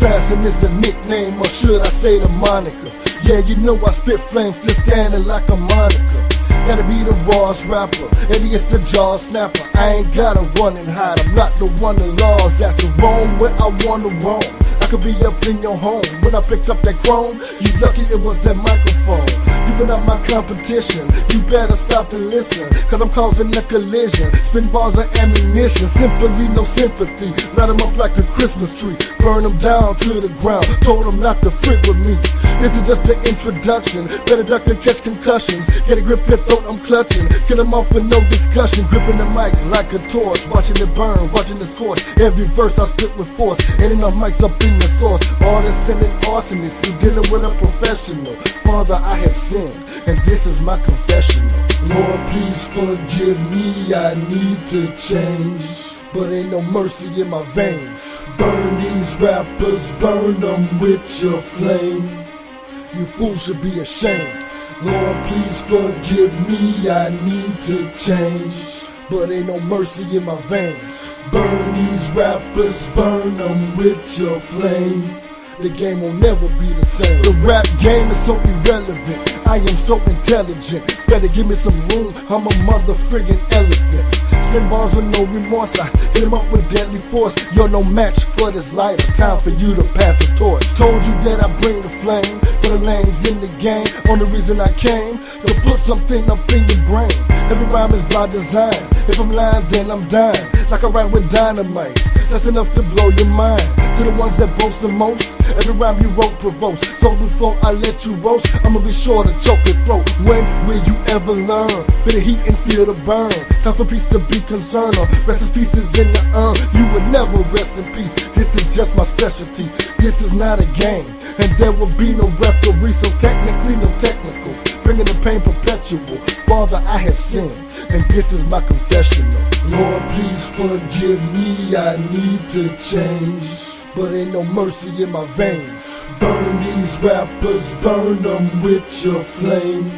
Assassin is a nickname, or should I say the moniker? Yeah, you know I spit flames, just standing like a moniker. Gotta be the rawest rapper, and it's a jaw snapper. I ain't gotta run and hide, I'm not the one that laws after roam where I wanna roam. I could be up in your home when I pick up that chrome. You lucky it was that microphone. You been out my competition, you better stop and listen, cause I'm causing a collision. Spin bars of ammunition, simply no sympathy. Light them up like a Christmas tree, burn them down to the ground. Told them not to freak with me. This is just the introduction, better duck and catch concussions. Get a grip, your throat, I'm clutching. Kill them off with no discussion. Gripping the mic like a torch, watching it burn, watching it scorch. Every verse I spit with force, and enough mics up in the source. Artists and arsonists, you dealing with a professional. Father, I have sinned, and this is my confessional. Lord, please forgive me, I need to change, but ain't no mercy in my veins. Burn these rappers, burn them with your flame. You fools should be ashamed. Lord, please forgive me, I need to change, but ain't no mercy in my veins. Burn these rappers, burn them with your flame. The game will never be the same. The rap game is so irrelevant, I am so intelligent. Better give me some room, I'm a mother-friggin' elephant. Spin bars with no remorse, I hit him up with deadly force. You're no match for this lighter, time for you to pass a torch. Told you that I bring the flame for the lames in the game. Only reason I came, to put something up in your brain. Every rhyme is by design, if I'm lying then I'm dying. Like I ride with dynamite, that's enough to blow your mind. To the ones that boast the most, every rhyme you wrote provokes. So before I let you roast, I'ma be sure to choke your throat. When will you ever learn? Feel the heat and feel the burn. Time for peace to be concerned, or rest in pieces in the urn. You will never rest in peace, this is just my specialty. This is not a game, and there will be no referee. So technically no technicals, bringing the pain perpetual. Father, I have sinned, and this is my confessional. Lord, please forgive me, I need to change, but ain't no mercy in my veins. Burn these rappers, burn them with your flame.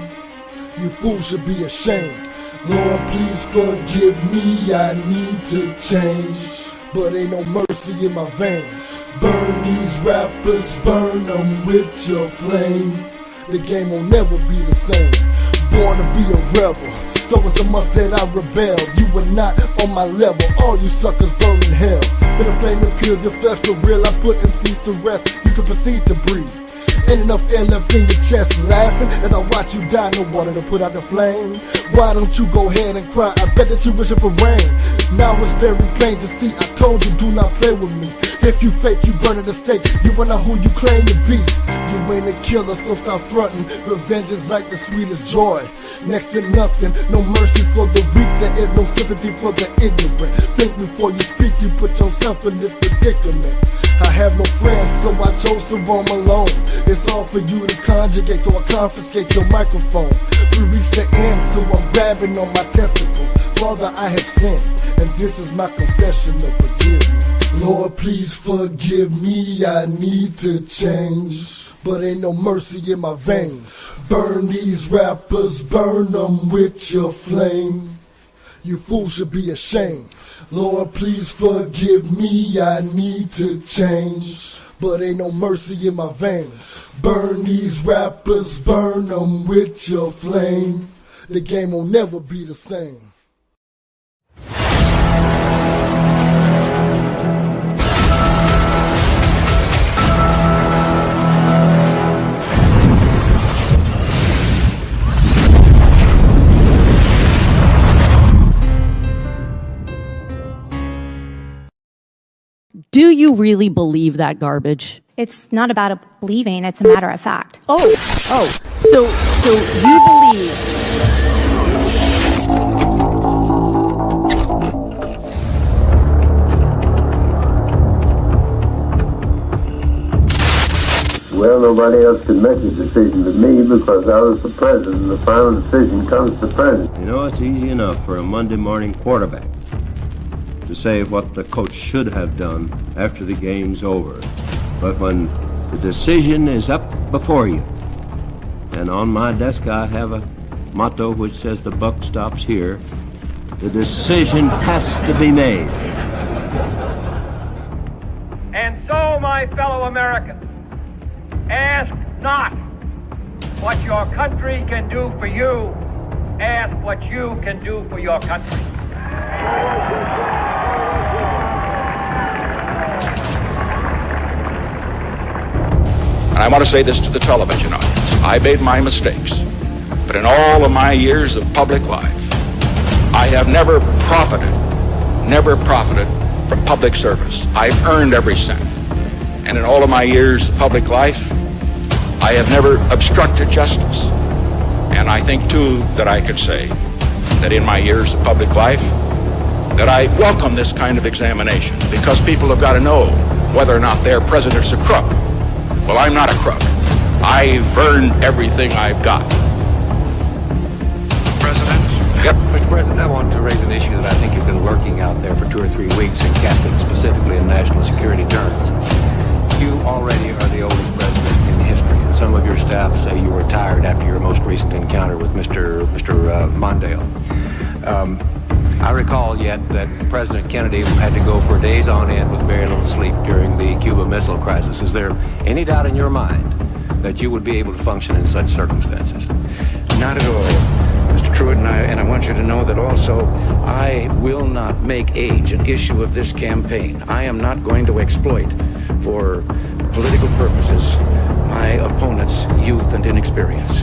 You fools should be ashamed. Lord, please forgive me, I need to change, but ain't no mercy in my veins. Burn these rappers, burn them with your flame. The game will never be the same. Born to be a rebel, so it's a must that I rebel. You are not on my level, all you suckers burn in hell. When a flame appears your flesh for real, I put MCs to rest. You can proceed to breathe. Ain't enough air left in your chest, laughing as I watch you die. No water to put out the flame. Why don't you go ahead and cry? I bet that you wishing for rain. Now it's very plain to see, I told you do not play with me. If you fake, you burn at the stake. You are not who you claim to be. You ain't a killer, so stop fronting. Revenge is like the sweetest joy. Next to nothing, no mercy for the weak. There is no sympathy for the ignorant. Think before you speak, you put yourself in this predicament. I have no friends, so I chose to roam alone. It's all for you to conjugate, so I confiscate your microphone. We reached the end, so I'm grabbing on my testicles. Father, I have sinned, and this is my confession of forgiveness. Lord, please forgive me, I need to change, but ain't no mercy in my veins. Burn these rappers, burn them with your flame. You fools should be ashamed. Lord, please forgive me, I need to change, but ain't no mercy in my veins. Burn these rappers, burn them with your flame. The game will never be the same. Do you really believe that garbage? It's not about a believing, it's a matter of fact. So you believe. Well, nobody else could make a decision but me because I was the president. The final decision comes to the president. You know, it's easy enough for a Monday morning quarterback to say what the coach should have done after the game's over. But when the decision is up before you, and on my desk I have a motto which says the buck stops here, the decision has to be made. And so, my my fellow Americans, ask not what your country can do for you, ask what you can do for your country. And I want to say this to the television audience. I made my mistakes, but in all of my years of public life, I have never profited from public service. I've earned every cent. And in all of my years of public life, I have never obstructed justice. And I think, too, that I could say that in my years of public life, that I welcome this kind of examination, because people have got to know whether or not their president's a crook. Well, I'm not a crook. I've earned everything I've got. President? Yep. Mr. President, I want to raise an issue that I think you've been lurking out there for 2 or 3 weeks and casting specifically in national security terms. You already are the oldest president in history, and some of your staff say you retired after your most recent encounter with Mr. Mondale. I recall yet that President Kennedy had to go for days on end with very little sleep during the Cuba Missile Crisis. Is there any doubt in your mind that you would be able to function in such circumstances? Not at all, Mr. Truitt, and I want you to know that also I will not make age an issue of this campaign. I am not going to exploit for political purposes my opponent's youth and inexperience.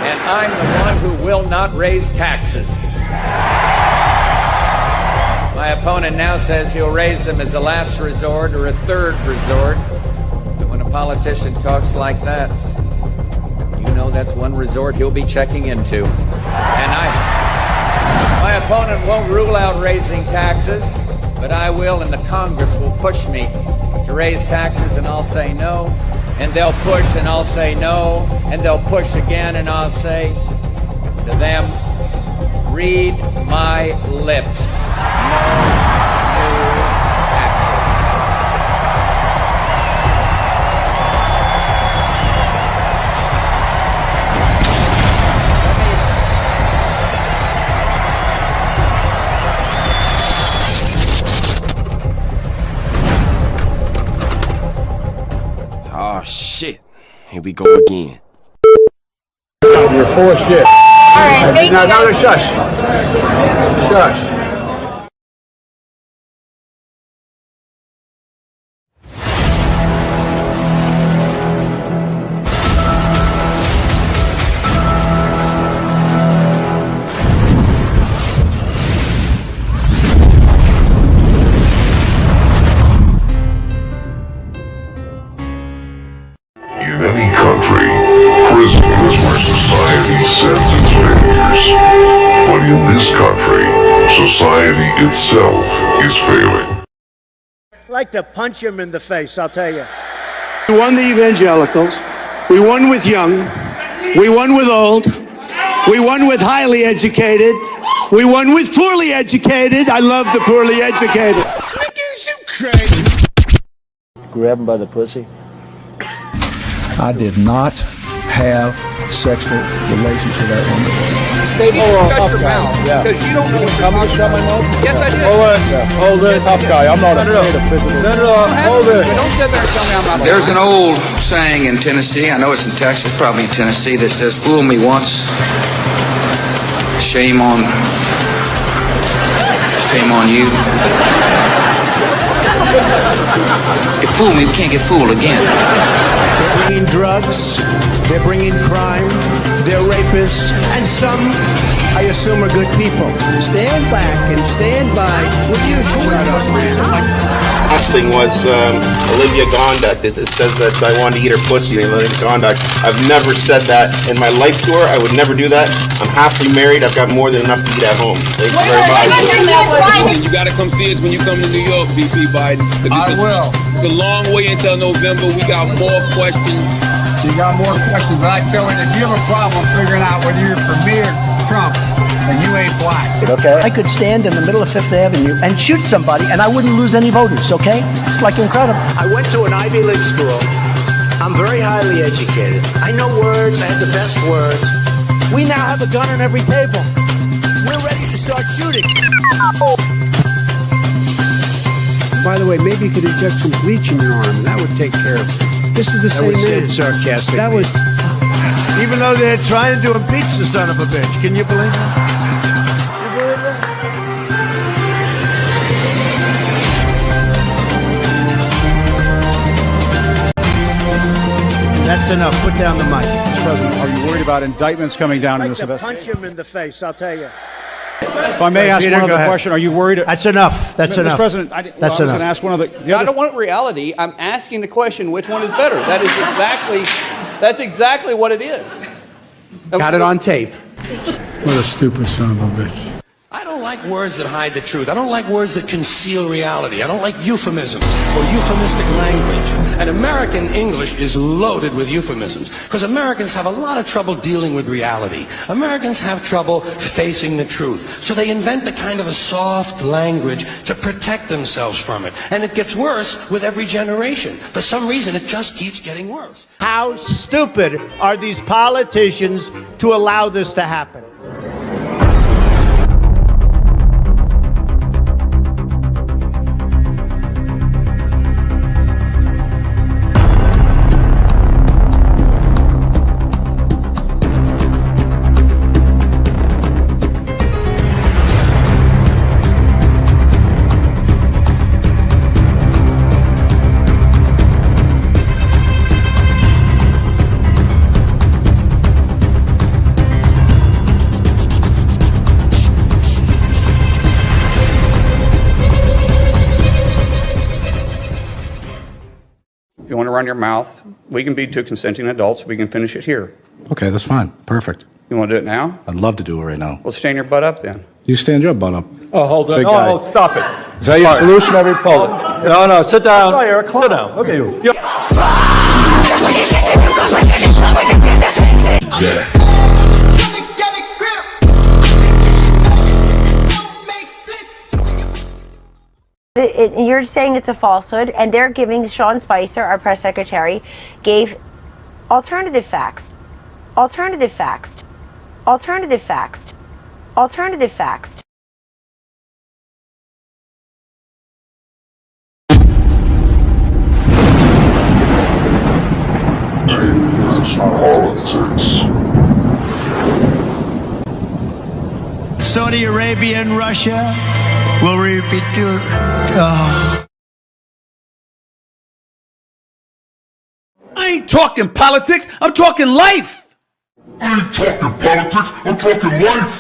And I'm the one who will not raise taxes. My opponent now says he'll raise them as a last resort or a third resort. But when a politician talks like that, you know that's one resort he'll be checking into. And my opponent won't rule out raising taxes, but I will, and the Congress will push me to raise taxes, and I'll say no. And they'll push, and I'll say no. And they'll push again, and I'll say to them, read my lips. No new taxes. Oh shit. Here we go again. You're full of shit. All right, thank you. No, shush. Shush. In any country, prison is where society sends its failures. But in this country, society itself is failing. I'd like to punch him in the face, I'll tell you. We won the evangelicals. We won with young. We won with old. We won with highly educated. We won with poorly educated. I love the poorly educated. Look at you crazy. Grab him by the pussy. I did not have sexual relations with that woman. Stay shut your mouth, because you don't know what you're talking about. Yes, I did. Hold it, tough guy. I'm not afraid of physical. Hold it. Don't sit there and tell me I'm not. There's an old saying in Tennessee, I know it's in Texas, probably in Tennessee, that says, fool me once, shame on you. You fool me, we can't get fooled again. They're bringing drugs, they're bringing crime, they're rapists, and some, I assume, are good people. Stand back and stand by. Will you shut up, man? Last thing was Olivia Gondak. It says that I wanted to eat her pussy. Olivia Gondak. I've never said that in my life tour. I would never do that. I'm happily married. I've got more than enough to eat at home. Thank you very much. You got to come see us when you come to New York, VP Biden. I will. It's a long way until November. We got more questions. You got more questions, but I tell you, if you have a problem figuring out whether you're for me or Trump, then you ain't black. Okay. I could stand in the middle of Fifth Avenue and shoot somebody, and I wouldn't lose any voters, okay? It's like incredible. I went to an Ivy League school. I'm very highly educated. I know words. I have the best words. We now have a gun on every table. We're ready to start shooting. By the way, maybe you could inject some bleach in your arm, and that would take care of it. This is the same man. That was said sarcastically. That was... Even though they're trying to impeach the son of a bitch. Can you believe that? You believe that? That's enough. Put down the mic. Mr. President, are you worried about indictments coming down in this investigation? Punch him in the face, I'll tell you. If I may ask Peter, one other ahead. question, are you worried? That's enough. That's enough. Mr. President, I was going to ask one of the I don't want reality. I'm asking the question, which one is better? That's exactly what it is. Got it on tape. What a stupid son of a bitch. I don't like words that hide the truth. I don't like words that conceal reality. I don't like euphemisms or euphemistic language. And American English is loaded with euphemisms because Americans have a lot of trouble dealing with reality. Americans have trouble facing the truth. So they invent a kind of a soft language to protect themselves from it. And it gets worse with every generation. For some reason, it just keeps getting worse. How stupid are these politicians to allow this to happen? If you want to run your mouth, we can be two consenting adults. We can finish it here. Okay, that's fine. Perfect. You want to do it now? I'd love to do it right now. Well, stand your butt up then. You stand your butt up. Oh, hold on. Big guy. Oh, stop it. Is that your solution every poll? No, sit down. Sit down. Look at you. You're saying it's a falsehood, and they're giving Sean Spicer, our press secretary, gave alternative facts. Alternative facts. Alternative facts. Alternative facts. Saudi Arabia and Russia will repeat your. I ain't talking politics. I'm talking life. I ain't talking politics, I'm talking life.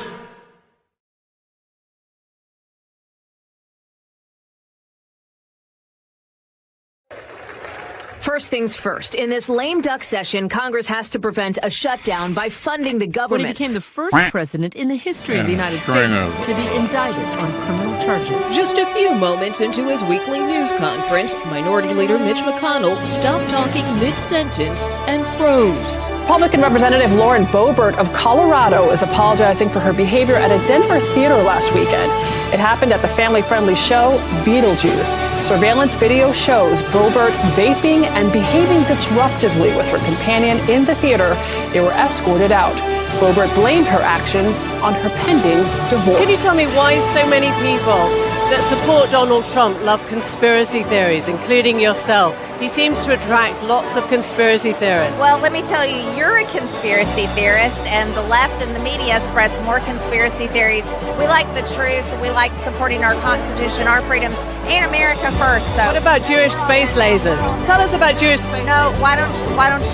First things first. In this lame duck session, Congress has to prevent a shutdown by funding the government. When he became the first president in the history of the United States to be indicted on criminal charges. Just a few moments into his weekly news conference, Minority Leader Mitch McConnell stopped talking mid-sentence and froze. Republican Representative Lauren Boebert of Colorado is apologizing for her behavior at a Denver theater last weekend. It happened at the family-friendly show Beetlejuice. Surveillance video shows Boebert vaping and behaving disruptively with her companion in the theater. They were escorted out. Boebert blamed her actions on her pending divorce. Can you tell me why so many people that support Donald Trump love conspiracy theories, including yourself? He seems to attract lots of conspiracy theorists. Well, let me tell you, you're a conspiracy theorist, and the left and the media spreads more conspiracy theories. We like the truth. We like supporting our Constitution, our freedoms, and America first. So, what about Jewish space lasers? Tell us about Jewish space. No, why don't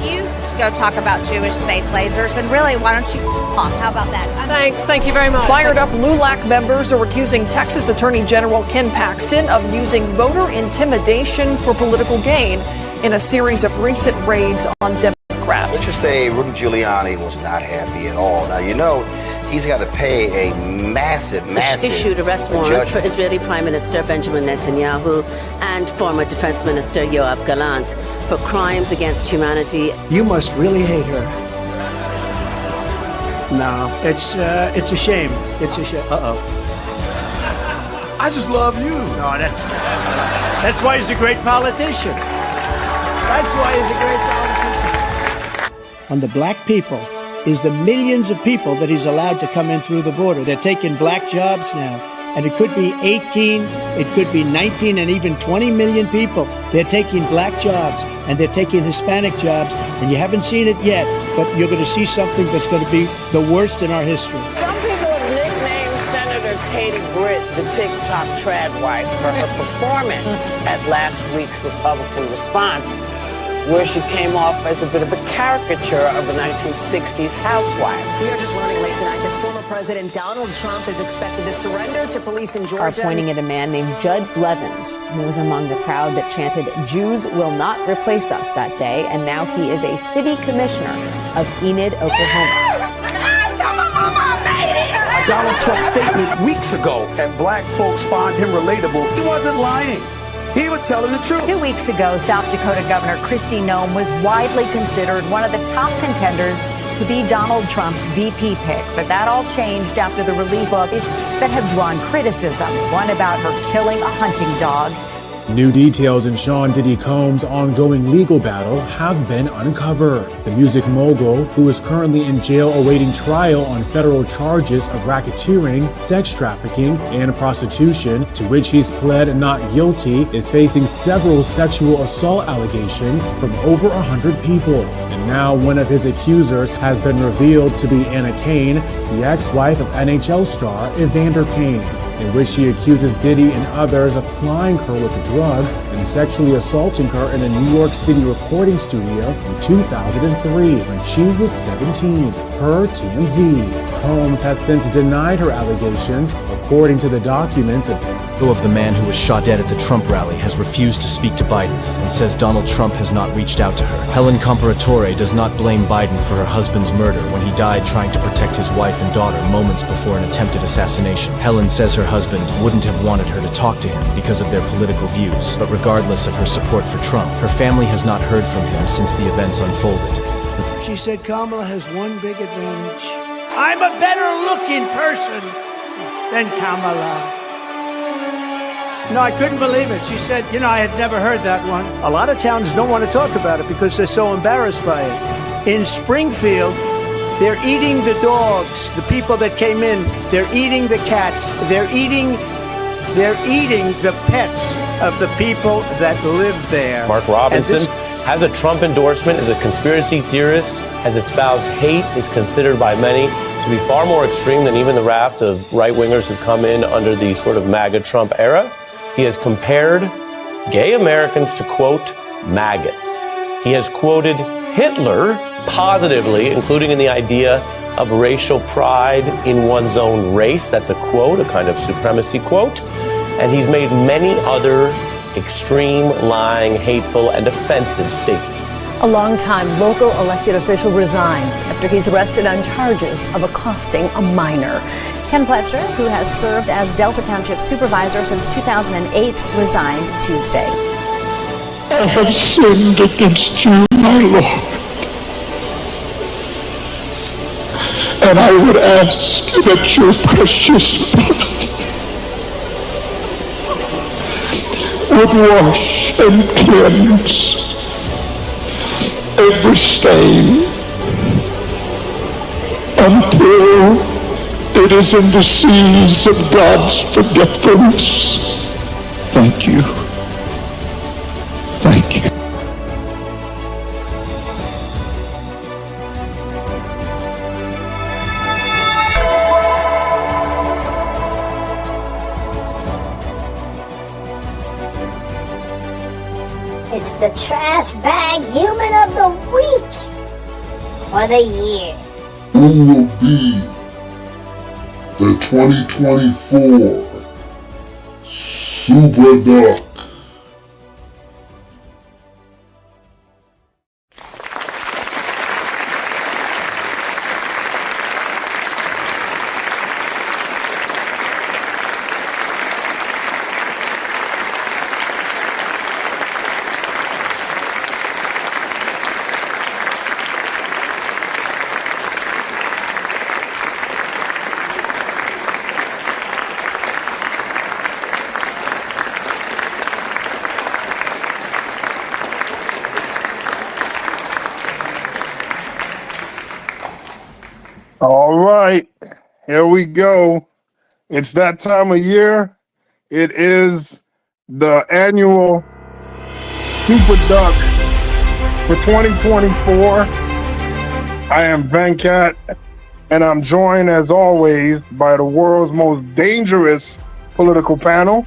you go talk about Jewish space lasers? And really, why don't you talk? How about that? Thanks. Thank you very much. Fired up LULAC members are accusing Texas Attorney General Ken Paxton of using voter intimidation for political gain in a series of recent raids on Democrats. Let's just say Rudy Giuliani was not happy at all. Now, you know, he's got to pay a massive issued arrest warrants for Israeli Prime Minister Benjamin Netanyahu and former Defense Minister Yoav Gallant for crimes against humanity. You must really hate her. No, it's a shame. It's a shame. I just love you. No, that's why he's a great politician. That's why he's a great politician. on the black people is the millions of people that he's allowed to come in through the border. They're taking black jobs now. And it could be 18, it could be 19, and even 20 million people. They're taking black jobs, and they're taking Hispanic jobs, and you haven't seen it yet, but you're going to see something that's going to be the worst in our history. Some people have nicknamed Senator Katie Britt the TikTok trad wife for her performance at last week's Republican response, where she came off as a bit of a caricature of a 1960s housewife. We are just learning late tonight that former President Donald Trump is expected to surrender to police in Georgia. Are pointing at a man named Judd Blevins, who was among the crowd that chanted, "Jews will not replace us" that day, and now he is a city commissioner of Enid, Oklahoma. Donald Trump's statement weeks ago, and black folks found him relatable. He wasn't lying. He was telling the truth. 2 weeks ago, South Dakota Governor Kristi Noem was widely considered one of the top contenders to be Donald Trump's VP pick. But that all changed after the release of books that have drawn criticism. One about her killing a hunting dog. New details in Sean Diddy Combs' ongoing legal battle have been uncovered. The music mogul, who is currently in jail awaiting trial on federal charges of racketeering, sex trafficking, and prostitution, to which he's pled not guilty, is facing several sexual assault allegations from over 100 people. And now one of his accusers has been revealed to be Anna Kane, the ex-wife of NHL star Evander Kane, in which she accuses Diddy and others of plying her with drugs and sexually assaulting her in a New York City recording studio in 2003 when she was 17. Per TMZ, Combs has since denied her allegations. According to the documents, of the man who was shot dead at the Trump rally has refused to speak to Biden and says Donald Trump has not reached out to her. Helen Comparatore does not blame Biden for her husband's murder when he died trying to protect his wife and daughter moments before an attempted assassination. Helen says her husband wouldn't have wanted her to talk to him because of their political views, but regardless of her support for Trump, her family has not heard from him since the events unfolded. She said Kamala has one big advantage. I'm a better looking person than Kamala. No, I couldn't believe it. She said, I had never heard that one. A lot of towns don't want to talk about it because they're so embarrassed by it. In Springfield, they're eating the dogs, the people that came in. They're eating the cats. They're eating the pets of the people that live there. Mark Robinson has a Trump endorsement, is a conspiracy theorist, has espoused hate, is considered by many to be far more extreme than even the raft of right-wingers who come in under the sort of MAGA Trump era. He has compared gay Americans to, quote, maggots. He has quoted Hitler positively, including in the idea of racial pride in one's own race. That's a quote, a kind of supremacy quote. And he's made many other extreme, lying, hateful, and offensive statements. A longtime local elected official resigned after he's arrested on charges of accosting a minor. Ken Pletcher, who has served as Delta Township supervisor since 2008, resigned Tuesday. I have sinned against you, my Lord. And I would ask that your precious blood would wash and cleanse every stain until it is in the seas of God's forgetfulness. Thank you. Thank you. It's the Trash Bag Human of the Week for the year. Who will be the 2024 Super Duck? All right, here we go. It's that time of year. It is the annual Super Duck for 2024. I am Venkat, and I'm joined, as always, by the world's most dangerous political panel.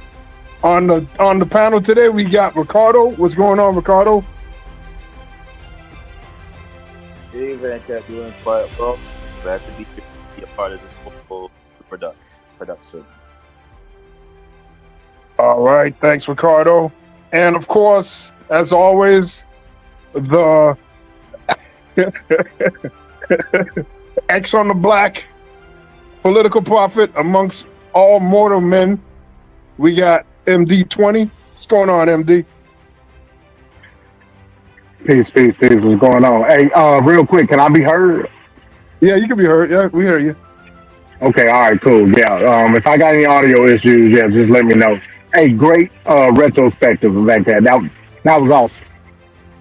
On the panel today, we got Ricardo. What's going on, Ricardo? Hey, Venkat, doing quite well. Glad to be here, be a part of this whole production. All right, thanks, Ricardo. And of course, as always, the X on the black political prophet amongst all mortal men. We got MD20. What's going on, MD? Peace. What's going on? Hey, real quick, can I be heard? Yeah, you can be heard. Yeah, we hear you. Okay, all right, cool. Yeah, if I got any audio issues, yeah, just let me know. Hey, great retrospective like that. That was awesome.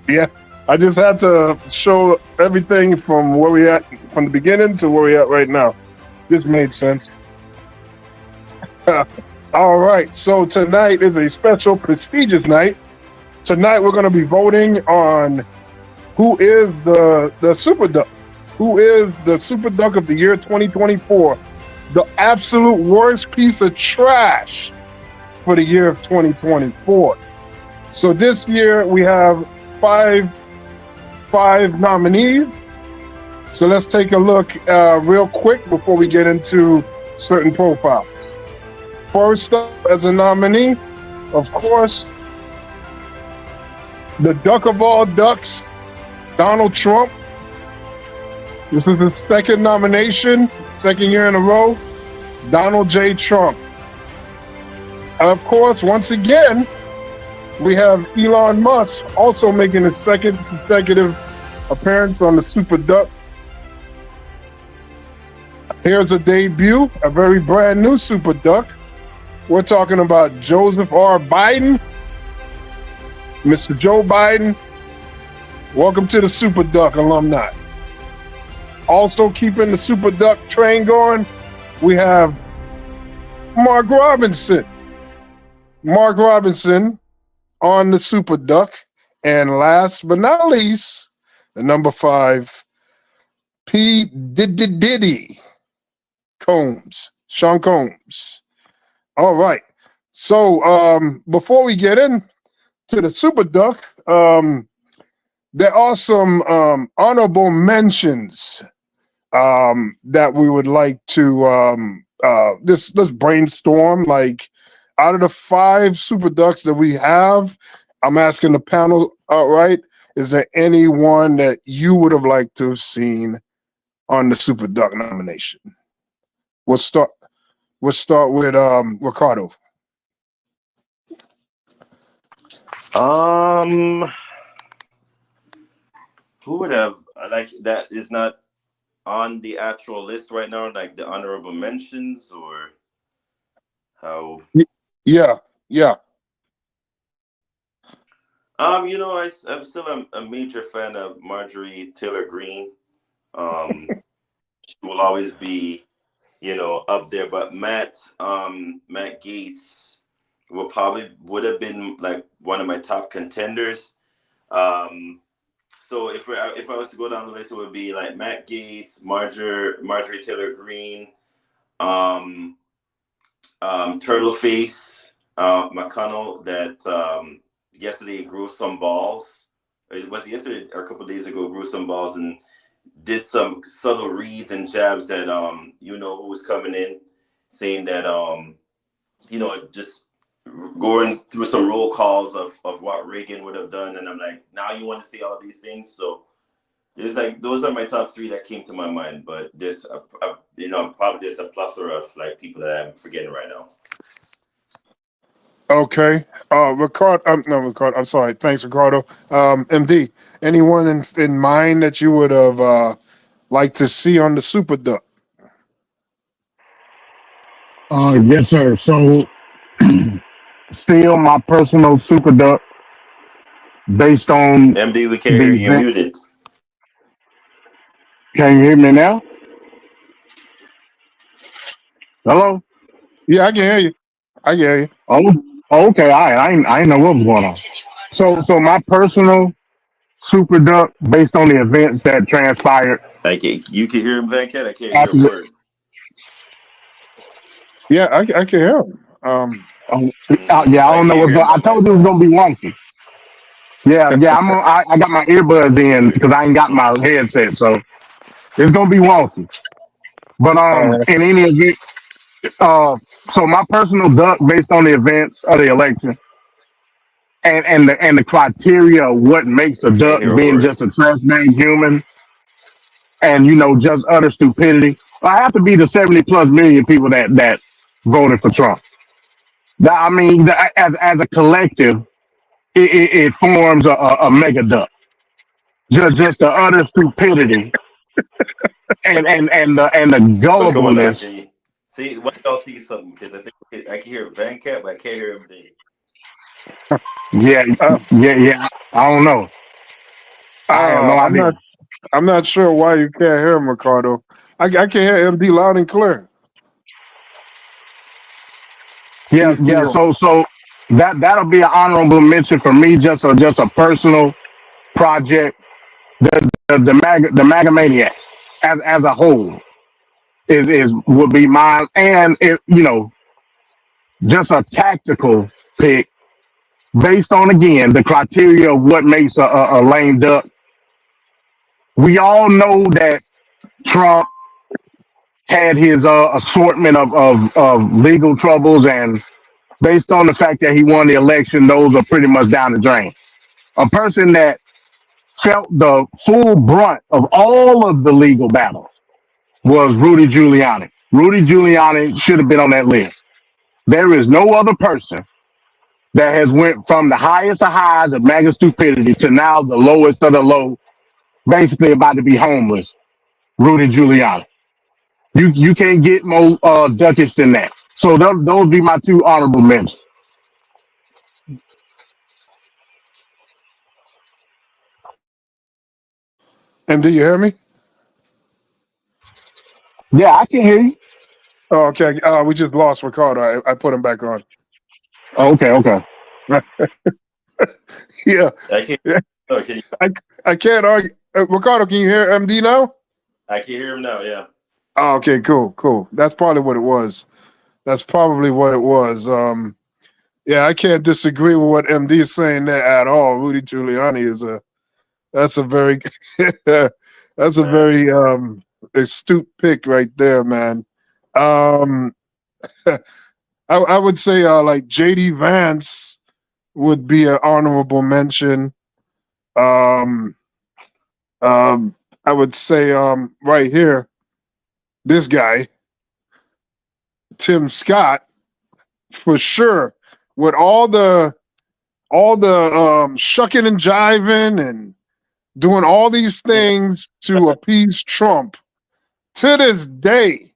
Yeah, I just had to show everything from where we at from the beginning to where we at right now. This made sense. All right, so tonight is a special, prestigious night. Tonight we're going to be voting on who is the Super Duck. Who is the Super Duck of the year 2024? The absolute worst piece of trash for the year of 2024. So this year we have five nominees. So let's take a look real quick before we get into certain profiles. First up as a nominee, of course, the duck of all ducks, Donald Trump. This is his second nomination, second year in a row, Donald J. Trump. And of course, once again, we have Elon Musk also making his second consecutive appearance on the Super Duck. Here's a debut, a very brand new Super Duck. We're talking about Joseph R. Biden. Mr. Joe Biden, welcome to the Super Duck alumni. Also keeping the Super Duck train going, we have Mark Robinson. Mark Robinson on the Super Duck. And last but not least, the number 5, P. Diddy Combs, Sean Combs. All right. So before we get in to the Super Duck, there are some honorable mentions that we would like to let's brainstorm. Like, out of the 5 Super Ducks that we have, I'm asking the panel outright, is there anyone that you would have liked to have seen on the Super Duck nomination? We'll start with Ricardo. Who would have like that is not on the actual list right now, like the honorable mentions, or how? Yeah. I'm still a major fan of Marjorie Taylor Greene. She will always be, up there. But Matt Gaetz would have been like one of my top contenders. So if I was to go down the list, it would be like Matt Gaetz, Marjorie Taylor Greene, Turtleface McConnell that yesterday grew some balls. It was yesterday or a couple of days ago, grew some balls and did some subtle reads and jabs that who was coming in, saying that just going through some roll calls of what Reagan would have done, and I'm like, now you want to see all these things. So there's like those are my top 3 that came to my mind, but there's probably there's a plethora of like people that I'm forgetting right now. Okay. Ricardo. I'm sorry. Thanks, Ricardo. MD. Anyone in mind that you would have liked to see on the Super Duck? Yes, sir. So, still my personal Super Duck, based on MD. We can't hear you. You're muted. Can you hear me now? Hello? Yeah, I can hear you. I can hear you. Oh, okay. I didn't know what was going on. So my personal super duck, based on the events that transpired You can hear him, Van Cat. I can't hear a after. word. Yeah, I can hear him. Yeah, I I don't know can't what's hear going. him I on my told you it was side. gonna be wonky. Yeah. I got my earbuds in because I ain't got my headset, so it's gonna be wonky. But in any event, uh, so my personal duck, based on the events of the election and the criteria of what makes a Can't duck hear a being word. just a trash bag human, and just utter stupidity. I have to be the 70 plus million people that voted for Trump. I mean, as a collective, it forms a mega duck. Just the utter stupidity and the What's going on? gullibleness. Can you see? What y'all see something? Because I think I can hear Van Cat, but I can't hear MD. Yeah, yeah. I don't know. I have no I'm idea. not. I'm not sure why you can't hear him, Ricardo. I can hear MD loud and clear. Yeah, He's yeah. still. So that'll be an honorable mention for me. Just a personal project. The MAGA maniacs as a whole is would be mine, and it just a tactical pick based on again the criteria of what makes a lame duck. We all know that Trump had his assortment of legal troubles, and based on the fact that he won the election, those are pretty much down the drain. A person that felt the full brunt of all of the legal battles was Rudy Giuliani. Rudy Giuliani should have been on that list. There is no other person that has went from the highest of highs of MAGA stupidity to now the lowest of the low, basically about to be homeless. Rudy Giuliani. You can't get more duckish than that. So those be my two honorable mentions. And do you hear me? Yeah, I can hear you. Oh, okay. We just lost Ricardo. I put him back on. Oh, okay. Yeah. I can't. Yeah. Oh, can you? I can't argue. Ricardo, can you hear MD now? I can hear him now. Yeah. Oh, okay. Cool. That's probably what it was. Yeah, I can't disagree with what MD is saying there at all. Rudy Giuliani is that's a very that's a very astute pick right there, man. Um I would say like JD Vance would be an honorable mention. Um I would say right here, this guy, Tim Scott, for sure, with all the shucking and jiving and doing all these things to appease Trump. To this day,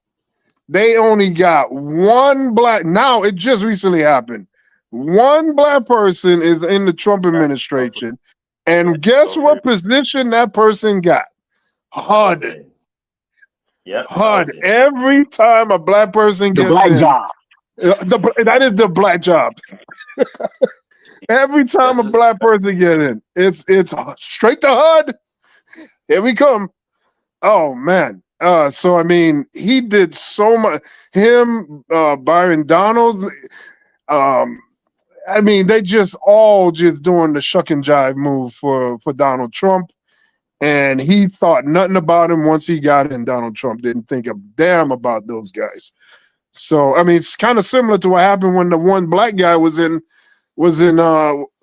they only got one black. Now it just recently happened. One black person is in the Trump administration, and guess what position that person got? HUD. Yep. HUD. Every time a black person The gets black in, job. that is the black job. Every time a black person gets in, it's straight to HUD. Here we come. Oh man. So I mean, he did so much. Him, Byron Donalds. Um, I mean, they just all just doing the shuck and jive move for Donald Trump, and he thought nothing about him once he got in. Donald Trump didn't think a damn about those guys. So I mean, it's kind of similar to what happened when the one black guy was in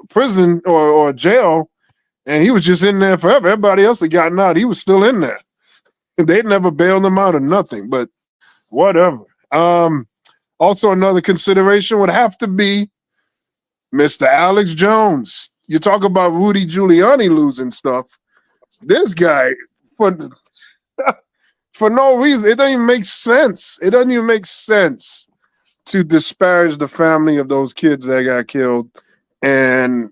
prison or jail, and he was just in there forever. Everybody else had gotten out. He was still in there. They'd never bailed him out or nothing, but whatever. Also, another consideration would have to be Mr. Alex Jones. You talk about Rudy Giuliani losing stuff. This guy, for no reason, it doesn't even make sense. It doesn't even make sense to disparage the family of those kids that got killed. And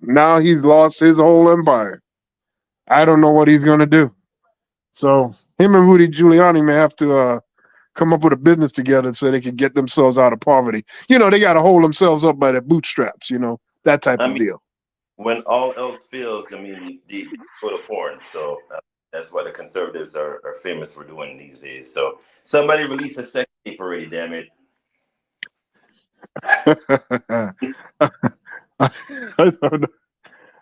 now he's lost his whole empire. I don't know what he's going to do. So him and Rudy Giuliani may have to come up with a business together so they can get themselves out of poverty. You know, they got to hold themselves up by their bootstraps, you know, that type of deal. When all else fails, I mean, they go to porn. So that's what the conservatives are famous for doing these days. So somebody release a sex tape already, damn it. I don't know.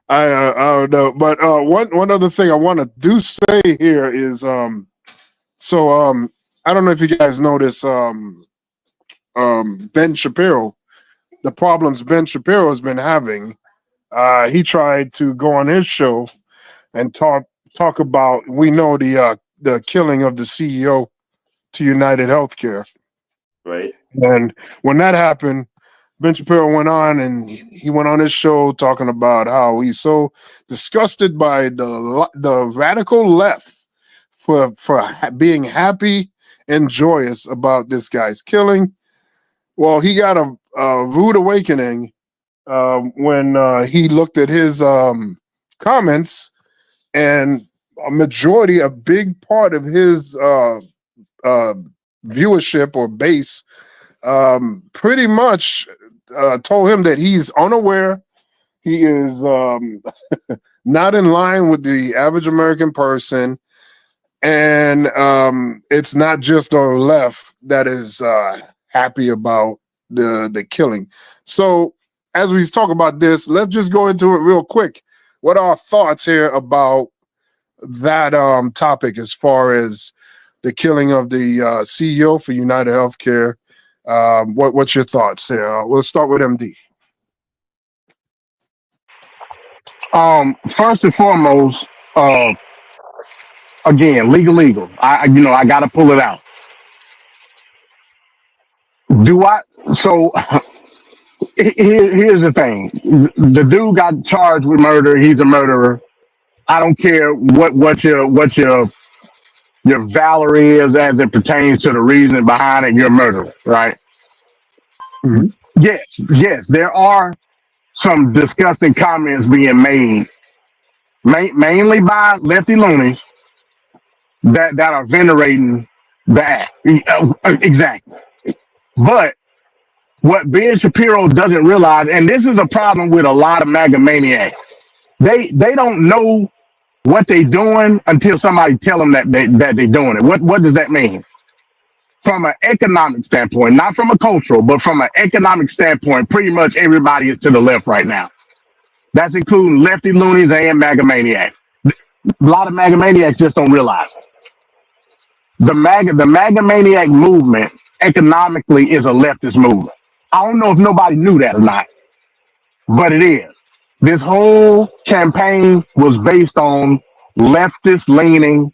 I don't know. But one other thing I want to say here is I don't know if you guys notice Ben Shapiro, the problems Ben Shapiro has been having. He tried to go on his show and talk about, we know, the killing of the CEO to United Healthcare. Right. And when that happened, Ben Shapiro went on and he went on his show talking about how he's so disgusted by the radical left for being happy and joyous about this guy's killing. Well, he got a rude awakening when he looked at his comments, and a big part of his viewership or base pretty much told him that he's unaware. He is not in line with the average American person. And it's not just the left that is happy about the killing. So as we talk about this, let's just go into it real quick. What are our thoughts here about that topic as far as the killing of the CEO for United Healthcare? What's your thoughts here? Let's start with MD. First and foremost, again, legal. I got to pull it out. So here's the thing. The dude got charged with murder. He's a murderer. I don't care what your valor is as it pertains to the reason behind it. You're a murderer, right? Mm-hmm. Yes, there are some disgusting comments being made, mainly by lefty loonies that are venerating the act. Exactly. But what Ben Shapiro doesn't realize, and this is a problem with a lot of MAGA maniacs, they don't know what they're doing until somebody tell them that they're doing it. What does that mean? From an economic standpoint, not from a cultural, but from an economic standpoint, pretty much everybody is to the left right now. That's including lefty loonies and MAGA maniacs. A lot of MAGA maniacs just don't realize it. The MAGA maniac movement economically is a leftist movement. I don't know if nobody knew that or not, but it is. This whole campaign was based on leftist leaning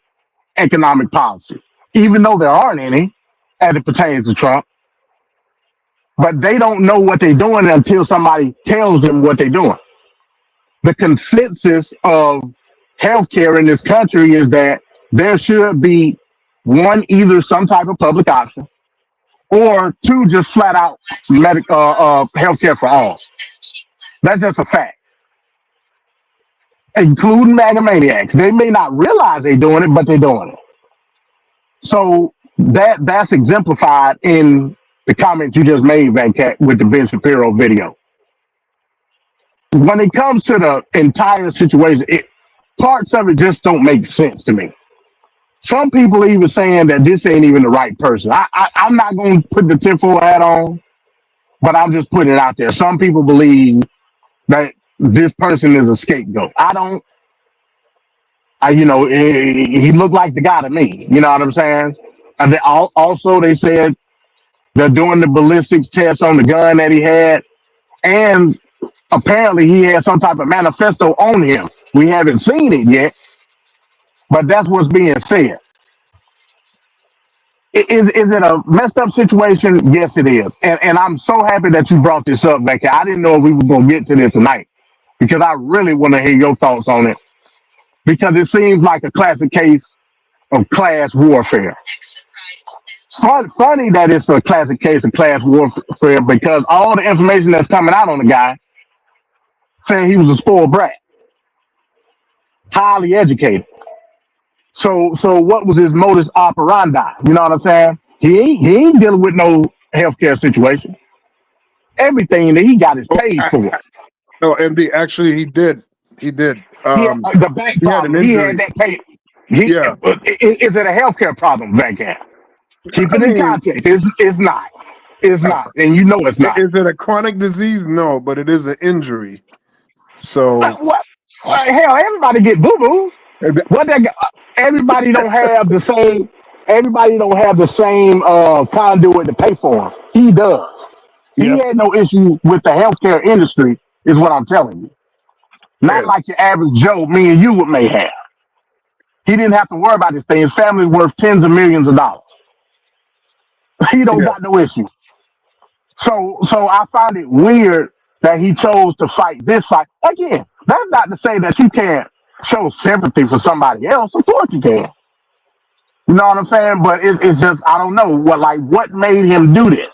economic policy, even though there aren't any as it pertains to Trump. But they don't know what they're doing until somebody tells them what they're doing. The consensus of healthcare in this country is that there should be one, either some type of public option, or two, just flat out healthcare for all. That's just a fact. Including MAGA maniacs. They may not realize they're doing it, but they're doing it. So that's exemplified in the comments you just made, Van Cat, with the Ben Shapiro video. When it comes to the entire situation, parts of it just don't make sense to me. Some people even saying that this ain't even the right person. I'm not going to put the tinfoil hat on, but I'm just putting it out there. Some people believe that this person is a scapegoat. He looked like the guy to me. You know what I'm saying? And also they said they're doing the ballistics test on the gun that he had, and apparently he had some type of manifesto on him. We haven't seen it yet, but that's what's being said. Is it a messed up situation? Yes, it is. And I'm so happy that you brought this up, Becky. I didn't know we were going to get to this tonight because I really want to hear your thoughts on it, because it seems like a classic case of class warfare. Funny that it's a classic case of class warfare, because all the information that's coming out on the guy saying he was a spoiled brat, highly educated. So what was his modus operandi? You know what I'm saying? He ain't dealing with no healthcare situation. Everything that he got is paid for. No, MD. Actually, he did. He did. He had the back He had an problem. He had injury. that paid. Yeah. Is it a healthcare problem back there? Keep I it in mean, context. It's not. It's not, and you know it's not. is it a chronic disease? No, but it is an injury. So What? Hell, everybody get boo boo. What they got? Everybody don't have the same. Everybody don't have the same conduit to pay for him. He does. He Yep. had no issue with the healthcare industry, is what I'm telling you. Not Yeah. like your average Joe, me and you may have. He didn't have to worry about this thing. His family's worth tens of millions of dollars. He don't Yeah. got no issue. So I find it weird that he chose to fight this fight. Again, that's not to say that you can't show sympathy for somebody else. Of course you can. You know what I'm saying? But it's just I don't know what made him do this.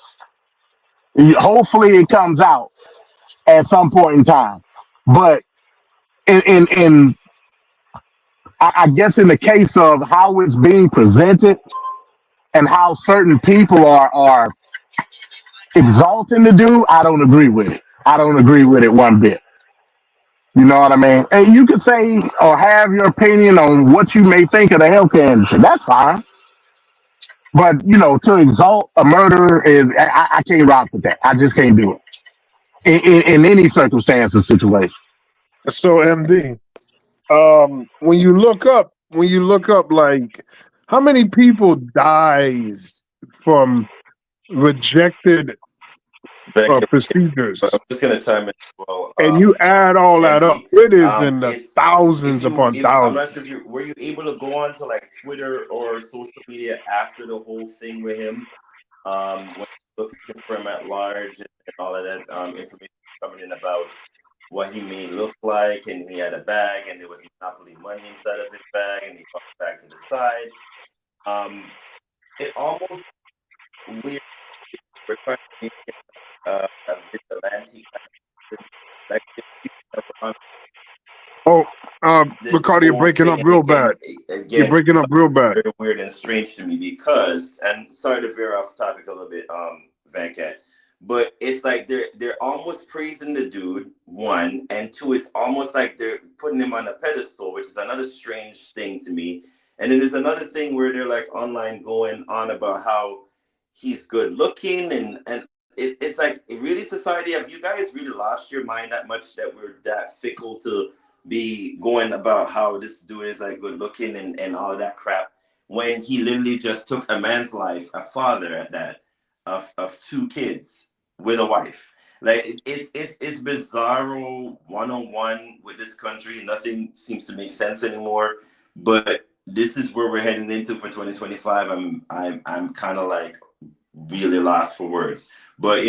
Hopefully it comes out at some point in time. But in I guess in the case of how it's being presented and how certain people are exalting the dude, I don't agree with it. I don't agree with it one bit. You know what I mean? And you can say or have your opinion on what you may think of the healthcare industry. That's fine. But to exalt a murderer I can't rock with that. I just can't do it in any circumstance or situation. So MD, when you look up, like how many people dies from rejected procedures, I'm just gonna chime in as well. and you add all that up, MD, it is in the it's thousands upon if I'm not sure thousands. if you were you able to go on to like Twitter or social media after the whole thing with him, when looking for him at large and all of that information coming in about what he may look like, and he had a bag and there was Monopoly money inside of his bag, and he put it back to the side. It almost weird. We're trying to make it a vigilante kind of thing. Like if people are on this Ricardo, you're whole breaking thing, up and real bad. You're breaking up real bad. very weird and strange to me because, and sorry to veer off topic a little bit, Vancat, but it's like they're almost praising the dude, one, and two, it's almost like they're putting him on a pedestal, which is another strange thing to me. And then there's another thing where they're like online going on about how he's good looking, and it's like, really, society, have you guys really lost your mind that much that we're that fickle to be going about how this dude is like good looking and all of that crap, when he literally just took a man's life, a father at that, of two kids with a wife. Like it's bizarro 101 with this country. Nothing seems to make sense anymore. But this is where we're heading into for 2025. I'm kind of like really lost for words. But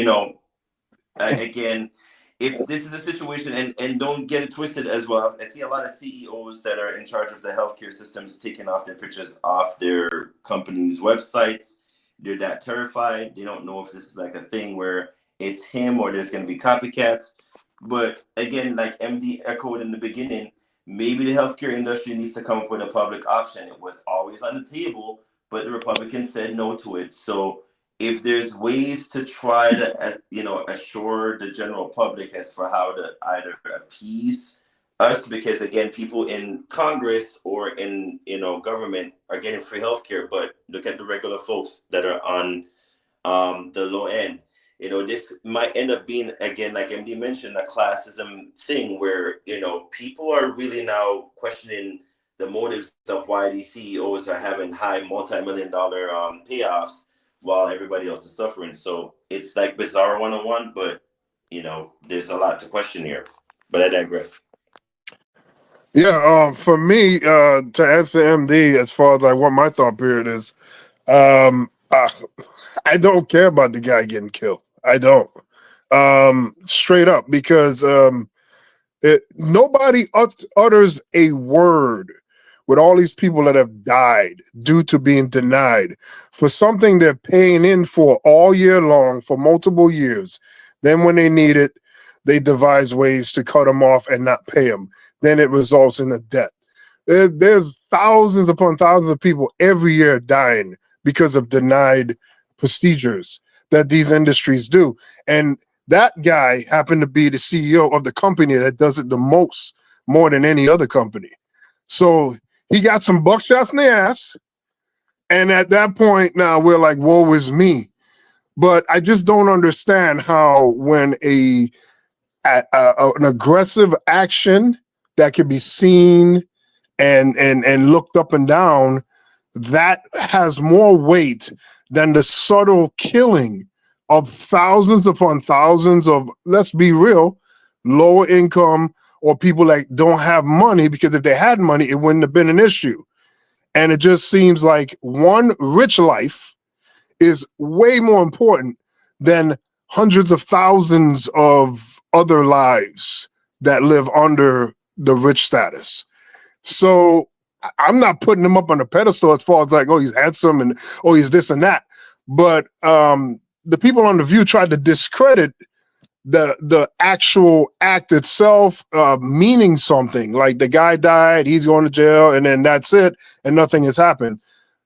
again, if this is a situation, and don't get it twisted as well, I see a lot of CEOs that are in charge of the healthcare systems taking off their pictures off their company's websites. They're that terrified. They don't know if this is like a thing where it's him or there's going to be copycats. But again, like MD echoed in the beginning, maybe the healthcare industry needs to come up with a public option. It was always on the table, but the Republicans said no to it. So if there's ways to try to, assure the general public as for how to either appease us, because again, people in Congress or in government are getting free healthcare, but look at the regular folks that are on the low end. This might end up being, again, like MD mentioned, a classism thing where people are really now questioning the motives of why these CEOs are having high multi-million-dollar payoffs while everybody else is suffering. So it's like bizarre 101, but there's a lot to question here. But I digress. Yeah, for me, to answer MD, as far as like what my thought period is, I don't care about the guy getting killed. I don't. Straight up, because nobody utters a word with all these people that have died due to being denied for something they're paying in for all year long for multiple years. Then when they need it, they devise ways to cut them off and not pay them. Then it results in a death. There's thousands upon thousands of people every year dying because of denied procedures that these industries do. And that guy happened to be the CEO of the company that does it the most, more than any other company. So he got some buckshots in the ass. And at that point, now we're like, woe is me. But I just don't understand how when an aggressive action that can be seen and looked up and down, that has more weight than the subtle killing of thousands upon thousands of, let's be real, lower income or people that don't have money, because if they had money, it wouldn't have been an issue. And it just seems like one rich life is way more important than hundreds of thousands of other lives that live under the rich status. So I'm not putting him up on a pedestal as far as like, oh, he's handsome and oh, he's this and that. But the people on The View tried to discredit the actual act itself, meaning something. Like the guy died, he's going to jail, and then that's it, and nothing has happened.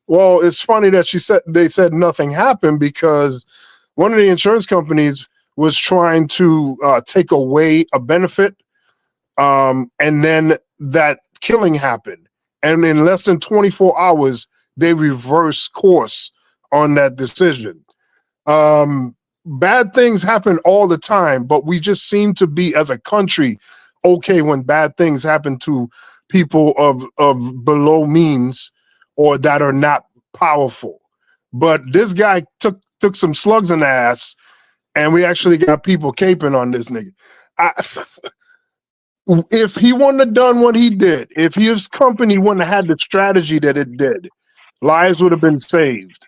Well, it's funny that they said nothing happened because one of the insurance companies was trying to take away a benefit, and then that killing happened. And in less than 24 hours, they reversed course on that decision. Bad things happen all the time, but we just seem to be, as a country, okay when bad things happen to people of below means or that are not powerful. But this guy took some slugs in the ass, and we actually got people caping on this nigga. If he wouldn't have done what he did, if his company wouldn't have had the strategy that it did, lives would have been saved.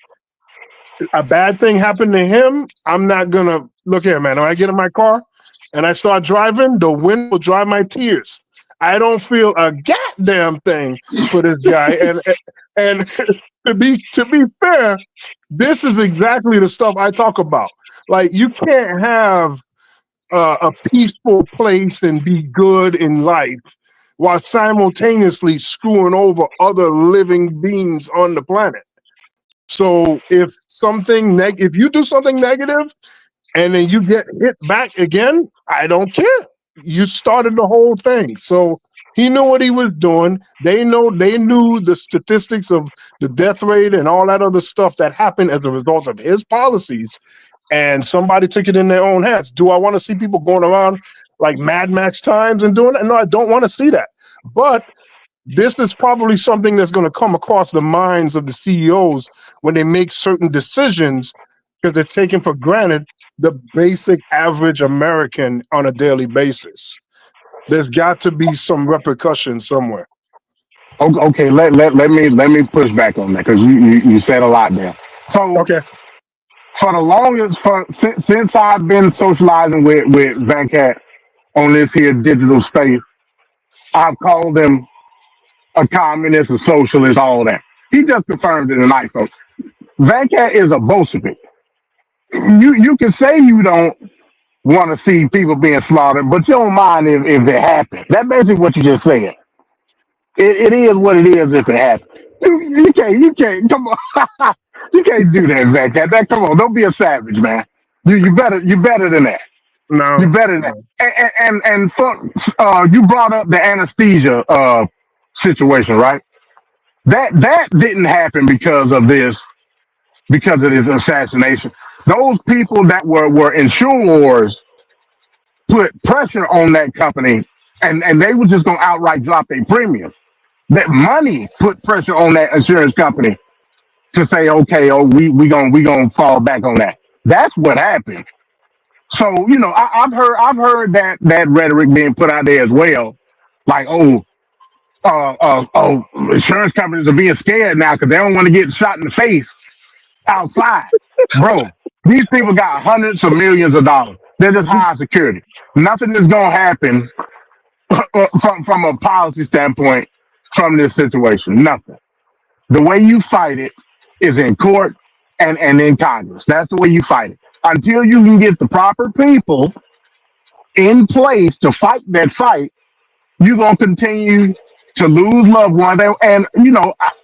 A bad thing happened to him, I'm not gonna look here, man. When I get in my car and I start driving, the wind will dry my tears. I don't feel a goddamn thing for this guy. And to be fair, this is exactly the stuff I talk about. Like, you can't have a peaceful place and be good in life while simultaneously screwing over other living beings on the planet. So if you do something negative and then you get hit back again, I don't care. You started the whole thing. So he knew what he was doing. They knew the statistics of the death rate and all that other stuff that happened as a result of his policies. And somebody took it in their own hands. Do I want to see people going around like Mad Max times and doing that? No, I don't want to see that. But this is probably something that's going to come across the minds of the CEOs when they make certain decisions, because they're taking for granted the basic average American on a daily basis. There's got to be some repercussions somewhere. Okay, let me push back on that, because you said a lot there. So okay, for the longest, since I've been socializing with Venkat on this here digital space, I've called him a communist, a socialist, all that. He just confirmed it tonight, folks. Venkat is a Bolshevik. You can say you don't want to see people being slaughtered, but you don't mind if it happens. That's basically what you just said. It is what it is if it happens. You can't come on. You can't do that, Venkat. Come on, don't be a savage, man. You better than that. No, you better than that. And you brought up the anesthesia situation, right? That didn't happen because of this assassination. Those people that were insurers put pressure on that company, and they were just gonna outright drop their premium. That money put pressure on that insurance company to say, okay, we gonna fall back on that. That's what happened. So I've heard that rhetoric being put out there as well, like insurance companies are being scared now because they don't want to get shot in the face outside. Bro, these people got hundreds of millions of dollars. They're just high security. Nothing is gonna happen from a policy standpoint from this situation. Nothing. The way you fight it is in court and in Congress. That's the way you fight it. Until you can get the proper people in place to fight that fight, you're going to continue to lose loved ones. And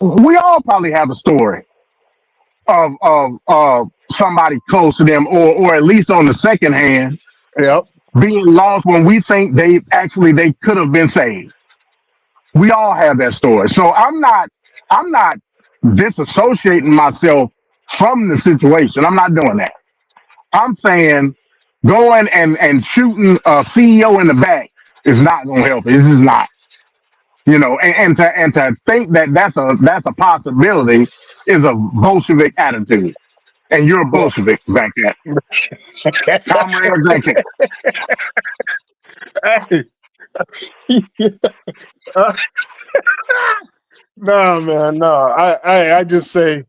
we all probably have a story of somebody close to them, or at least on the second hand, being lost when we think they could have been saved. We all have that story. So I'm not disassociating myself from the situation. I'm not doing that. I'm saying going and shooting a CEO in the back is not going to help. This is not. And to think that that's a possibility is a Bolshevik attitude, and you're a Bolshevik back there, Comrade Bankhead. No, man, no. I just say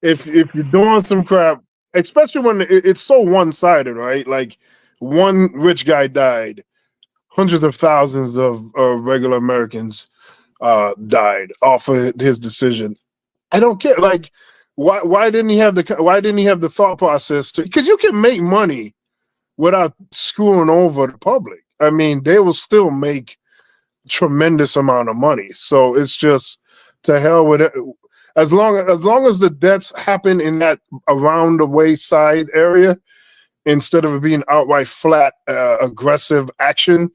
if you're doing some crap, especially when it's so one sided, right? Like one rich guy died, hundreds of thousands of regular Americans died off of his decision. I don't care. Like, why didn't he have the thought process to? Because you can make money without screwing over the public. I mean, they will still make tremendous amount of money. So it's just to hell with it. As long as the deaths happen in that around the wayside area, instead of it being outright flat aggressive action,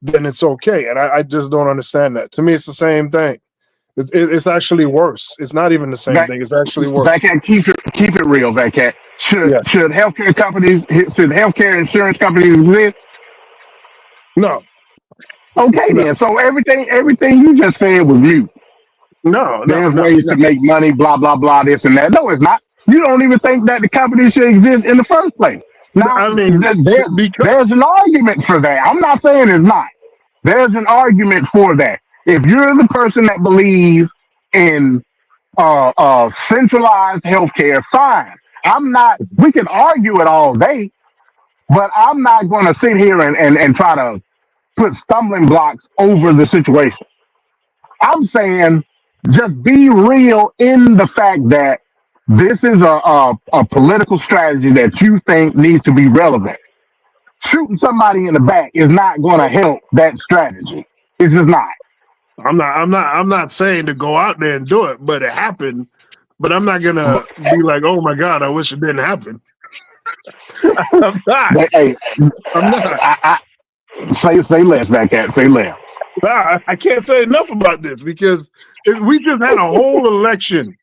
then it's okay. And I just don't understand that. To me, it's the same thing. It's actually worse. It's not even the same thing. It's actually worse. Backcat, keep it real, Backcat. Should healthcare insurance companies exist? No. Okay, No. then. So everything you just said was you. There's ways to make money, blah blah blah, this and that. No, it's not. You don't even think that the company should exist in the first place. Now, I mean, there's an argument for that. I'm not saying it's not. There's an argument for that. If you're the person that believes in centralized healthcare, fine. We can argue it all day, but I'm not going to sit here and try to put stumbling blocks over the situation. I'm saying just be real in the fact that this is a political strategy that you think needs to be relevant. Shooting somebody in the back is not going to help that strategy. It's just not. I'm not saying to go out there and do it, but it happened. But I'm not gonna be like, oh my God, I wish it didn't happen. I'm not. Hey, I'm not. Say less, Backcat. Say less. Nah, I can't say enough about this because we just had a whole election.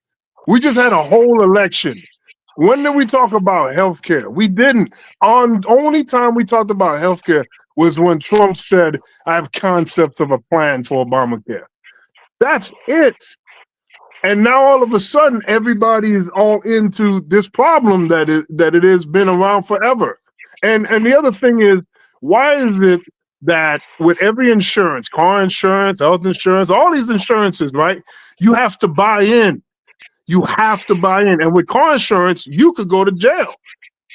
When did we talk about healthcare? We didn't. Only time we talked about healthcare was when Trump said, I have concepts of a plan for Obamacare. That's it. And now all of a sudden, everybody is all into this problem that it has been around forever. And the other thing is, why is it that with every insurance, car insurance, health insurance, all these insurances, right, you have to buy in. You have to buy in. And with car insurance, you could go to jail.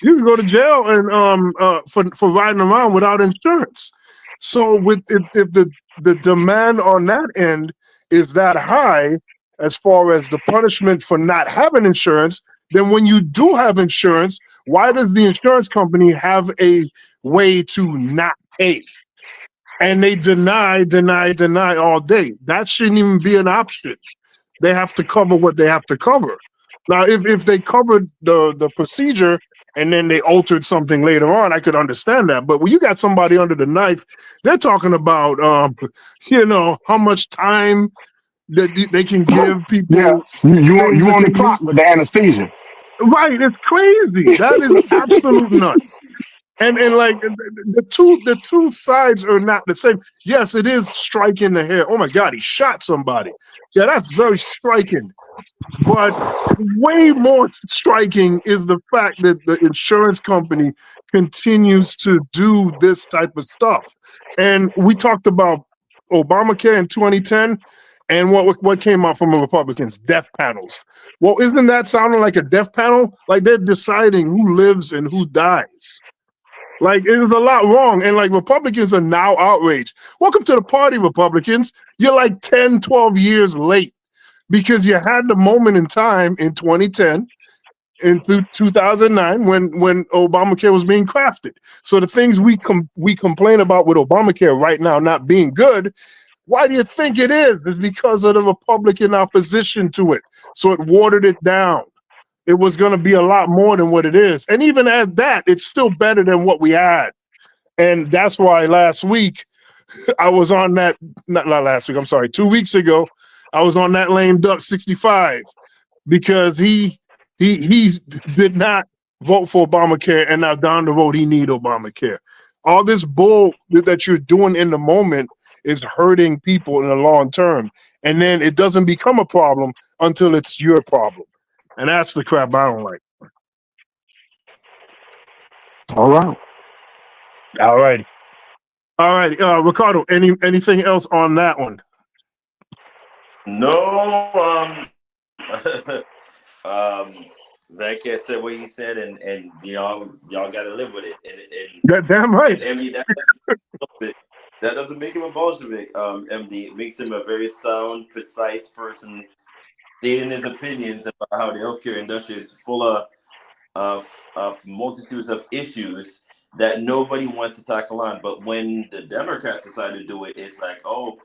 You can go to jail and for riding around without insurance. So if the demand on that end is that high, as far as the punishment for not having insurance, then when you do have insurance, why does the insurance company have a way to not pay? And they deny all day. That shouldn't even be an option. They have to cover what they have to cover. Now, if they covered the procedure and then they altered something later on, I could understand that. But when you got somebody under the knife, they're talking about, how much time that they can give people. Yeah, you on the clock with the anesthesia. Right, it's crazy. That is absolute nuts. And like the two sides are not the same. Yes, it is striking the hair. Oh my God, he shot somebody. Yeah, that's very striking. But way more striking is the fact that the insurance company continues to do this type of stuff. And we talked about Obamacare in 2010. And what came out from the Republicans? Death panels. Well, isn't that sounding like a death panel? Like they're deciding who lives and who dies. Like it was a lot wrong. And like Republicans are now outraged. Welcome to the party, Republicans. You're like 10, 12 years late because you had the moment in time in 2010 and through 2009 when Obamacare was being crafted. So the things we complain about with Obamacare right now not being good, why do you think it is? It's because of the Republican opposition to it. So it watered it down. it was going to be a lot more than what it is. And even at that, it's still better than what we had. And that's why last week I was on that, not last week, I'm sorry, 2 weeks ago, I was on that lame duck 65 because he did not vote for Obamacare, and now down the road he need Obamacare. All this bull that you're doing in the moment is hurting people in the long term. And then it doesn't become a problem until it's your problem. And that's the crap I don't like. All right. All right. All right. Ricardo, anything else on that one? No. That said what he said, and y'all got to live with it. That's damn right. And MD, that doesn't make him a Bolshevik, MD. It makes him a very sound, precise person stating his opinions about how the healthcare industry is full of multitudes of issues that nobody wants to tackle on. But when the Democrats decide to do it, it's like, oh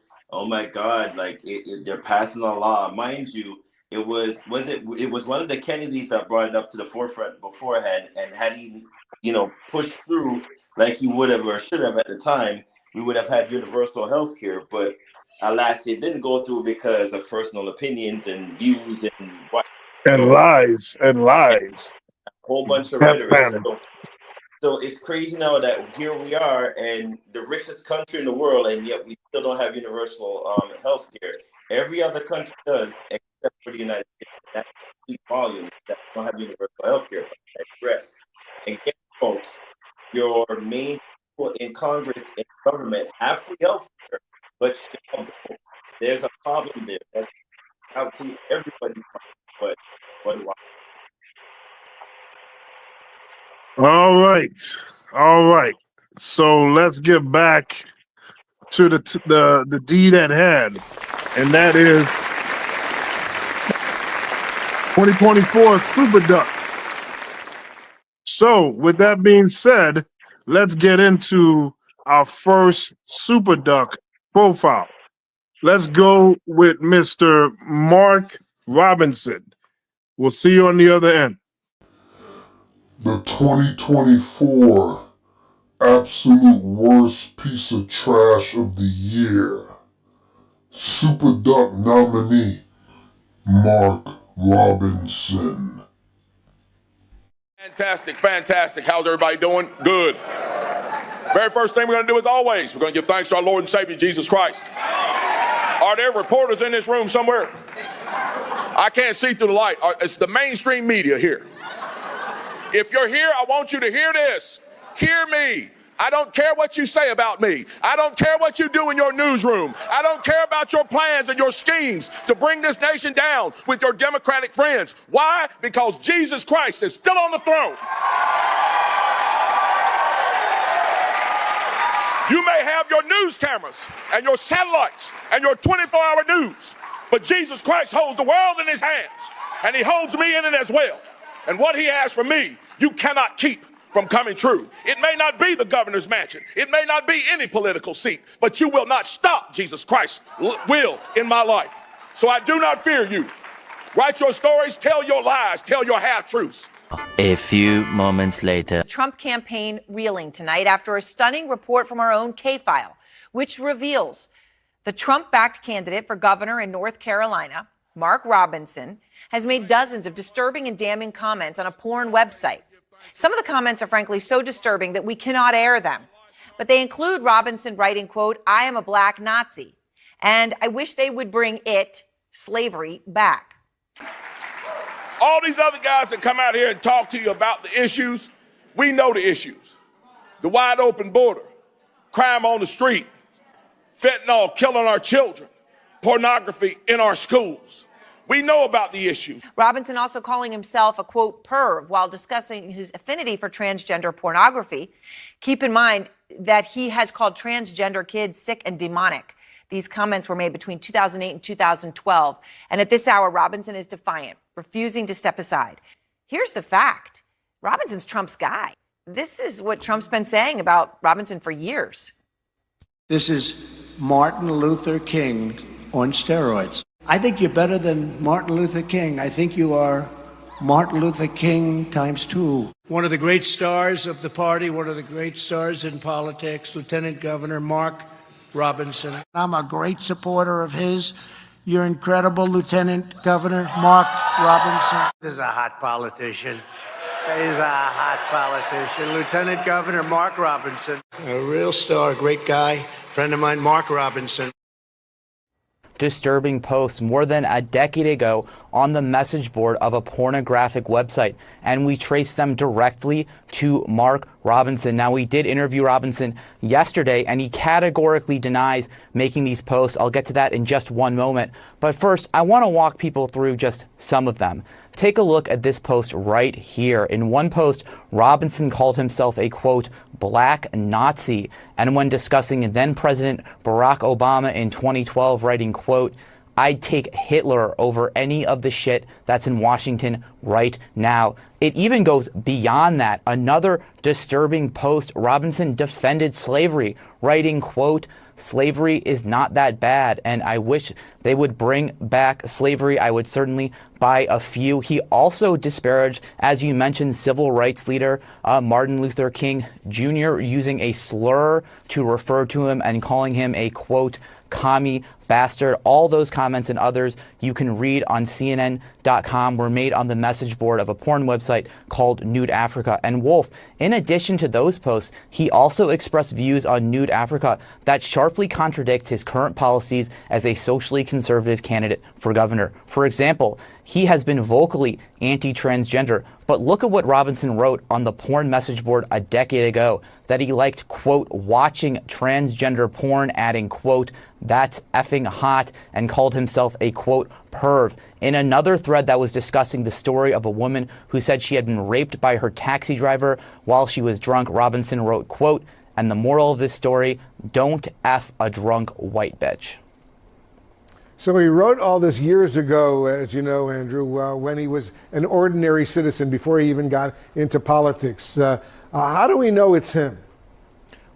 my God, like they're passing a law. Mind you, it was one of the Kennedys that brought it up to the forefront beforehand, and had he, pushed through like he would have or should have at the time, we would have had universal health care. But alas, it didn't go through because of personal opinions and views and lies. A whole bunch of rhetoric. So it's crazy now that here we are, and the richest country in the world, and yet we still don't have universal health care. Every other country does, except for the United States. That's the volume that don't have universal health care. And get folks, your main people in Congress and government have free health care, but there's a problem there. That's out to everybody's problem, but All right. So let's get back to the deed at hand, and that is 2024 Super Duck. So with that being said, let's get into our first Super Duck profile. Let's go with Mr. Mark Robinson. We'll see you on the other end. The 2024 absolute worst piece of trash of the year. Super Duck nominee, Mark Robinson. Fantastic. How's everybody doing? Good. Very first thing we're going to do, as always, we're going to give thanks to our Lord and Savior, Jesus Christ. Are there reporters in this room somewhere? I can't see through the light. It's the mainstream media here. If you're here, I want you to hear this. Hear me. I don't care what you say about me. I don't care what you do in your newsroom. I don't care about your plans and your schemes to bring this nation down with your Democratic friends. Why? Because Jesus Christ is still on the throne. You may have your news cameras and your satellites and your 24-hour news, but Jesus Christ holds the world in his hands, and he holds me in it as well. And what he has for me, you cannot keep from coming true. It may not be the governor's mansion. It may not be any political seat, but you will not stop Jesus Christ's will in my life. So I do not fear you. Write your stories, tell your lies, tell your half-truths. A few moments later. Trump campaign reeling tonight after a stunning report from our own K-File, which reveals the Trump-backed candidate for governor in North Carolina, Mark Robinson, has made dozens of disturbing and damning comments on a porn website. Some of the comments are frankly so disturbing that we cannot air them. But they include Robinson writing, quote, "I am a black Nazi, and I wish they would bring slavery, back." All these other guys that come out here and talk to you about the issues, we know the issues. The wide open border, crime on the street, fentanyl killing our children, pornography in our schools. We know about the issues. Robinson also calling himself a, quote, perv while discussing his affinity for transgender pornography. Keep in mind that he has called transgender kids sick and demonic. These comments were made between 2008 and 2012. And at this hour, Robinson is defiant, refusing to step aside. Here's the fact. Robinson's Trump's guy. This is what Trump's been saying about Robinson for years. This is Martin Luther King on steroids. I think you're better than Martin Luther King. I think you are Martin Luther King ×2. One of the great stars of the party, one of the great stars in politics, Lieutenant Governor Mark Robinson. I'm a great supporter of his. You're incredible, Lieutenant Governor Mark Robinson. This is a hot politician. He's a hot politician. Lieutenant Governor Mark Robinson. A real star, great guy. Friend of mine, Mark Robinson. Disturbing posts more than a decade ago on the message board of a pornographic website, and we traced them directly to Mark Robinson. Now, we did interview Robinson yesterday, and he categorically denies making these posts. I'll get to that in just one moment. But first, I want to walk people through just some of them. Take a look at this post right here. In one post, Robinson called himself a, quote, black Nazi. And when discussing then President Barack Obama in 2012, writing, quote, I'd take Hitler over any of the shit that's in Washington right now. It even goes beyond that. Another disturbing post, Robinson defended slavery, writing, quote, slavery is not that bad, and I wish they would bring back slavery. I would certainly buy a few. He also disparaged, as you mentioned, civil rights leader Martin Luther King Jr., using a slur to refer to him and calling him a, quote, commie bastard. All those comments and others you can read on CNN.com were made on the message board of a porn website called Nude Africa. And Wolf, in addition to those posts, he also expressed views on Nude Africa that sharply contradict his current policies as a socially conservative candidate for governor. For example, he has been vocally anti-transgender, but look at what Robinson wrote on the porn message board a decade ago, that he liked, quote, watching transgender porn, adding, quote, that's effing hot, and called himself a, quote, perv. In another thread that was discussing the story of a woman who said she had been raped by her taxi driver while she was drunk, Robinson wrote, quote, and the moral of this story, don't F a drunk white bitch. So he wrote all this years ago, as you know, Andrew, when he was an ordinary citizen before he even got into politics. How do we know it's him?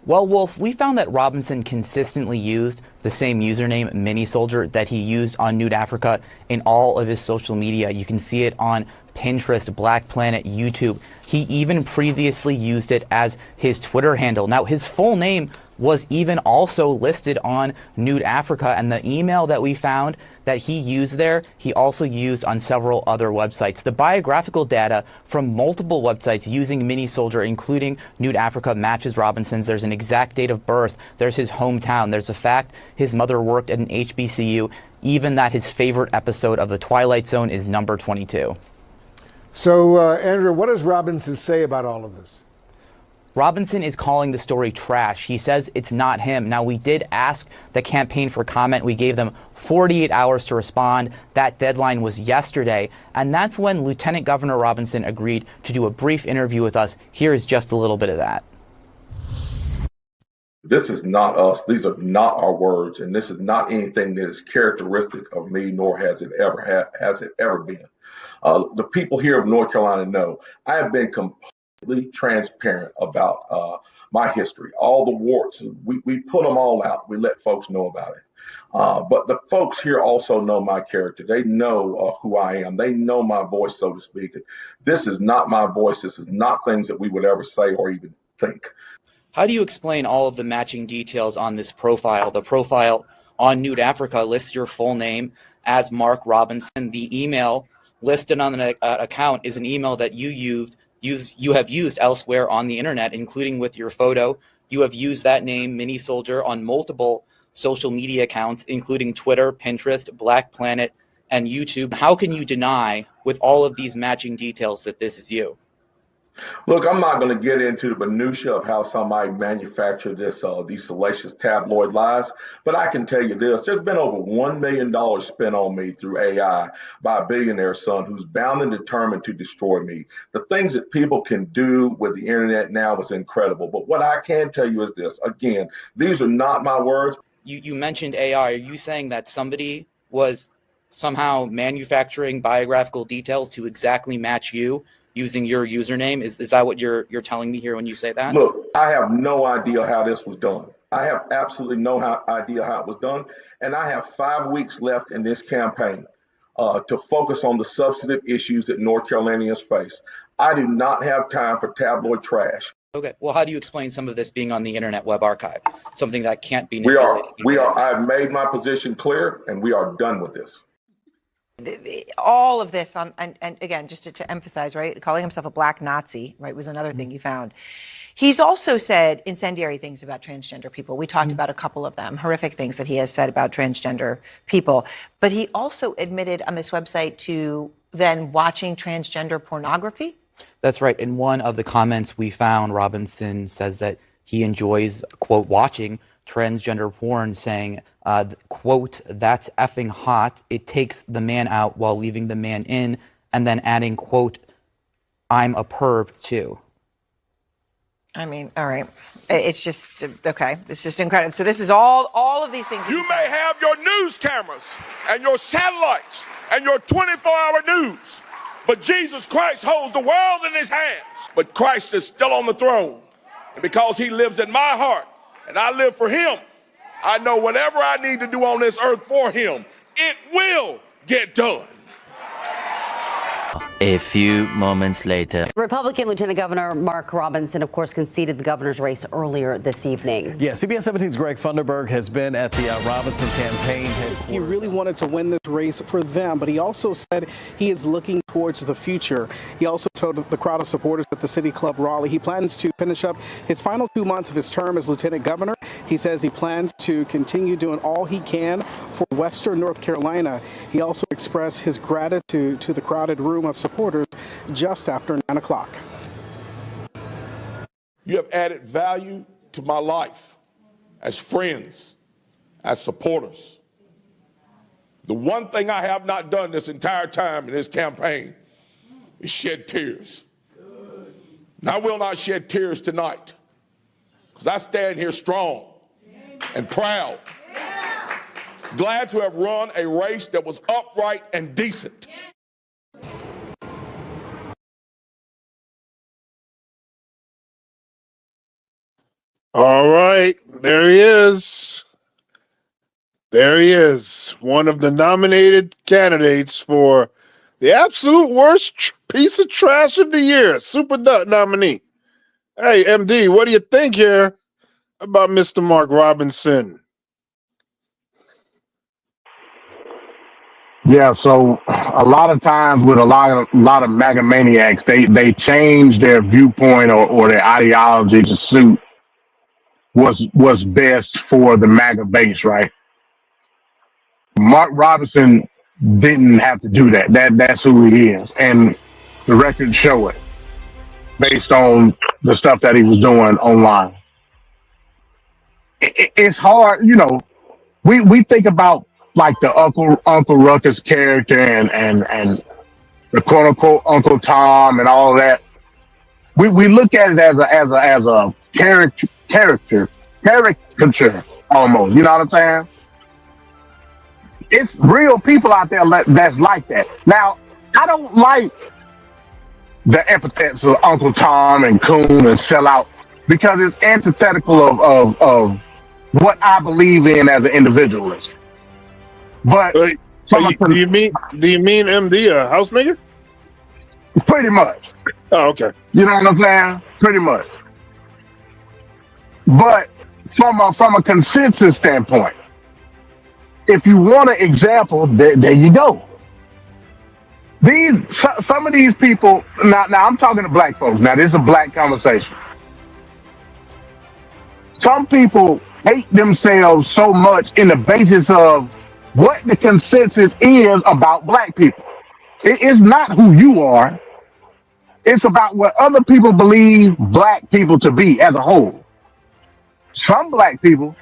Well, Wolf, we found that Robinson consistently used the same username, Mini Soldier, that he used on Nude Africa in all of his social media. You can see it on Pinterest, Black Planet, YouTube. He even previously used it as his Twitter handle. Now, his full name was even also listed on Nude Africa, and the email that we found that he used there, he also used on several other websites. The biographical data from multiple websites using Mini Soldier, including Nude Africa, matches Robinson's. There's an exact date of birth, there's his hometown, there's a fact his mother worked at an HBCU, even that his favorite episode of The Twilight Zone is number 22. So, Andrew, what does Robinson say about all of this? Robinson is calling the story trash. He says it's not him. Now, we did ask the campaign for comment. We gave them 48 hours to respond. That deadline was yesterday. And that's when Lieutenant Governor Robinson agreed to do a brief interview with us. Here is just a little bit of that. This is not us. These are not our words. And this is not anything that is characteristic of me, nor has it ever been. The people here of North Carolina know I have been completely transparent about my history. All the warts, we put them all out. We let folks know about it. But the folks here also know my character. They know who I am. They know my voice, so to speak. This is not my voice. This is not things that we would ever say or even think. How do you explain all of the matching details on this profile? The profile on Nude Africa lists your full name as Mark Robinson. The email listed on the account is an email that you have used elsewhere on the internet, including with your photo. You have used that name, Mini Soldier, on multiple social media accounts, including Twitter, Pinterest, Black Planet, and YouTube. How can you deny, with all of these matching details, that this is you? Look, I'm not going to get into the minutia of how somebody manufactured these salacious tabloid lies, but I can tell you this. There's been over $1 million spent on me through AI by a billionaire son who's bound and determined to destroy me. The things that people can do with the internet now is incredible. But what I can tell you is this. Again, these are not my words. You mentioned AI. Are you saying that somebody was somehow manufacturing biographical details to exactly match you using your username? Is that what you're telling me here when you say that? Look, I have no idea how this was done. I have absolutely no idea how it was done. And I have 5 weeks left in this campaign. to focus on the substantive issues that North Carolinians face. I do not have time for tabloid trash. Okay. Well, how do you explain some of this being on the Internet Web Archive? Something that can't be We manipulated. are. I've made my position clear, and we are done with this. All of this and again, just to emphasize, right, calling himself a black Nazi, right, was another thing you found. He's also said incendiary things about transgender people. We talked about a couple of them, horrific things that he has said about transgender people. But he also admitted on this website to then watching transgender pornography. That's right. In one of the comments we found, Robinson says that he enjoys, quote, watching transgender porn, saying, quote, "That's effing hot. It takes the man out while leaving the man in," and then adding, quote, "I'm a perv too." I mean, all right. It's just, okay. It's just incredible. So this is all of these things. You may have your news cameras and your satellites and your 24-hour news, but Jesus Christ holds the world in his hands. But Christ is still on the throne. And because he lives in my heart and I live for him, I know whatever I need to do on this earth for him, it will get done. A few moments later. Republican Lieutenant Governor Mark Robinson, of course, conceded the governor's race earlier this evening. Yeah, CBS 17's Greg Funderburg has been at the Robinson campaign headquarters. He really wanted to win this race for them, but he also said he is looking towards the future. He also told the crowd of supporters at the City Club Raleigh he plans to finish up his final 2 months of his term as lieutenant governor. He says he plans to continue doing all he can for Western North Carolina. He also expressed his gratitude to the crowded room of supporters just after 9 o'clock. You have added value to my life as friends, as supporters. The one thing I have not done this entire time in this campaign is shed tears. And I will not shed tears tonight, because I stand here strong and proud, glad to have run a race that was upright and decent. All right, there he is. There he is, one of the nominated candidates for the absolute worst piece of trash of the year, Super Duck nominee. Hey, MD, what do you think here about Mr. Mark Robinson? Yeah, so a lot of times with a lot of MAGA maniacs, they change their viewpoint or their ideology to suit what's best for the MAGA base, right? Mark Robinson didn't have to do that. That's who he is, and the records show it based on the stuff that he was doing online. It's hard, we think about like the Uncle Ruckus character and the quote unquote Uncle Tom and all of that. We look at it as a caricature almost. You know what I'm saying? It's real people out there that's like that. Now, I don't like the epithets of Uncle Tom and Coon and sellout because it's antithetical of what I believe in as an individualist. But do you mean MD a house nigger? Pretty much. Oh, okay. You know what I'm saying? Pretty much. But from a consensus standpoint, if you want an example, there you go. Some of these people, now I'm talking to black folks. Now this is a black conversation. Some people hate themselves so much in the basis of what the consensus is about black people. It's not who you are. It's about what other people believe black people to be as a whole. Some black people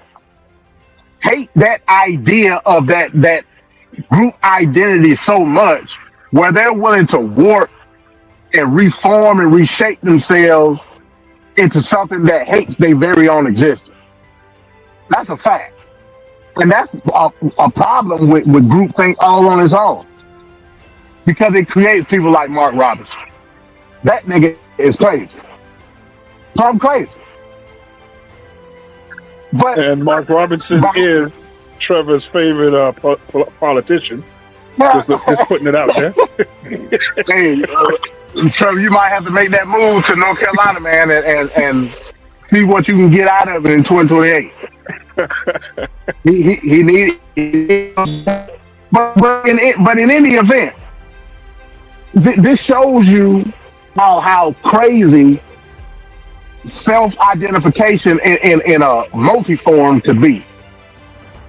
hate that idea of that group identity so much where they're willing to warp and reform and reshape themselves into something that hates their very own existence. That's a fact. And that's a problem with groupthink all on its own. Because it creates people like Mark Robinson. That nigga is crazy. So I'm crazy. And Mark Robinson is Trevor's favorite politician. Just putting it out there. Hey, Trevor, you might have to make that move to North Carolina, man, and see what you can get out of it in 2028. He need, but in any event, this shows you how crazy self-identification in a multi-form could be.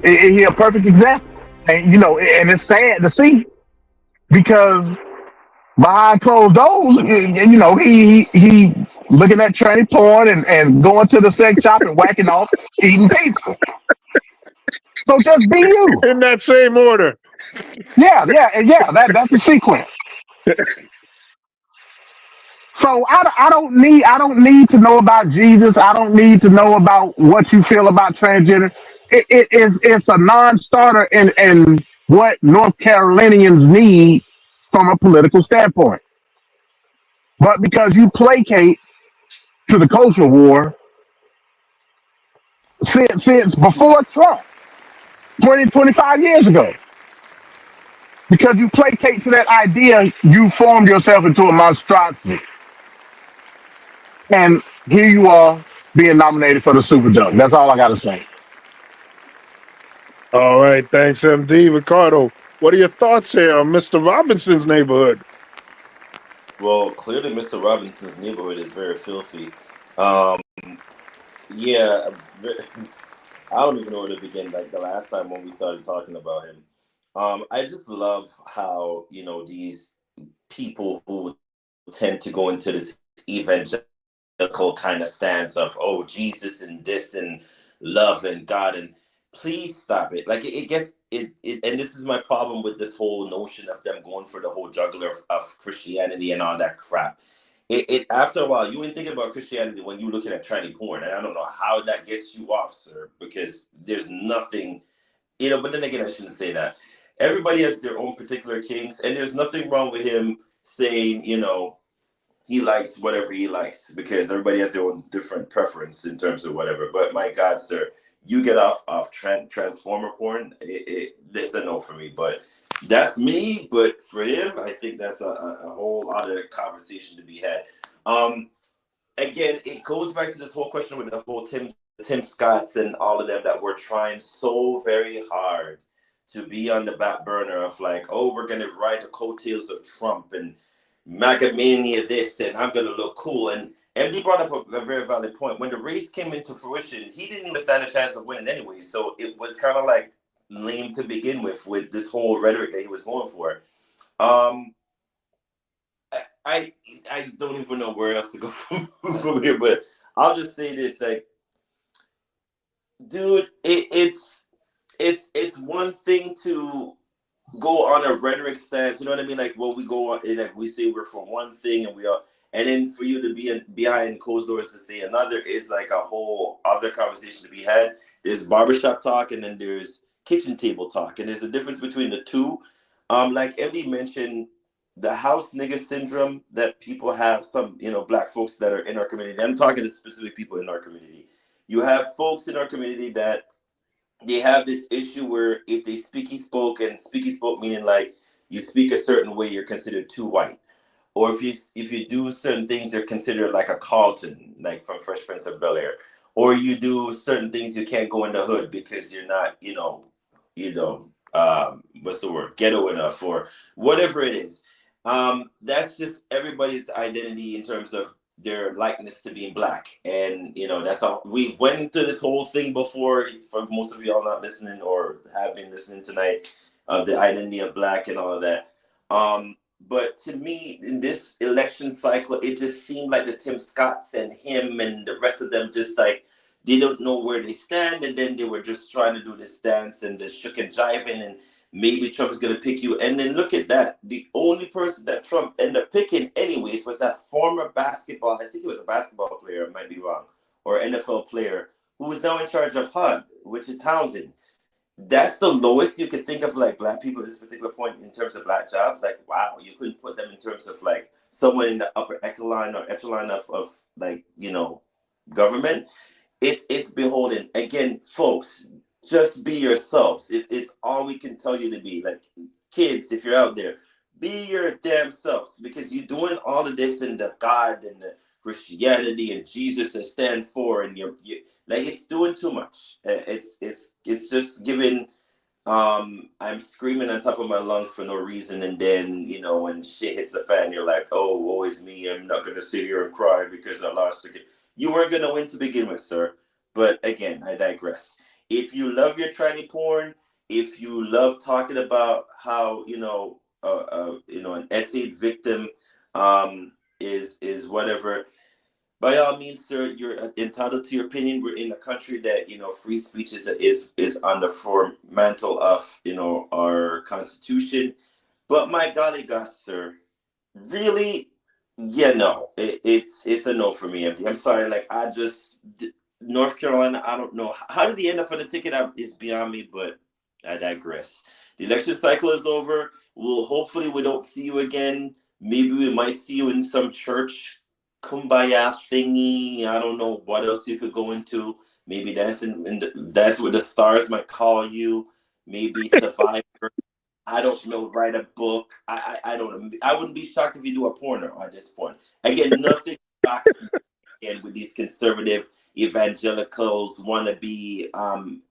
He a perfect example, and and it's sad to see because behind closed doors, he looking at tranny porn and going to the sex shop and whacking off, eating pizza. So just be you. In that same order. Yeah. That's the sequence. So I don't need to know about Jesus. I don't need to know about what you feel about transgender. It's a non-starter in what North Carolinians need from a political standpoint. But because you placate to the culture war since before Trump, 25 years ago, because you placate to that idea, you formed yourself into a monstrosity. And here you are being nominated for the Super Dunk. That's all I got to say. All right. Thanks, MD. Ricardo, what are your thoughts here on Mr. Robinson's neighborhood? Well, clearly, Mr. Robinson's neighborhood is very filthy. Yeah, I don't even know where to begin. Like the last time when we started talking about him, I just love how these people who tend to go into this evangelical kind of stance of Jesus and this and love and God, and please stop it. Like it gets it and this is my problem with this whole notion of them going for the whole juggler of Christianity and all that crap. It after a while, you ain't thinking about Christianity when you're looking at tranny porn, and I don't know how that gets you off, sir, because there's nothing, but then again, I shouldn't say that. Everybody has their own particular kinks, and there's nothing wrong with him saying, he likes whatever he likes, because everybody has their own different preference in terms of whatever. But my God, sir, you get off transformer porn, it's a no for me. But that's me. But for him, I think that's a whole other conversation to be had. Again, it goes back to this whole question with the whole Tim Scotts and all of them that were trying so very hard to be on the back burner of like, we're going to ride the coattails of Trump and MAGA mania this, and I'm going to look cool. And MD brought up a very valid point. When the race came into fruition, he didn't even stand a chance of winning anyway. So it was kind of like lame to begin with this whole rhetoric that he was going for. I don't even know where else to go from here, but I'll just say this, like, dude, it's one thing to go on a rhetoric stance, you know what I mean? Like, well, we go on and like we say we're for one thing and we are, and then for you to be behind closed doors to say another is like a whole other conversation to be had. There's barbershop talk and then there's kitchen table talk, and there's a difference between the two. Like MD mentioned, the house nigga syndrome that people have, some black folks that are in our community. I'm talking to specific people in our community. You have folks in our community that they have this issue where if they speaky spoke meaning like you speak a certain way, you're considered too white, or if you do certain things, you're considered like a Carlton, like from Fresh Prince of Bel-Air, or you do certain things, you can't go in the hood because you're not what's the word, ghetto enough, or whatever it is. That's just everybody's identity in terms of their likeness to being black, and that's how we went into this whole thing before. For most of y'all not listening or have been listening tonight, of the identity of black and all of that. But to me, in this election cycle, it just seemed like the Tim Scotts and him and the rest of them just like they don't know where they stand, and then they were just trying to do this dance and the shook and jiving, and maybe Trump is going to pick you. And then look at that. The only person that Trump ended up picking anyways was that former basketball, I think he was a basketball player, I might be wrong, or NFL player, who is now in charge of HUD, which is housing. That's the lowest you could think of, like, black people at this particular point in terms of black jobs. Like, wow, you couldn't put them in terms of like someone in the upper echelon of like, government. It's beholden. Again, folks, just be yourselves. It's all we can tell you to be. Like, kids, if you're out there, be your damn selves, because you're doing all of this in the God and the Christianity and Jesus to stand for, and you like, it's doing too much. It's just giving. I'm screaming on top of my lungs for no reason, and then, you know, when shit hits the fan, you're like, oh, woe is me. I'm not gonna sit here and cry because I lost again. You weren't gonna win to begin with, sir. But again, I digress. If you love your tranny porn, if you love talking about how, you know, an essayed victim is whatever, by all means, sir, you're entitled to your opinion. We're in a country that, you know, free speech is on the mantle of, you know, our Constitution. But my golly gosh, sir, really? Yeah, no, it's a no for me, MD. I'm sorry. Like, North Carolina, I don't know. How did he end up on the ticket? Is beyond me, but I digress. The election cycle is over. Hopefully we don't see you again. Maybe we might see you in some church kumbaya thingy. I don't know what else you could go into. Maybe that's what the stars might call you. Maybe Survivor. I don't know. Write a book. I don't know. I wouldn't be shocked if you do a porno at this point. Again, nothing shocks me again with these conservative evangelicals, wannabe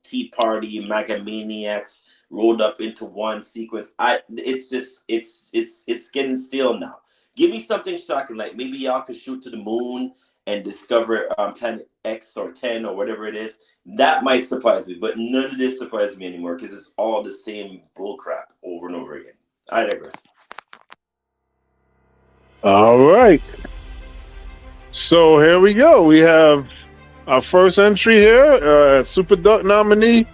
Tea Party MAGA maniacs rolled up into one sequence. It's getting stale now. Give me something shocking, like maybe y'all could shoot to the moon and discover planet X or 10 or whatever it is. That might surprise me, but none of this surprises me anymore because it's all the same bullcrap over and over again. I digress. All right. So here we go. We have our first entry here, Super Duck nominee,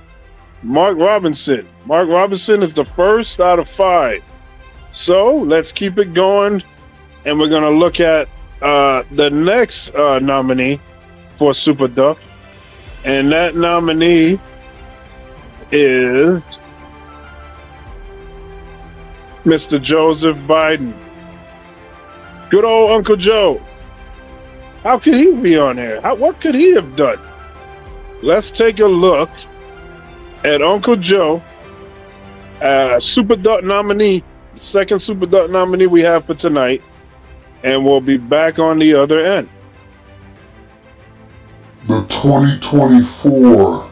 Mark Robinson. Mark Robinson is the first out of 5. So let's keep it going. And we're going to look at the next nominee for Super Duck. And that nominee is Mr. Joseph Biden. Good old Uncle Joe. How could he be on there? What could he have done? Let's take a look at Uncle Joe, Super Duck nominee, the second Super Duck nominee we have for tonight. And we'll be back on the other end. The 2024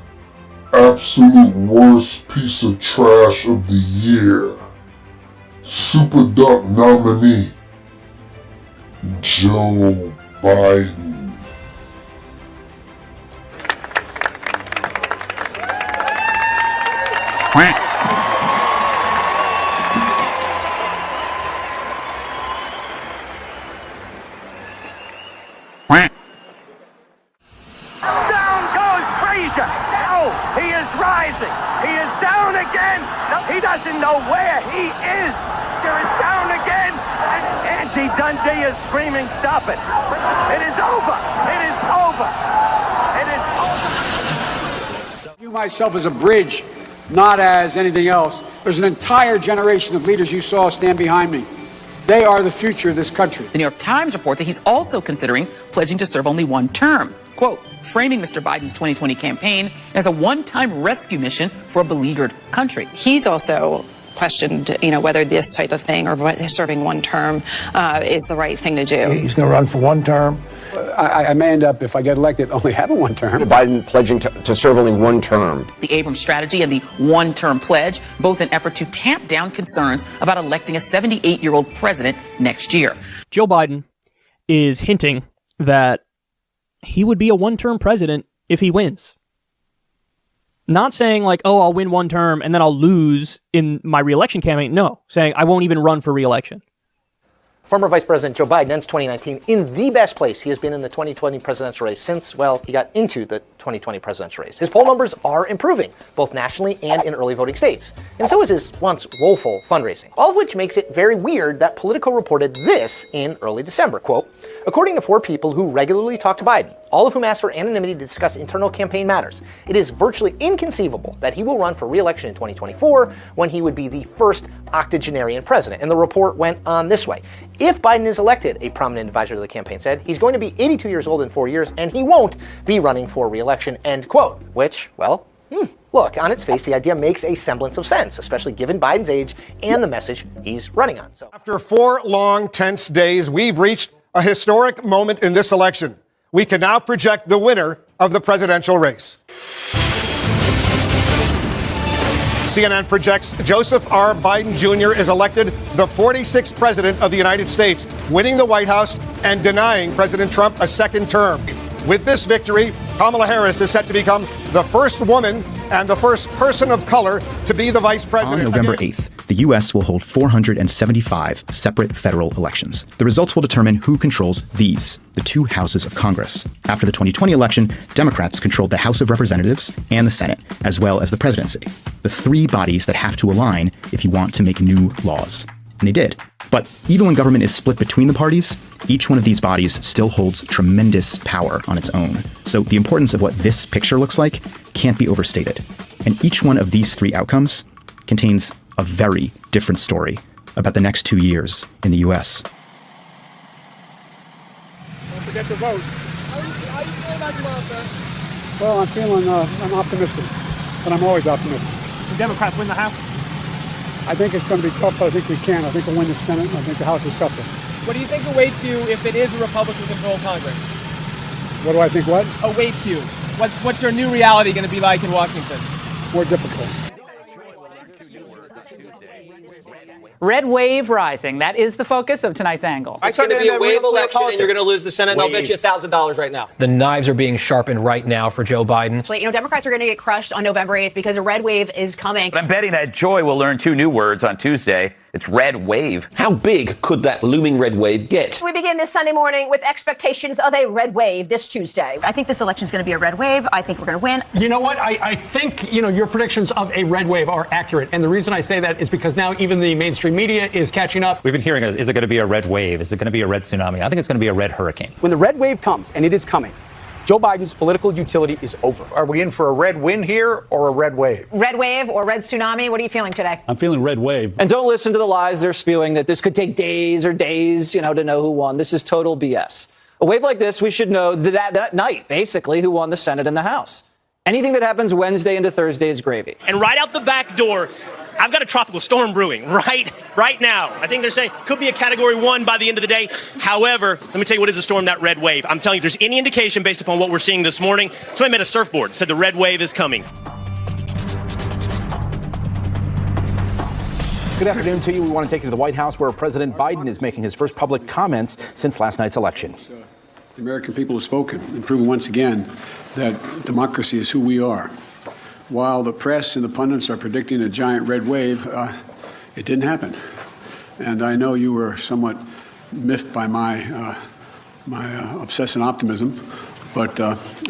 absolute worst piece of trash of the year. Super Duck nominee, Joe Biden. Down goes Frazier. Oh, he is rising. He is down again. He doesn't know where he is. There is down again. And Angie Dundee is screaming, stop it. It is over. It is over. It is over. I view myself as a bridge, not as anything else. There's an entire generation of leaders you saw stand behind me. They are the future of this country. The New York Times reports that he's also considering pledging to serve only one term. Quote, framing Mr. Biden's 2020 campaign as a one-time rescue mission for a beleaguered country. He's also questioned, whether this type of thing or serving one term is the right thing to do. He's going to run for one term. I may end up, if I get elected, only having one term. Biden pledging to serve only one term. The Abrams strategy and the one-term pledge, both an effort to tamp down concerns about electing a 78-year-old president next year. Joe Biden is hinting that he would be a one-term president if he wins. Not saying like, oh, I'll win one term and then I'll lose in my re-election campaign. No, saying I won't even run for re-election. Former Vice President Joe Biden ends 2019 in the best place he has been in the 2020 presidential race since, well, he got into the 2020 presidential race. His poll numbers are improving, both nationally and in early voting states. And so is his once woeful fundraising. All of which makes it very weird that Politico reported this in early December. Quote, according to 4 people who regularly talk to Biden, all of whom asked for anonymity to discuss internal campaign matters, it is virtually inconceivable that he will run for re-election in 2024 when he would be the first octogenarian president. And the report went on this way. If Biden is elected, a prominent advisor to the campaign said, he's going to be 82 years old in 4 years and he won't be running for re-election, end quote. Which, well, look, on its face, the idea makes a semblance of sense, especially given Biden's age and the message he's running on. So, after 4 long, tense days, we've reached a historic moment in this election. We can now project the winner of the presidential race. CNN projects Joseph R. Biden Jr. is elected the 46th president of the United States, winning the White House and denying President Trump a second term. With this victory, Kamala Harris is set to become the first woman and the first person of color to be the vice president. On November 8th, the U.S. will hold 475 separate federal elections. The results will determine who controls these, the 2 houses of Congress. After the 2020 election, Democrats controlled the House of Representatives and the Senate, as well as the presidency, the 3 bodies that have to align if you want to make new laws. And they did. But even when government is split between the parties, each one of these bodies still holds tremendous power on its own. So the importance of what this picture looks like can't be overstated. And each one of these 3 outcomes contains a very different story about the next 2 years in the U.S. Don't forget to vote. How are you feeling about tomorrow, sir? Well, I'm optimistic, but I'm always optimistic. The Democrats win the House? I think it's going to be tough, but I think we can. I think we'll win the Senate, and I think the House is tougher. What do you think awaits you if it is a Republican-controlled Congress? What do I think what? Awaits you. What's your new reality going to be like in Washington? More difficult. Red wave rising. That is the focus of tonight's angle. it's going to be a wave election, and you're going to lose the Senate, and I'll bet you $1,000 right now. The knives are being sharpened right now for Joe Biden. Democrats are going to get crushed on November 8th because a red wave is coming. But I'm betting that Joy will learn 2 new words on Tuesday. It's red wave. How big could that looming red wave get? We begin this Sunday morning with expectations of a red wave this Tuesday. I think this election is going to be a red wave. I think we're going to win. You know what? I think, your predictions of a red wave are accurate. And the reason I say that is because now even the mainstream media is catching up. We've been hearing, is it going to be a red wave? Is it going to be a red tsunami? I think it's going to be a red hurricane. When the red wave comes, and it is coming, Joe Biden's political utility is over. Are we in for a red win here or a red wave? Red wave or red tsunami? What are you feeling today? I'm feeling red wave. And don't listen to the lies they're spewing that this could take days or days, to know who won. This is total BS. A wave like this, we should know that night, basically, who won the Senate and the House. Anything that happens Wednesday into Thursday is gravy. And right out the back door, I've got a tropical storm brewing right now. I think they're saying could be a Category 1 by the end of the day. However, let me tell you what is the storm, that red wave. I'm telling you, if there's any indication based upon what we're seeing this morning, somebody made a surfboard, said the red wave is coming. Good afternoon to you. We want to take you to the White House where President Biden is making his first public comments since last night's election. The American people have spoken and proven once again that democracy is who we are. While the press and the pundits are predicting a giant red wave, it didn't happen. And I know you were somewhat miffed by my obsessive optimism, but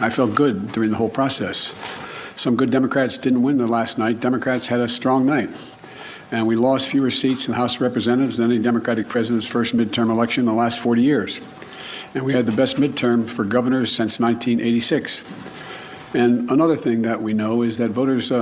I felt good during the whole process. Some good Democrats didn't win the last night. Democrats had a strong night. And we lost fewer seats in the House of Representatives than any Democratic president's first midterm election in the last 40 years. And we had the best midterm for governors since 1986. And another thing that we know is that voters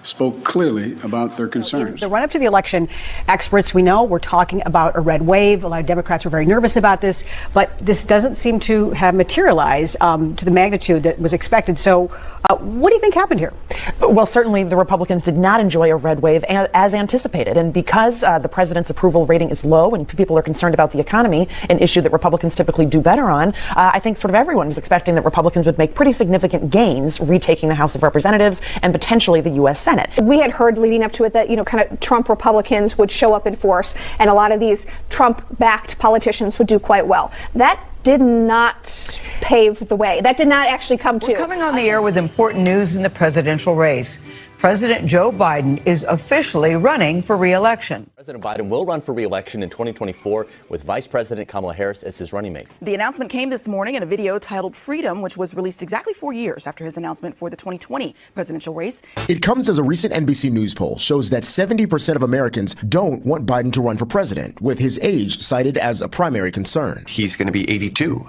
spoke clearly about their concerns. The run-up to the election, experts we know were talking about a red wave. A lot of Democrats were very nervous about this, but this doesn't seem to have materialized to the magnitude that was expected. So what do you think happened here? Well, certainly the Republicans did not enjoy a red wave as anticipated. And because the president's approval rating is low and people are concerned about the economy, an issue that Republicans typically do better on, I think sort of everyone was expecting that Republicans would make pretty significant gains, retaking the House of Representatives and potentially the U.S. Senate. We had heard leading up to it that, kind of Trump Republicans would show up in force and a lot of these Trump-backed politicians would do quite well. That did not pave the way. That did not actually come to. We're coming on the air with important news in the presidential race. President Joe Biden is officially running for re-election. President Biden will run for re-election in 2024 with Vice President Kamala Harris as his running mate. The announcement came this morning in a video titled Freedom, which was released exactly 4 years after his announcement for the 2020 presidential race. It comes as a recent NBC News poll shows that 70% of Americans don't want Biden to run for president, with his age cited as a primary concern. He's going to be 82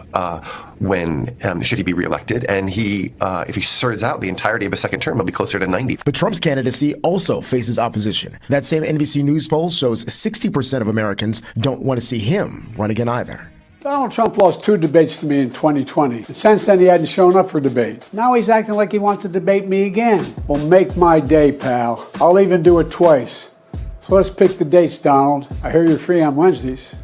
when should he be reelected, and if he serves out the entirety of a second term, he'll be closer to 90. But Trump's candidacy also faces opposition. That same NBC News poll shows 60% of Americans don't want to see him run again either. Donald Trump lost 2 debates to me in 2020. And since then, he hadn't shown up for debate. Now he's acting like he wants to debate me again. Well, make my day, pal. I'll even do it twice. So let's pick the dates, Donald. I hear you're free on Wednesdays.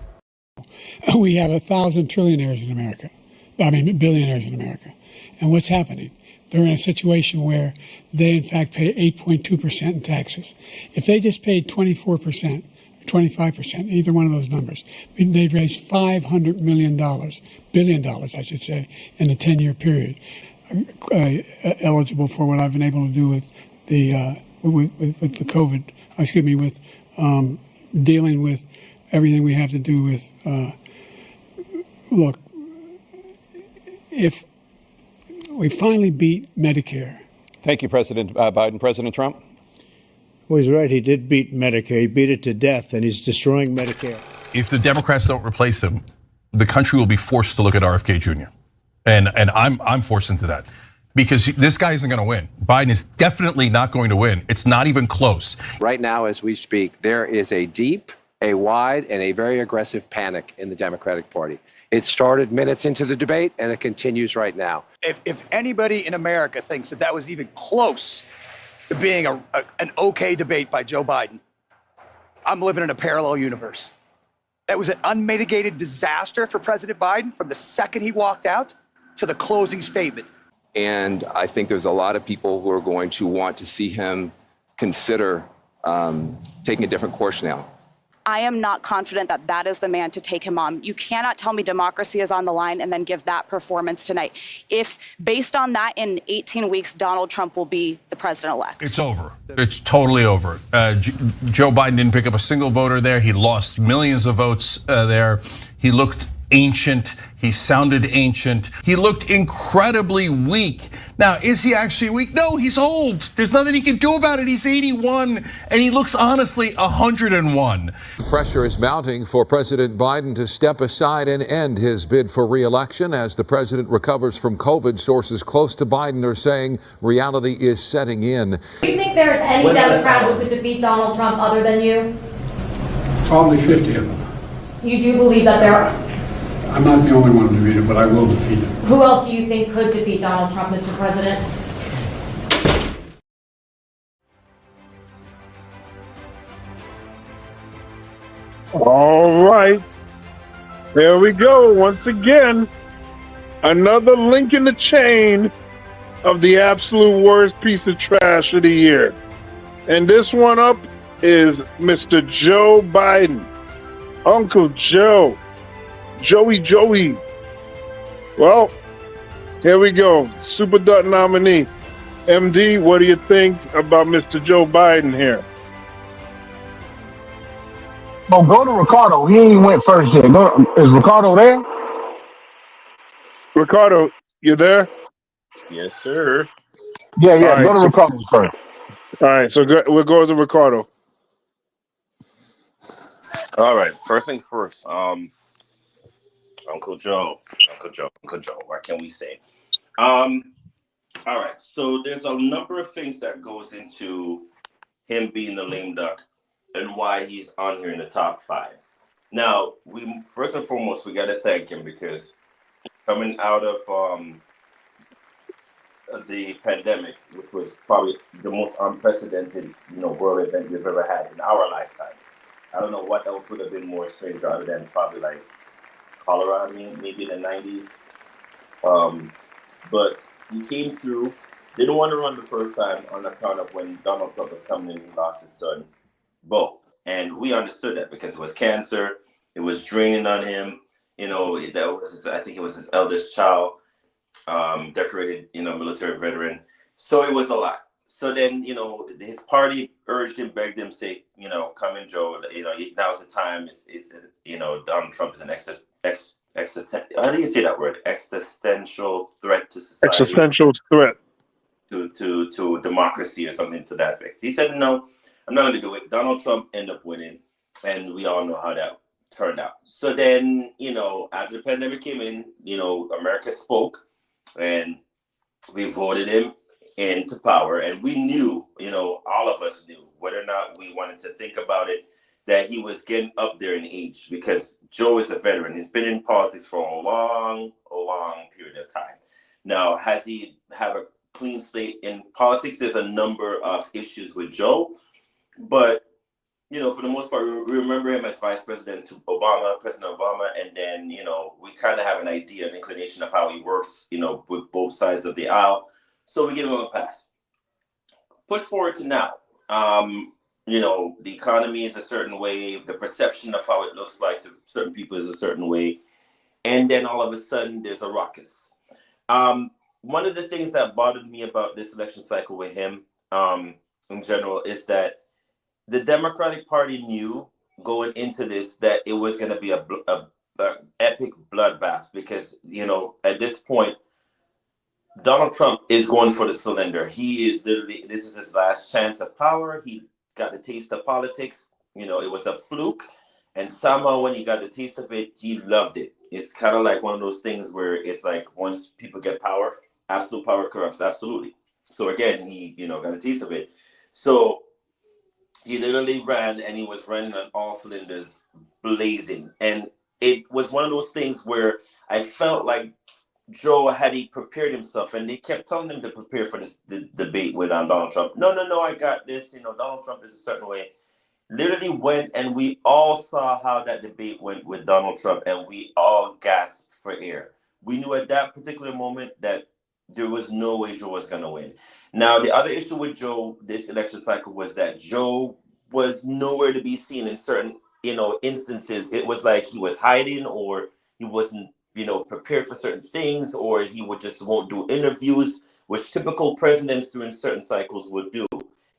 We have 1,000 trillionaires in America. Billionaires in America. And what's happening? They're in a situation where they, in fact, pay 8.2% in taxes. If they just paid 24%, 25%, either one of those numbers, they'd raise $500 billion, I should say, in a 10-year period, eligible for what I've been able to do with the with the COVID. With dealing with everything we have to do with. Look, if we finally beat Medicare. Thank you, President Biden. President Trump? Well, he's right. He did beat Medicare. He beat it to death, and he's destroying Medicare. If the Democrats don't replace him, the country will be forced to look at RFK Jr. And I'm forced into that. Because this guy isn't going to win. Biden is definitely not going to win. It's not even close. Right now, as we speak, there is a deep, a wide, and a very aggressive panic in the Democratic Party. It started minutes into the debate, and it continues right now. If anybody in America thinks that was even close to being an okay debate by Joe Biden, I'm living in a parallel universe. That was an unmitigated disaster for President Biden from the second he walked out to the closing statement. And I think there's a lot of people who are going to want to see him consider taking a different course now. I am not confident that that is the man to take him on. You cannot tell me democracy is on the line and then give that performance tonight. If based on that in 18 weeks, Donald Trump will be the president-elect. It's over. It's totally over. Joe Biden didn't pick up a single voter there. He lost millions of votes there. He looked ancient. He sounded ancient. He looked incredibly weak. Now, is he actually weak? No, he's old. There's nothing he can do about it. He's 81 and he looks honestly 101. Pressure is mounting for President Biden to step aside and end his bid for re-election as the president recovers from COVID. Sources close to Biden are saying reality is setting in. Do you think there's any Democrat who could defeat Donald Trump other than you? Probably 50 of them. You do believe that there are? I'm not the only one to defeat it, but I will defeat it. Who else do you think could defeat Donald Trump, Mr. President? All right. There we go. Once again, another link in the chain of the absolute worst piece of trash of the year. And this one up is Mr. Joe Biden. Uncle Joe. Joey. Well, here we go. Super Duck nominee. MD, what do you think about Mr. Joe Biden here? Oh, go to Ricardo. He ain't went first yet. Is Ricardo there? Ricardo, you there? Yes, sir. Yeah. Right, go to Ricardo first. All right, so we'll go to Ricardo. All right. First things first. Uncle Joe. What can we say? All right. So there's a number of things that goes into him being the lame duck and why he's on here in the top 5. Now, we first and foremost we got to thank him because coming out of the pandemic, which was probably the most unprecedented, world event we've ever had in our lifetime. I don't know what else would have been more strange other than probably like Colorado, maybe in the 90s. But he came through, didn't want to run the first time on account of when Donald Trump was coming in, he lost his son, Bo. And we understood that because it was cancer, it was draining on him. That was I think it was his eldest child, decorated, military veteran. So it was a lot. So then, his party urged him, begged him, say, come in, Joe. Now's the time. Donald Trump is an how do you say that word? Existential threat to society. Existential threat to democracy or something to that effect. He said, no, I'm not going to do it. Donald Trump ended up winning, and we all know how that turned out. So then, after the pandemic came in, America spoke, and we voted him into power, and we knew, all of us knew, whether or not we wanted to think about it, that he was getting up there in age, because Joe is a veteran. He's been in politics for a long period of time. Now, has he have a clean slate in politics? There's a number of issues with Joe, but for the most part, we remember him as Vice President to President Obama, and then we kind of have an idea, an inclination of how he works, with both sides of the aisle. So we give him a pass. Push forward to now. The economy is a certain way. The perception of how it looks like to certain people is a certain way. And then all of a sudden, there's a ruckus. One of the things that bothered me about this election cycle with him, in general, is that the Democratic Party knew going into this that it was going to be a epic bloodbath, because, at this point, Donald Trump is going for the cylinder. He is literally, this is his last chance of power. He got the taste of politics. It was a fluke. And somehow when he got the taste of it, he loved it. It's kind of like one of those things where it's like, once people get power, absolute power corrupts absolutely. So again, he, got a taste of it. So he literally ran, and he was running on all cylinders blazing. And it was one of those things where I felt like Joe, had he prepared himself, and they kept telling him to prepare for this the debate with Donald Trump. No, I got this. Donald Trump is a certain way. Literally went, and we all saw how that debate went with Donald Trump, and we all gasped for air. We knew at that particular moment that there was no way Joe was going to win. Now, the other issue with Joe this election cycle was that Joe was nowhere to be seen in certain, instances. It was like he was hiding, or he wasn't, prepared for certain things, or he won't do interviews, which typical presidents during certain cycles would do.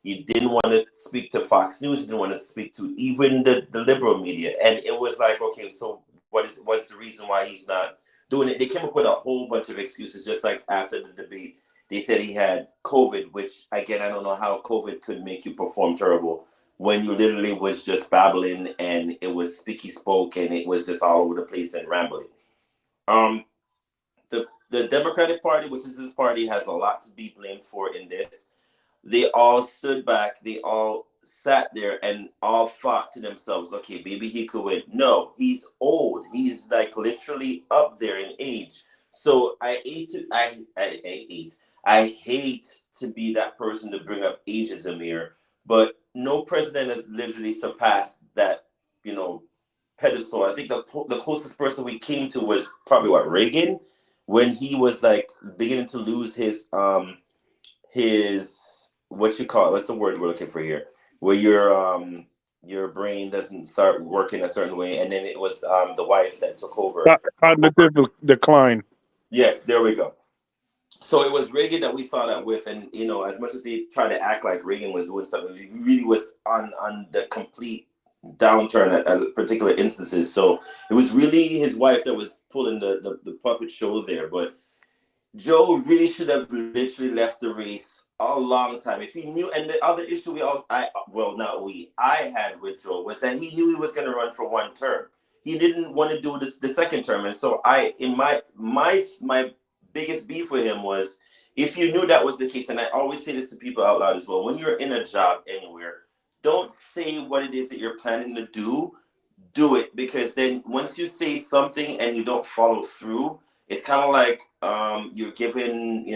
He didn't want to speak to Fox News. He didn't want to speak to even the liberal media. And it was like, okay, so what's the reason why he's not doing it? They came up with a whole bunch of excuses, just like after the debate. They said he had COVID, which, again, I don't know how COVID could make you perform terrible when you literally was just babbling, and it was speaky spoke, and it was just all over the place and rambling. The Democratic Party, which is his party, has a lot to be blamed for in this. They all stood back. They all sat there and all thought to themselves, okay, maybe he could win. No, he's old. He's like literally up there in age. So I hate to be that person to bring up ageism here, but no president has literally surpassed that, pedestal. I think the closest person we came to was probably Reagan, when he was like beginning to lose his what you call it? What's the word we're looking for here? Where your brain doesn't start working a certain way, and then it was the wife that took over. Cognitive decline. Yes, there we go. So it was Reagan that we saw that with, and as much as they tried to act like Reagan was doing something, he really was on the complete downturn at particular instances. So it was really his wife that was pulling the puppet show there. But Joe really should have literally left the race a long time if he knew. And the other issue I had with Joe was that he knew he was going to run for one term. He didn't want to do the second term. And so my biggest beef with him was, if you knew that was the case, and I always say this to people out loud as well, when you're in a job anywhere, don't say what it is that you're planning to do it, because then once you say something and you don't follow through, it's kind of like you're giving,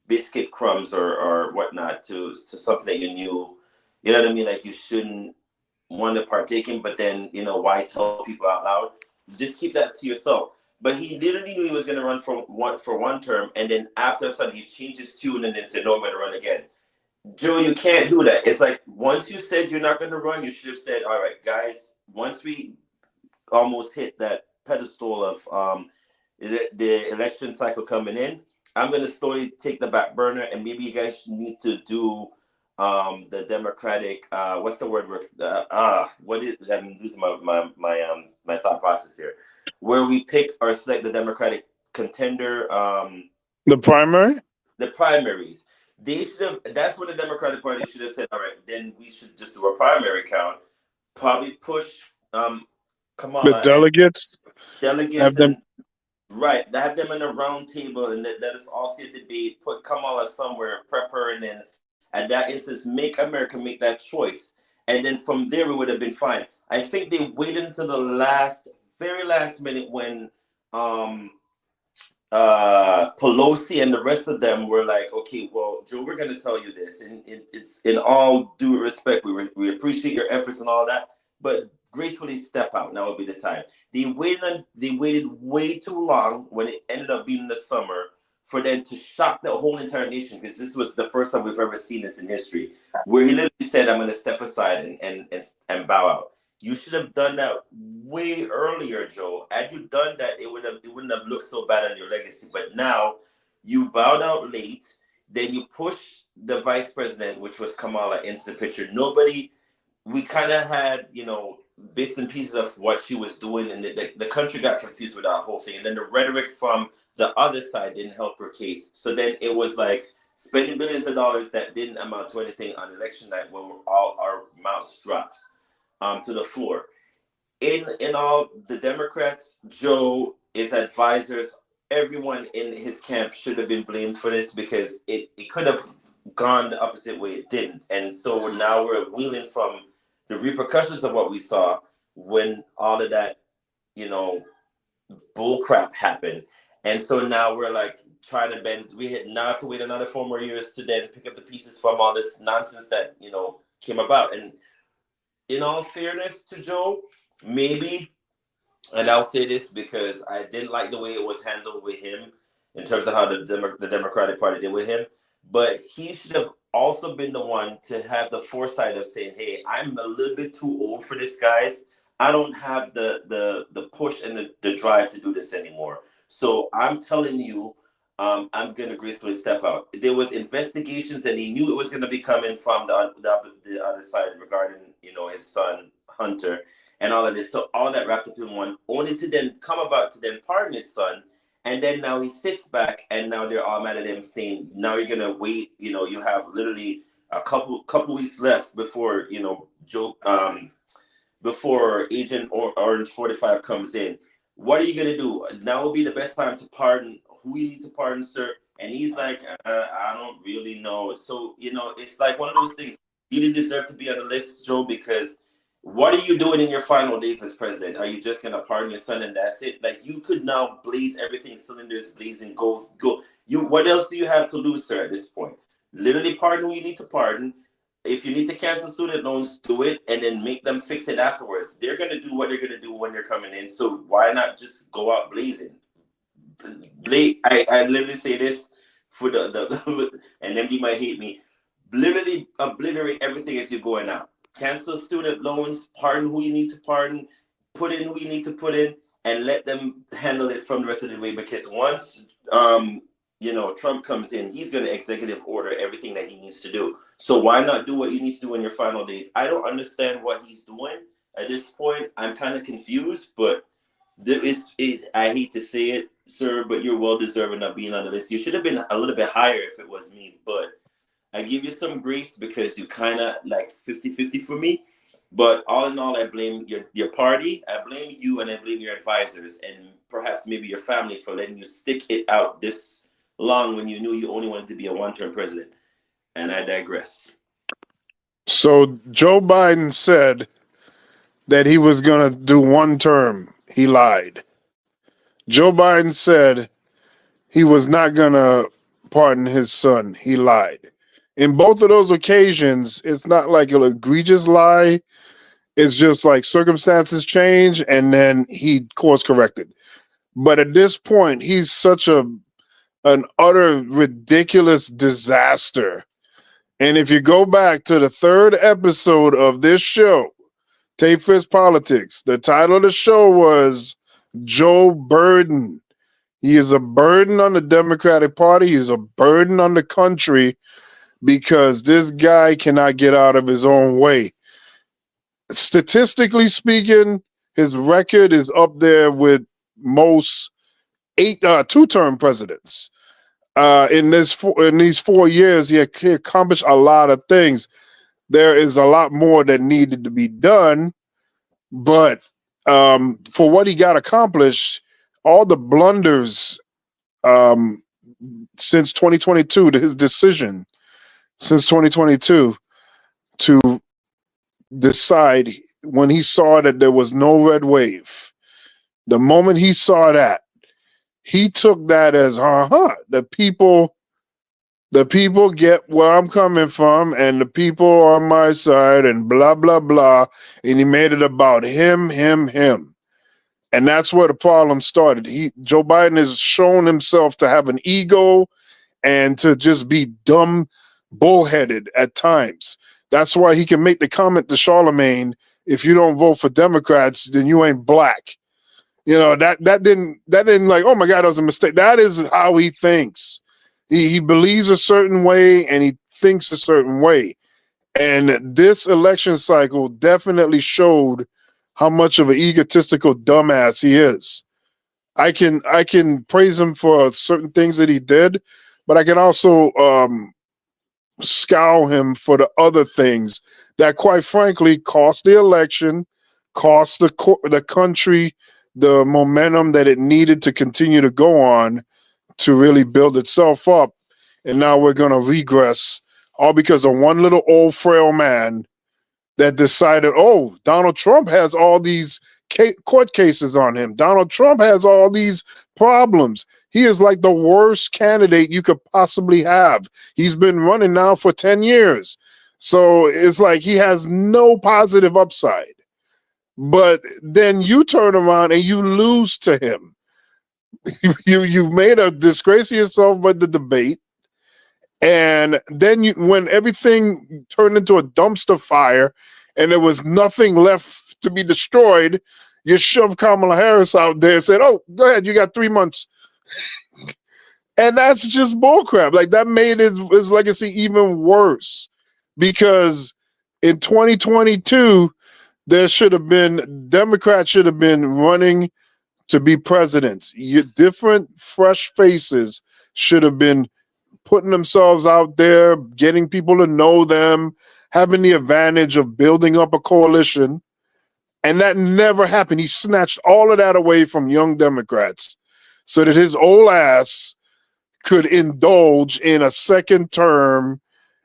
biscuit crumbs or whatnot to something that you knew, you know what I mean? Like you shouldn't want to partake in, but then, why tell people out loud? Just keep that to yourself. But he literally knew he was going to run for one term, and then after a sudden he changed his tune and then said, no, I'm going to run again. Joe, you can't do that. It's like, once you said you're not going to run, you should have said, all right, guys, once we almost hit that pedestal of the election cycle coming in, I'm going to slowly take the back burner, and maybe you guys need to do the Democratic, what's the word? I'm losing my thought process here. Where we pick or select the Democratic contender. The primary? The primaries. They should have. That's what the Democratic Party should have said. All right, then we should just do a primary count. Probably push Kamala. The delegates. Have them. Right, have them in a round table and let us all see a debate. Put Kamala somewhere, prep her, and then at that instance, make America make that choice. and then from there we would have been fine. I think they waited until the very last minute when Pelosi and the rest of them were like, okay, well, Joe, we're going to tell you this, and it's in all due respect, we appreciate your efforts and all that, but gracefully step out. Now would be the time. They waited way too long when it ended up being the summer for them to shock the whole entire nation, because this was the first time we've ever seen this in history, where he literally said, "I'm going to step aside and bow out." You should have done that way earlier, Joe. Had you done that, it wouldn't have looked so bad on your legacy. But now you bowed out late, then you push the vice president, which was Kamala, into the picture. We kind of had, bits and pieces of what she was doing, and the country got confused with that whole thing. And then the rhetoric from the other side didn't help her case. So then it was like spending billions of dollars that didn't amount to anything on election night, when all our mouths drops to the floor. In all, the Democrats, Joe, his advisors, everyone in his camp should have been blamed for this, because it could have gone the opposite way. It didn't. And so now we're wheeling from the repercussions of what we saw when all of that, bull crap happened. And so now we're like trying to bend. We now have to wait another 4 more years to then pick up the pieces from all this nonsense that, came about. And in all fairness to Joe, maybe, and I'll say this because I didn't like the way it was handled with him in terms of how the Democratic Party did with him, but he should have also been the one to have the foresight of saying, hey, I'm a little bit too old for this, guys. I don't have the push and the drive to do this anymore. So I'm telling you, I'm going to gracefully step out. There was investigations, and he knew it was going to be coming from the other side regarding, his son, Hunter, and all of this. So all that wrapped up in one, only to then come about to then pardon his son. And then now he sits back, and now they're all mad at him, saying, now you're going to wait. You have literally a couple weeks left before, Joe, before Agent Orange 45 comes in. What are you going to do? Now will be the best time to pardon who you need to pardon, sir. And he's like, I don't really know. So, it's like one of those things. You didn't deserve to be on the list, Joe, because what are you doing in your final days as president? Are you just going to pardon your son and that's it? Like, you could now blaze everything, cylinders blazing, go. What else do you have to lose, sir, at this point? Literally pardon who you need to pardon. If you need to cancel student loans, do it, and then make them fix it afterwards. They're going to do what they're going to do when they're coming in. So why not just go out blazing? I literally say this for the and MD might hate me. Literally obliterate everything as you're going out. Cancel student loans, pardon who you need to pardon, put in who you need to put in, and let them handle it from the rest of the way. Because once Trump comes in, he's going to executive order everything that he needs to do. So why not do what you need to do in your final days? I don't understand what he's doing at this point. I'm kind of confused, but I hate to say it, sir, but you're well deserving of being on the list. You should have been a little bit higher if it was me, but I give you some grace because you kind of like 50-50 for me. But all in all, I blame your party, I blame you, and I blame your advisors, and perhaps maybe your family for letting you stick it out this long when you knew you only wanted to be a one-term president. And I digress. So Joe Biden said that he was going to do one term. He lied. Joe Biden said he was not going to pardon his son. He lied. In both of those occasions, it's not like an egregious lie. It's just like circumstances change, and then he course corrected. But at this point, he's such an utter ridiculous disaster. And if you go back to the 3rd episode of this show, Tape Fist Politics, the title of the show was Joe Burden. He is a burden on the Democratic Party. He's a burden on the country because this guy cannot get out of his own way. Statistically speaking, his record is up there with most 2-term presidents. In these 4 years, he accomplished a lot of things. There is a lot more that needed to be done, but for what he got accomplished, all the blunders since 2022, to his decision since 2022 to decide when he saw that there was no red wave. The moment he saw that, he took that as, the people get where I'm coming from and the people on my side and blah, blah, blah. And he made it about him. And that's where the problem started. Joe Biden has shown himself to have an ego and to just be dumb, bullheaded at times. That's why he can make the comment to Charlemagne, if you don't vote for Democrats, then you ain't black. You know, that didn't like, oh my God, that was a mistake. That is how he thinks. He believes a certain way and he thinks a certain way. And this election cycle definitely showed how much of an egotistical dumbass he is. I can praise him for certain things that he did, but I can also scowl him for the other things that, quite frankly, cost the election, cost the country the momentum that it needed to continue to go on to really build itself up. And now we're going to regress, all because of one little old frail man that decided, oh, Donald Trump has all these court cases on him. Donald Trump has all these problems. He is like the worst candidate you could possibly have. He's been running now for 10 years. So it's like he has no positive upside. But then you turn around and you lose to him. You made a disgrace of yourself by the debate. And then when everything turned into a dumpster fire and there was nothing left to be destroyed, you shoved Kamala Harris out there and said, oh, go ahead, you got 3 months. And that's just bullcrap. Like, that made his legacy even worse, because in 2022, Democrats should have been running to be presidents. Different, fresh faces should have been putting themselves out there, getting people to know them, having the advantage of building up a coalition. And that never happened. He snatched all of that away from young Democrats so that his old ass could indulge in a second term.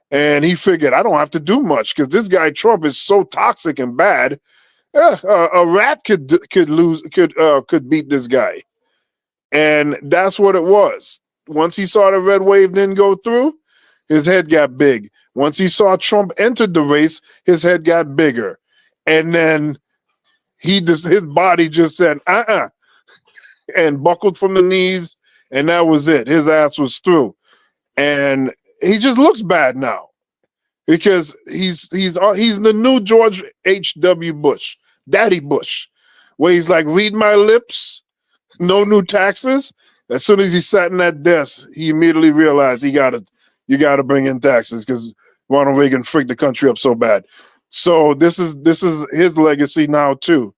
And he figured, I don't have to do much because this guy Trump is so toxic and bad. A rat could beat this guy. And that's what it was. Once he saw the red wave didn't go through, his head got big. Once he saw Trump entered the race, his head got bigger. And then his body just said, and buckled from the knees, and that was it. His ass was through. And he just looks bad now because he's the new George H.W. Bush, Daddy Bush, where he's like, read my lips, no new taxes. As soon as he sat in that desk, he immediately realized you gotta bring in taxes because Ronald Reagan freaked the country up so bad. So this is his legacy now too.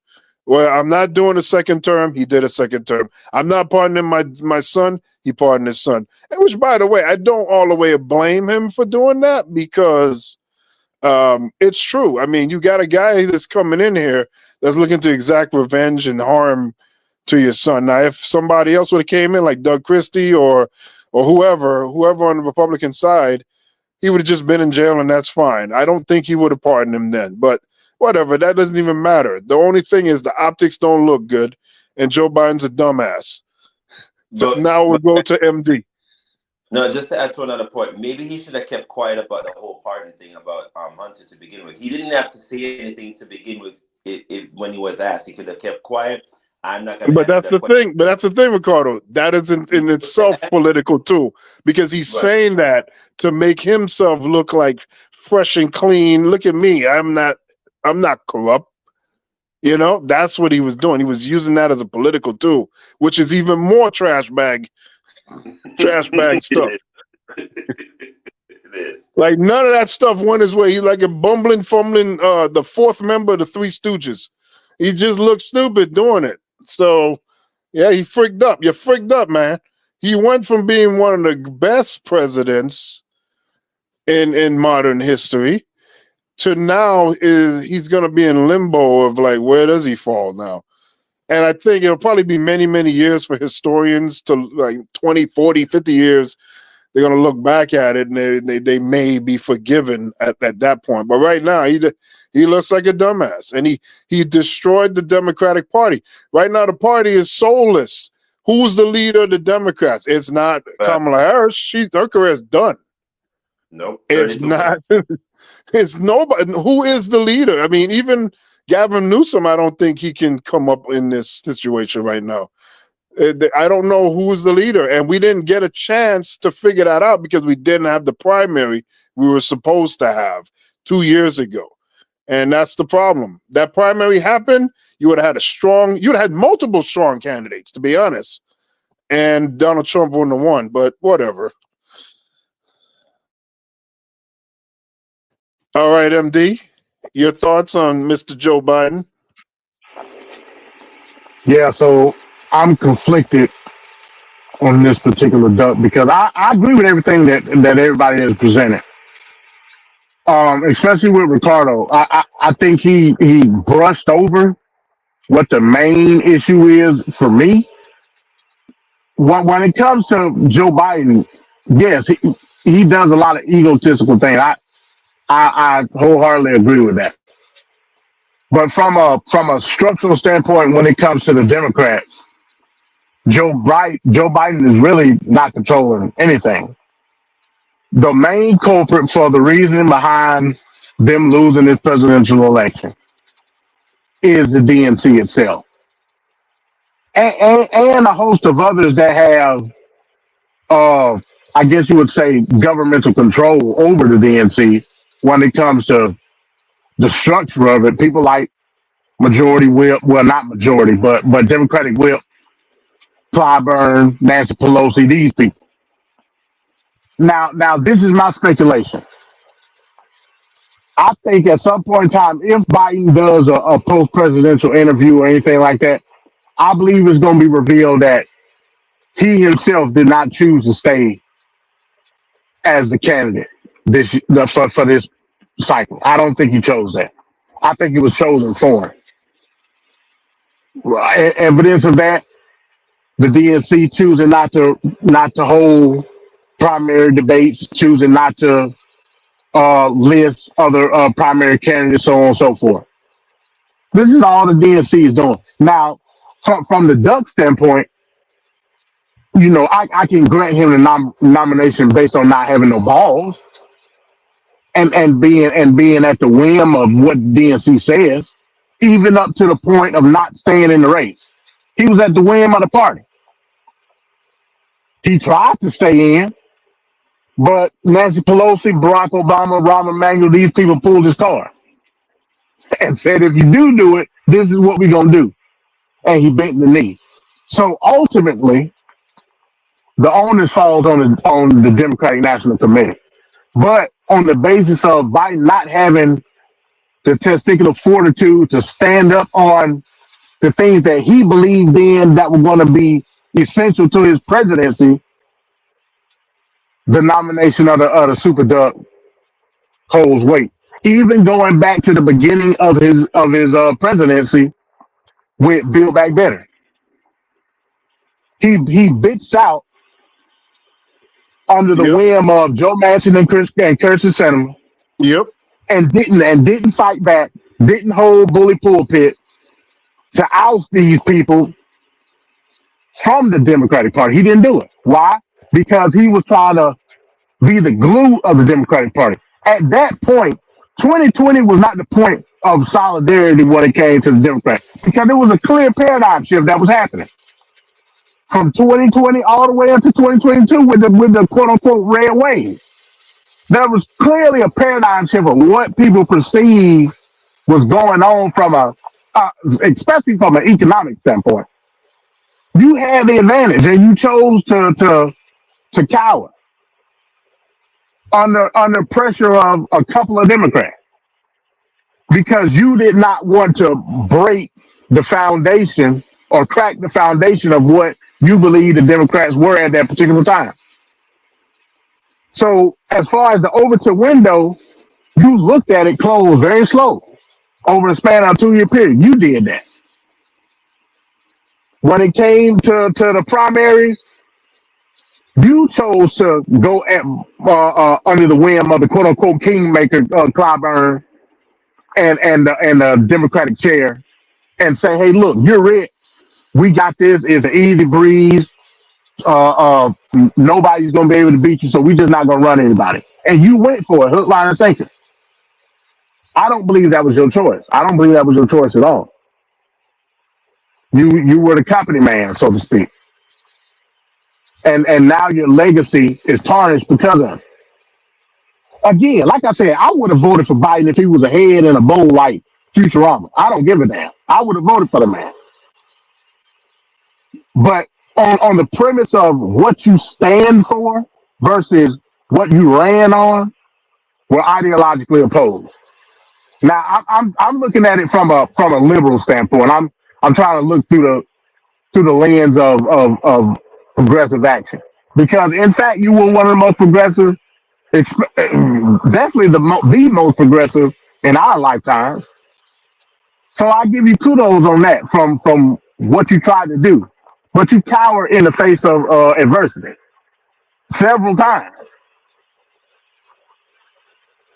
Well, I'm not doing a second term. He did a second term. I'm not pardoning my son. He pardoned his son. And which, by the way, I don't all the way blame him for doing that, because it's true. I mean, you got a guy that's coming in here that's looking to exact revenge and harm to your son. Now, if somebody else would have came in like Doug Christie or whoever on the Republican side, he would have just been in jail, and that's fine. I don't think he would have pardoned him then, but whatever, that doesn't even matter. The only thing is the optics don't look good, and Joe Biden's a dumbass. So now we'll go to MD. No, just to add to another point, maybe he should have kept quiet about the whole pardon thing about Hunter to begin with. He didn't have to say anything to begin with. When he was asked, he could have kept quiet. I'm not going to. But that's the thing. But that's the thing, Ricardo. That is in itself political too, because he's saying that to make himself look like fresh and clean. Look at me. I'm not corrupt. You know, that's what he was doing. He was using that as a political tool, which is even more trash bag stuff. Like, none of that stuff went his way. He's like a bumbling, fumbling, the fourth member of the Three Stooges. He just looked stupid doing it. So, yeah, he freaked up. You freaked up, man. He went from being one of the best presidents in modern history to now he's going to be in limbo of like, where does he fall now? And I think it'll probably be many, many years for historians to, like 20, 40, 50 years they're going to look back at it and they may be forgiven at that point. But right now, he looks like a dumbass, and he destroyed the Democratic Party. Right now, the party is soulless. Who's the leader of the Democrats? It's not Kamala Harris. Her career is done. Nope. It's not. It's nobody. Who is the leader? I mean, even Gavin Newsom, I don't think he can come up in this situation right now. I don't know who's the leader, and we didn't get a chance to figure that out because we didn't have the primary we were supposed to have 2 years ago. And that's the problem. That primary happened, you would have had multiple strong candidates, to be honest. And Donald Trump wouldn't have won, but whatever. All right, MD, your thoughts on Mr. Joe Biden? Yeah, so I'm conflicted on this particular duck because I agree with everything that everybody has presented. Especially with Ricardo. I think he brushed over what the main issue is for me. When it comes to Joe Biden, yes, he does a lot of egotistical things. I wholeheartedly agree with that. But from a structural standpoint, when it comes to the Democrats, Joe Biden is really not controlling anything. The main culprit for the reason behind them losing this presidential election is the DNC itself. And a host of others that have, I guess you would say, governmental control over the DNC when it comes to the structure of it. People like Majority Whip, well, not Majority, but Democratic Whip, Clyburn, Nancy Pelosi, these people. Now, this is my speculation. I think at some point in time, if Biden does a post-presidential interview or anything like that, I believe it's going to be revealed that he himself did not choose to stay as the candidate for this cycle. I don't think he chose that. I think it was chosen for him. Evidence of that, the DNC choosing not to hold primary debates, choosing not to list other primary candidates, so on and so forth. This is all the DNC is doing. Now, from the Duck standpoint, I can grant him the nomination based on not having no balls and being at the whim of what DNC says, even up to the point of not staying in the race. He was at the whim of the party. He tried to stay in, but Nancy Pelosi, Barack Obama, Rahm Emanuel, these people pulled his card and said, if you do it, this is what we're going to do. And he bent the knee. So ultimately, the onus falls on the Democratic National Committee. But on the basis of Biden not having the testicular fortitude to stand up on the things that he believed in that were going to be essential to his presidency, the nomination of the Super Duck holds weight. Even going back to the beginning of his presidency with Build Back Better, he bitched out under the whim of Joe Manchin and Kyrsten Sinema. Yep. And didn't fight back, didn't hold bully pulpit to oust these people from the Democratic Party. He didn't do it. Why? Because he was trying to be the glue of the Democratic Party. At that point, 2020 was not the point of solidarity when it came to the Democrats, because there was a clear paradigm shift that was happening from 2020 all the way up to 2022 with the quote unquote red wave. There was clearly a paradigm shift of what people perceived was going on from especially from an economic standpoint. You had the advantage, and you chose to cower under pressure of a couple of Democrats because you did not want to break the foundation or crack the foundation of what you believe the Democrats were at that particular time. So as far as the Overton window, you looked at it close very slow over the span of a 2-year period. You did that. When it came to the primaries, You chose to go at under the whim of the quote unquote kingmaker Clyburn and the Democratic chair and say, hey, look, you're it. We got this. It's an easy breeze. Nobody's gonna be able to beat you, so we just not gonna run anybody. And you went for it, hook, line, and sinker. I don't believe that was your choice. I don't believe that was your choice at all. You were the company man, so to speak. And now your legacy is tarnished because of it. Again, like I said, I would have voted for Biden if he was a head and a bowl like Futurama. I don't give a damn. I would have voted for the man. But on the premise of what you stand for versus what you ran on, we're ideologically opposed. Now I'm looking at it from a liberal standpoint. I'm trying to look through the lens of progressive action because in fact you were one of the most progressive, definitely the most progressive in our lifetime. So I give you kudos on that from what you tried to do, but you cowered in the face of adversity several times.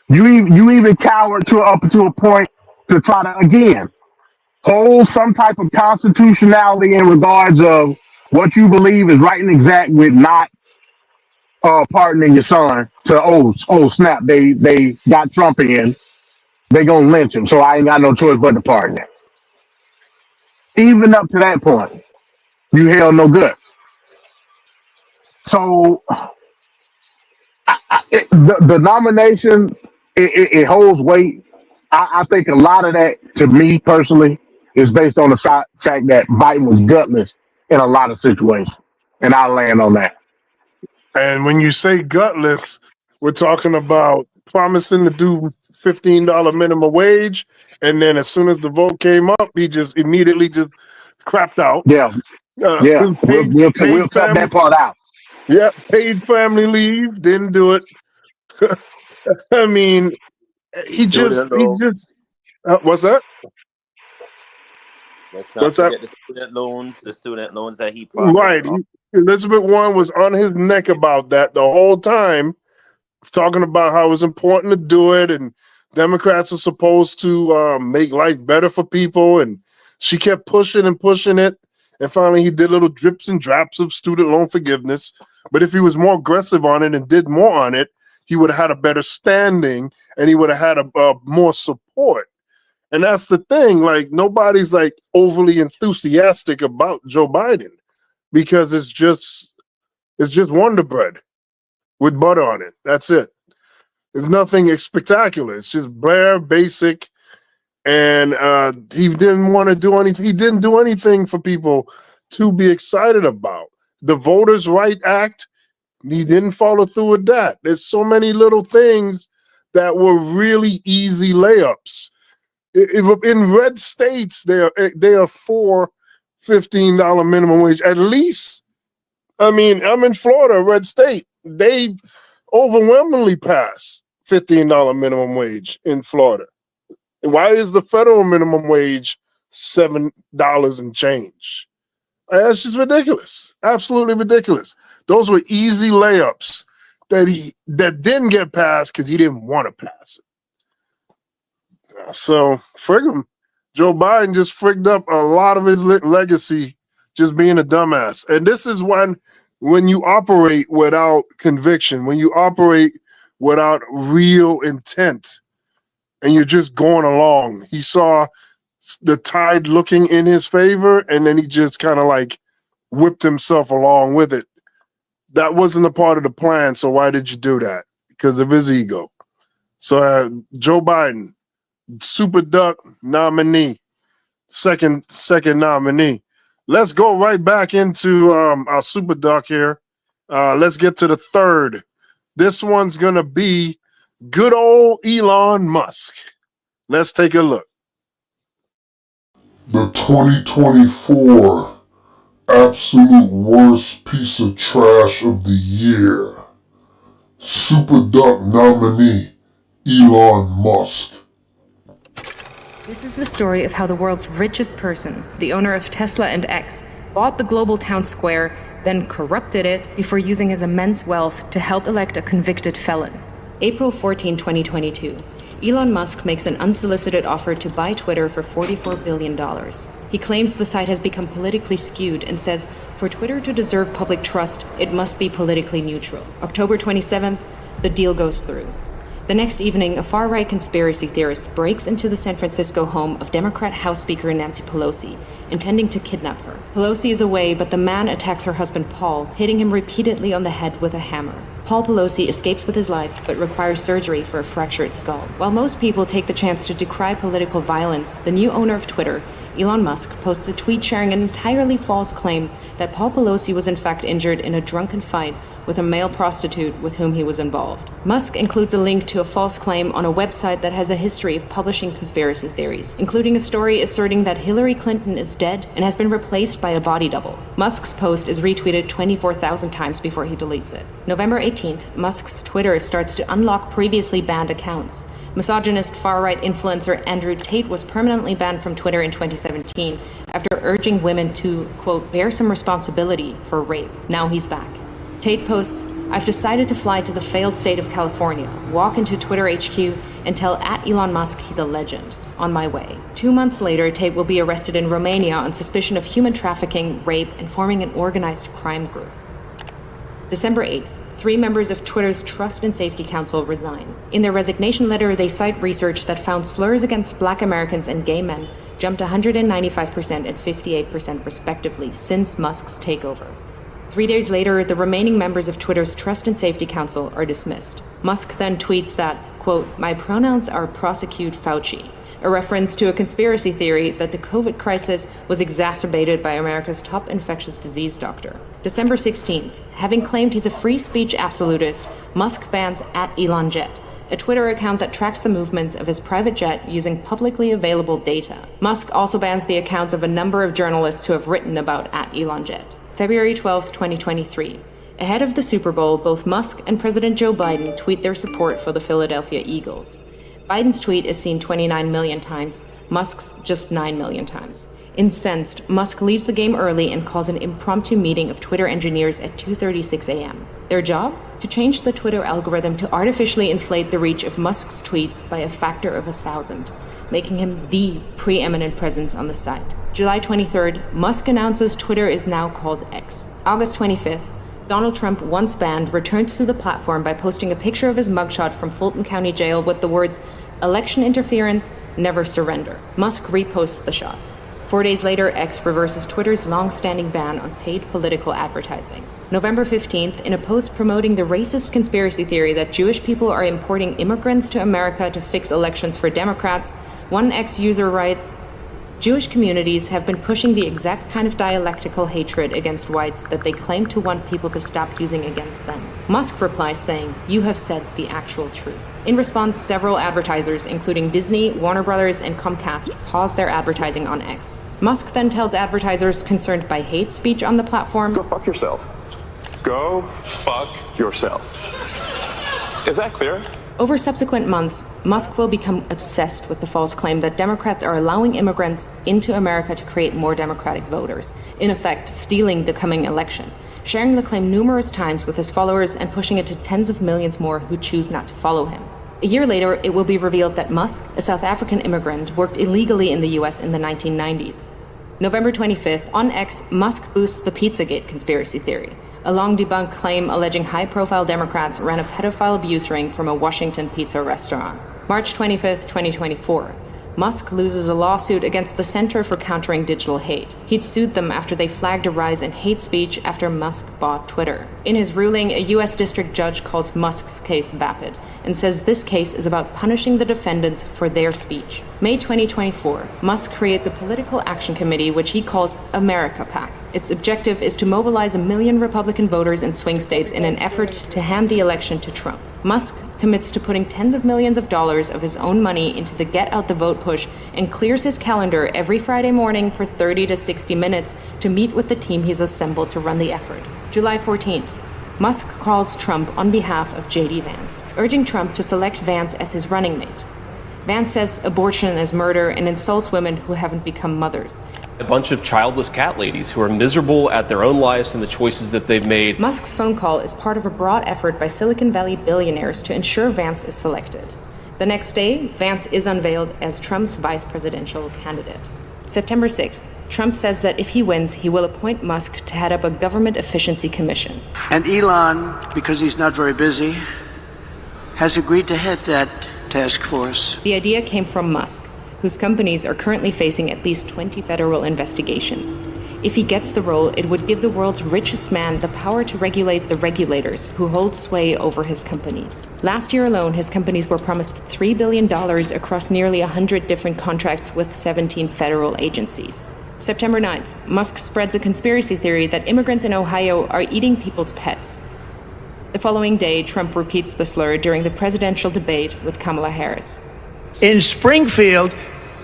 You even cowered up to a point to try to again hold some type of constitutionality in regards of what you believe is right and exact with not pardoning your son to oh snap they got Trump in, they gonna lynch him, so I ain't got no choice but to pardon him. Even up to that point, you held no guts. So the nomination it holds weight. I think a lot of that, to me personally, is based on the fact that Biden was gutless in a lot of situations, and I'll land on that. And when you say gutless, we're talking about promising to do $15 minimum wage, and then as soon as the vote came up, he just immediately just crapped out. Yeah, we'll cut that part out. Yeah, paid family leave, didn't do it. I mean, he just what's that? Let's not forget the student loans that he promised. Right. Elizabeth Warren was on his neck about that the whole time, talking about how it was important to do it, and Democrats are supposed to make life better for people, and she kept pushing and pushing it, and finally he did little drips and drops of student loan forgiveness. But if he was more aggressive on it and did more on it, he would have had a better standing, and he would have had a more support. And that's the thing, like nobody's like overly enthusiastic about Joe Biden because it's just Wonder Bread with butter on it. That's it. There's nothing spectacular. It's just bare basic. And he didn't want to do anything. He didn't do anything for people to be excited about. The Voters' Right Act, he didn't follow through with that. There's so many little things that were really easy layups. In red states, they are for $15 minimum wage. At least, I mean, I'm in Florida, red state. They overwhelmingly pass $15 minimum wage in Florida. And why is the federal minimum wage $7 and change? That's just ridiculous. Absolutely ridiculous. Those were easy layups that didn't get passed because he didn't want to pass it. So frig him. Joe Biden just frigged up a lot of his legacy just being a dumbass. And this is when you operate without conviction, when you operate without real intent, and you're just going along. He saw the tide looking in his favor, and then he just kind of like whipped himself along with it. That wasn't a part of the plan, so why did you do that? Because of his ego. So Joe Biden, Super Duck nominee, second nominee. Let's go right back into our Super Duck here. Let's get to the third. This one's gonna be good old Elon Musk. Let's take a look. The 2024 absolute worst piece of trash of the year. Super Duck nominee Elon Musk. This is the story of how the world's richest person, the owner of Tesla and X, bought the global town square, then corrupted it before using his immense wealth to help elect a convicted felon. April 14, 2022. Elon Musk makes an unsolicited offer to buy Twitter for $44 billion. He claims the site has become politically skewed and says, for Twitter to deserve public trust, it must be politically neutral. October 27th, the deal goes through. The next evening, a far-right conspiracy theorist breaks into the San Francisco home of Democrat House Speaker Nancy Pelosi, intending to kidnap her. Pelosi is away, but the man attacks her husband Paul, hitting him repeatedly on the head with a hammer. Paul Pelosi escapes with his life, but requires surgery for a fractured skull. While most people take the chance to decry political violence, the new owner of Twitter, Elon Musk, posts a tweet sharing an entirely false claim that Paul Pelosi was in fact injured in a drunken fight with a male prostitute with whom he was involved. Musk includes a link to a false claim on a website that has a history of publishing conspiracy theories, including a story asserting that Hillary Clinton is dead and has been replaced by a body double. Musk's post is retweeted 24,000 times before he deletes it. November 18th, Musk's Twitter starts to unlock previously banned accounts. Misogynist far-right influencer Andrew Tate was permanently banned from Twitter in 2017 after urging women to, quote, bear some responsibility for rape. Now he's back. Tate posts, I've decided to fly to the failed state of California, walk into Twitter HQ, and tell @Elon Musk he's a legend. On my way. 2 months later, Tate will be arrested in Romania on suspicion of human trafficking, rape, and forming an organized crime group. December 8th. 3 members of Twitter's Trust and Safety Council resign. In their resignation letter, they cite research that found slurs against Black Americans and gay men jumped 195% and 58% respectively since Musk's takeover. 3 days later, the remaining members of Twitter's Trust and Safety Council are dismissed. Musk then tweets that, quote, my pronouns are prosecute Fauci, a reference to a conspiracy theory that the COVID crisis was exacerbated by America's top infectious disease doctor. December 16th, having claimed he's a free speech absolutist, Musk bans @ElonJet, a Twitter account that tracks the movements of his private jet using publicly available data. Musk also bans the accounts of a number of journalists who have written about @ElonJet. February 12, 2023. Ahead of the Super Bowl, both Musk and President Joe Biden tweet their support for the Philadelphia Eagles. Biden's tweet is seen 29 million times, Musk's just 9 million times. Incensed, Musk leaves the game early and calls an impromptu meeting of Twitter engineers at 2:36 a.m. Their job? To change the Twitter algorithm to artificially inflate the reach of Musk's tweets by a factor of 1,000, making him the preeminent presence on the site. July 23rd, Musk announces Twitter is now called X. August 25th, Donald Trump, once banned, returns to the platform by posting a picture of his mugshot from Fulton County Jail with the words, election interference, never surrender. Musk reposts the shot. 4 days later, X reverses Twitter's long-standing ban on paid political advertising. November 15th, in a post promoting the racist conspiracy theory that Jewish people are importing immigrants to America to fix elections for Democrats, one X user writes, Jewish communities have been pushing the exact kind of dialectical hatred against whites that they claim to want people to stop using against them. Musk replies saying, you have said the actual truth. In response, several advertisers, including Disney, Warner Brothers, and Comcast, paused their advertising on X. Musk then tells advertisers concerned by hate speech on the platform, go fuck yourself. Go fuck yourself. Is that clear? Over subsequent months, Musk will become obsessed with the false claim that Democrats are allowing immigrants into America to create more Democratic voters, in effect stealing the coming election, sharing the claim numerous times with his followers and pushing it to tens of millions more who choose not to follow him. A year later, it will be revealed that Musk, a South African immigrant, worked illegally in the US in the 1990s. November 25th, on X, Musk boosts the Pizzagate conspiracy theory, a long-debunked claim alleging high-profile Democrats ran a pedophile abuse ring from a Washington pizza restaurant. March 25th, 2024. Musk loses a lawsuit against the Center for Countering Digital Hate. He'd sued them after they flagged a rise in hate speech after Musk bought Twitter. In his ruling, a U.S. district judge calls Musk's case vapid and says this case is about punishing the defendants for their speech. May 2024, Musk creates a political action committee which he calls America PAC. Its objective is to mobilize 1 million Republican voters in swing states in an effort to hand the election to Trump. Musk commits to putting tens of millions of dollars of his own money into the Get Out the Vote push and clears his calendar every Friday morning for 30 to 60 minutes to meet with the team he's assembled to run the effort. July 14th. Musk calls Trump on behalf of J.D. Vance, urging Trump to select Vance as his running mate. Vance says abortion is murder and insults women who haven't become mothers. A bunch of childless cat ladies who are miserable at their own lives and the choices that they've made. Musk's phone call is part of a broad effort by Silicon Valley billionaires to ensure Vance is selected. The next day, Vance is unveiled as Trump's vice presidential candidate. September 6th, Trump says that if he wins, he will appoint Musk to head up a government efficiency commission. And Elon, because he's not very busy, has agreed to head that task force. The idea came from Musk, whose companies are currently facing at least 20 federal investigations. If he gets the role, it would give the world's richest man the power to regulate the regulators who hold sway over his companies. Last year alone, his companies were promised $3 billion across nearly 100 different contracts with 17 federal agencies. September 9th, Musk spreads a conspiracy theory that immigrants in Ohio are eating people's pets. The following day, Trump repeats the slur during the presidential debate with Kamala Harris. In Springfield,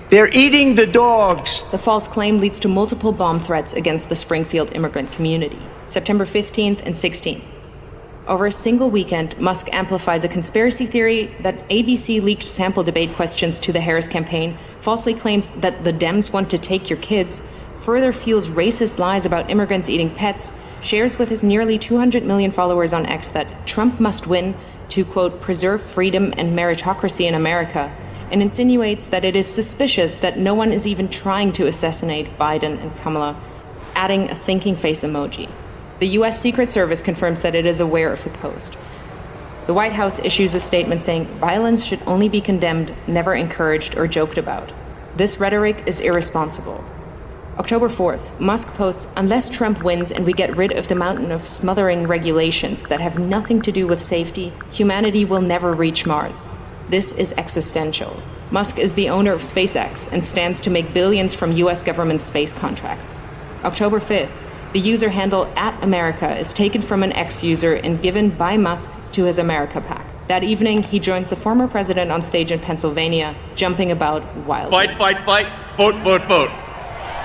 they're eating the dogs. The false claim leads to multiple bomb threats against the Springfield immigrant community. September 15th and 16th. Over a single weekend, Musk amplifies a conspiracy theory that ABC leaked sample debate questions to the Harris campaign, falsely claims that the Dems want to take your kids, further fuels racist lies about immigrants eating pets, shares with his nearly 200 million followers on X that Trump must win to, quote, preserve freedom and meritocracy in America, and insinuates that it is suspicious that no one is even trying to assassinate Biden and Kamala, adding a thinking face emoji. The U.S. Secret Service confirms that it is aware of the post. The White House issues a statement saying violence should only be condemned, never encouraged or joked about. This rhetoric is irresponsible. October 4th, Musk posts, unless Trump wins and we get rid of the mountain of smothering regulations that have nothing to do with safety, humanity will never reach Mars. This is existential. Musk is the owner of SpaceX and stands to make billions from US government space contracts. October 5th, the user handle @America is taken from an X user and given by Musk to his America PAC. That evening, he joins the former president on stage in Pennsylvania, jumping about wildly. Fight, fight, fight, vote, vote, vote.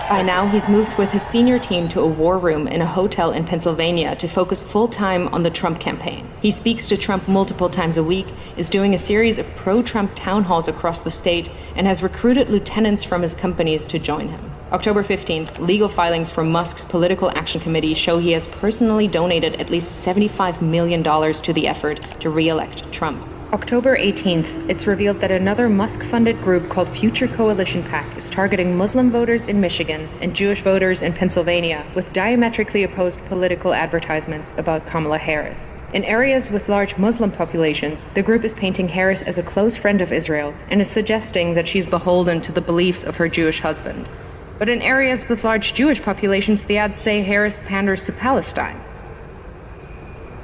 By now, he's moved with his senior team to a war room in a hotel in Pennsylvania to focus full-time on the Trump campaign. He speaks to Trump multiple times a week, is doing a series of pro-Trump town halls across the state, and has recruited lieutenants from his companies to join him. October 15th, legal filings from Musk's Political Action Committee show he has personally donated at least $75 million to the effort to re-elect Trump. October 18th, it's revealed that another Musk-funded group called Future Coalition PAC is targeting Muslim voters in Michigan and Jewish voters in Pennsylvania with diametrically opposed political advertisements about Kamala Harris. In areas with large Muslim populations, the group is painting Harris as a close friend of Israel and is suggesting that she's beholden to the beliefs of her Jewish husband. But in areas with large Jewish populations, the ads say Harris panders to Palestine.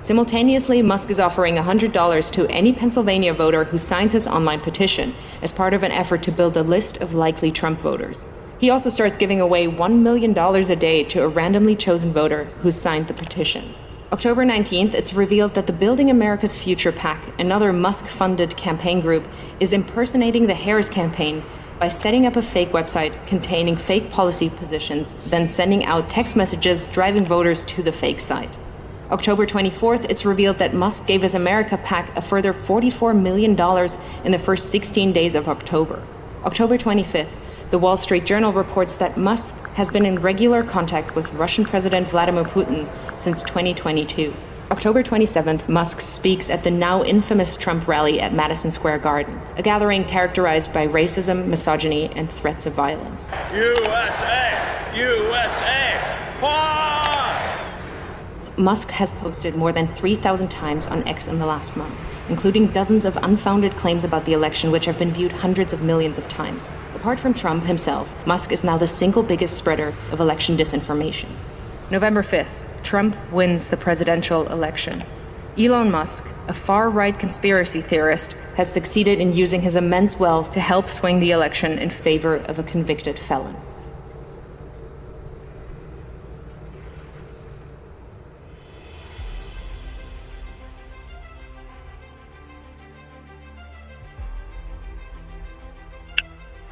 Simultaneously, Musk is offering $100 to any Pennsylvania voter who signs his online petition as part of an effort to build a list of likely Trump voters. He also starts giving away $1 million a day to a randomly chosen voter who's signed the petition. October 19th, it's revealed that the Building America's Future PAC, another Musk-funded campaign group, is impersonating the Harris campaign by setting up a fake website containing fake policy positions, then sending out text messages driving voters to the fake site. October 24th, it's revealed that Musk gave his America PAC a further $44 million in the first 16 days of October. October 25th, the Wall Street Journal reports that Musk has been in regular contact with Russian President Vladimir Putin since 2022. October 27th, Musk speaks at the now infamous Trump rally at Madison Square Garden, a gathering characterized by racism, misogyny, and threats of violence. USA! USA! Musk has posted more than 3,000 times on X in the last month, including dozens of unfounded claims about the election which have been viewed hundreds of millions of times. Apart from Trump himself, Musk is now the single biggest spreader of election disinformation. November 5th, Trump wins the presidential election. Elon Musk, a far-right conspiracy theorist, has succeeded in using his immense wealth to help swing the election in favor of a convicted felon.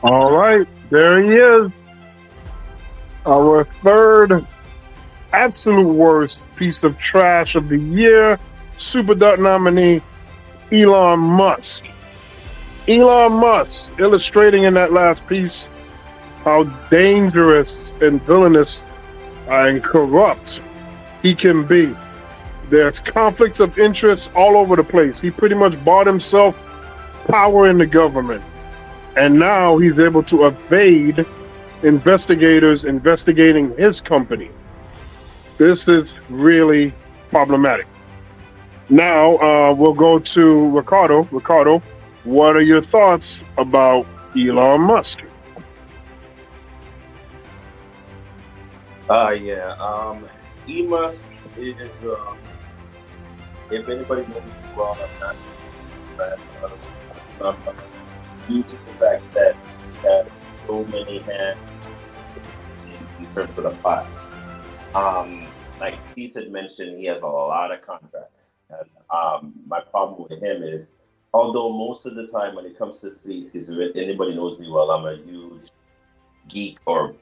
All right, there he is. Our third absolute worst piece of trash of the year, Super Duck nominee, Elon Musk. Elon Musk illustrating in that last piece how dangerous and villainous and corrupt he can be. There's conflicts of interest all over the place. He pretty much bought himself power in the government. And now he's able to evade investigators investigating his company. This is really problematic. Now we'll go to Ricardo. Ricardo, what are your thoughts about Elon Musk? Elon Musk is, if anybody knows me well, I'm not a fan of Elon Musk due to the fact that he has so many hands in terms of the pots. Like Keith had mentioned, he has a lot of contracts. And my problem with him is, although most of the time when it comes to space, because if anybody knows me well, I'm a huge geek or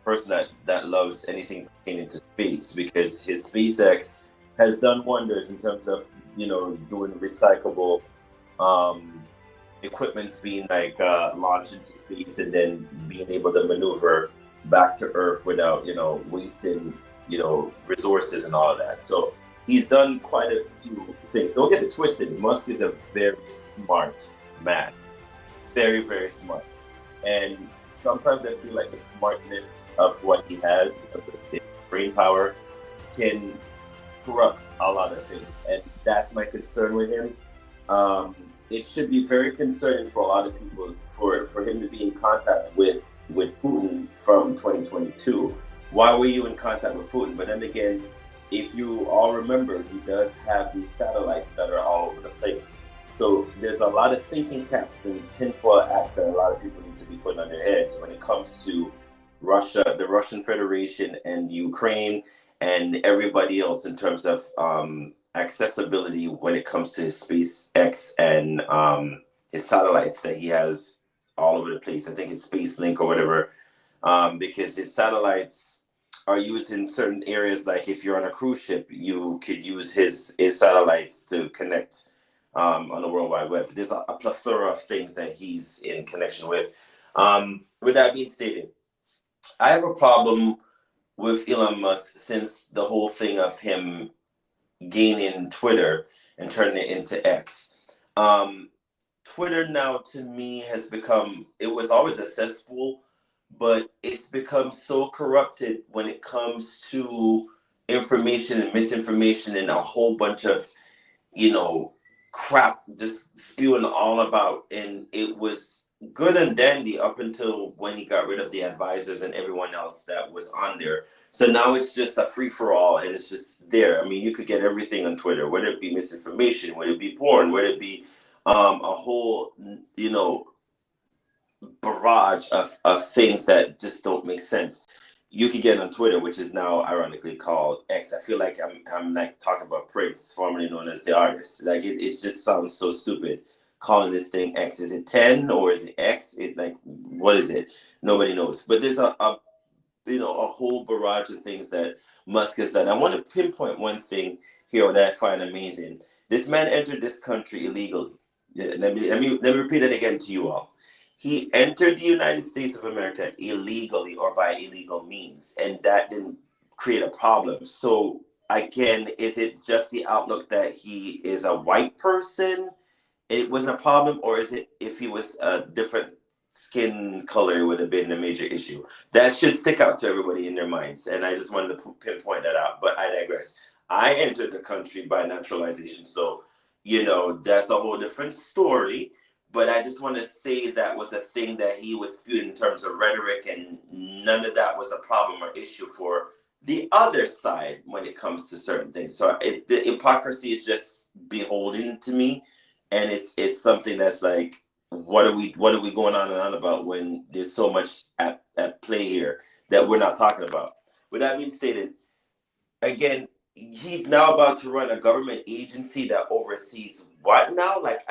person that loves anything pertaining to space, because his SpaceX has done wonders in terms of, doing recyclable equipments being like launched into space and then being able to maneuver back to Earth without, wasting, resources and all of that. So he's done quite a few things. Don't get it twisted. Musk is a very smart man. Very, very smart. And sometimes I feel like the smartness of what he has, his brain power, can corrupt a lot of things. And that's my concern with him. It should be very concerning for a lot of people for him to be in contact with Putin from 2022. Why were you in contact with Putin? But then again, if you all remember, he does have these satellites that are all over the place. So there's a lot of thinking caps and tinfoil hats that a lot of people need to be putting on their heads when it comes to Russia, the Russian Federation, and Ukraine, and everybody else in terms of accessibility when it comes to his SpaceX and his satellites that he has all over the place. I think it's Space Link or whatever, because his satellites are used in certain areas. Like if you're on a cruise ship, you could use his satellites to connect on the World Wide Web. There's a plethora of things that he's in connection with. With that being stated, I have a problem with Elon Musk since the whole thing of him gaining Twitter and turning it into X. Twitter now to me has become, it was always a cesspool, but it's become so corrupted when it comes to information and misinformation and a whole bunch of, crap just spewing all about. And it was good and dandy up until when he got rid of the advisors and everyone else that was on there. So now it's just a free-for-all and it's just there. I mean, you could get everything on Twitter, whether it be misinformation, whether it be porn, whether it be a whole, barrage of things that just don't make sense. You can get on Twitter, which is now ironically called X. I feel like I'm like talking about Prince, formerly known as the artist. Like it just sounds so stupid calling this thing X. Is it 10 or is it X? What is it? Nobody knows. But there's a whole barrage of things that Musk has done. I want to pinpoint one thing here that I find amazing. This man entered this country illegally. Let me repeat it again to you all. He entered the United States of America illegally or by illegal means, and that didn't create a problem. So again, is it just the outlook that he is a white person? It wasn't a problem, or is it if he was a different skin color, it would have been a major issue? That should stick out to everybody in their minds, and I just wanted to pinpoint that out. But I digress. I entered the country by naturalization, so that's a whole different story. But I just want to say that was a thing that he was spewing in terms of rhetoric, and none of that was a problem or issue for the other side when it comes to certain things. So the hypocrisy is just beholden to me, and it's something that's like, what are we going on and on about when there's so much at play here that we're not talking about? With that being stated, again, he's now about to run a government agency that oversees what now? Like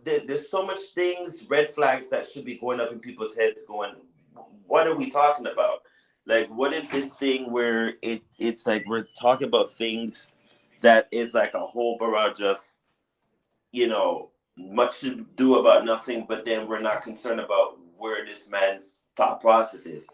there's so much things, red flags that should be going up in people's heads going, what are we talking about? Like, what is this thing where it's like we're talking about things that is like a whole barrage of, much to do about nothing, but then we're not concerned about where this man's thought process is.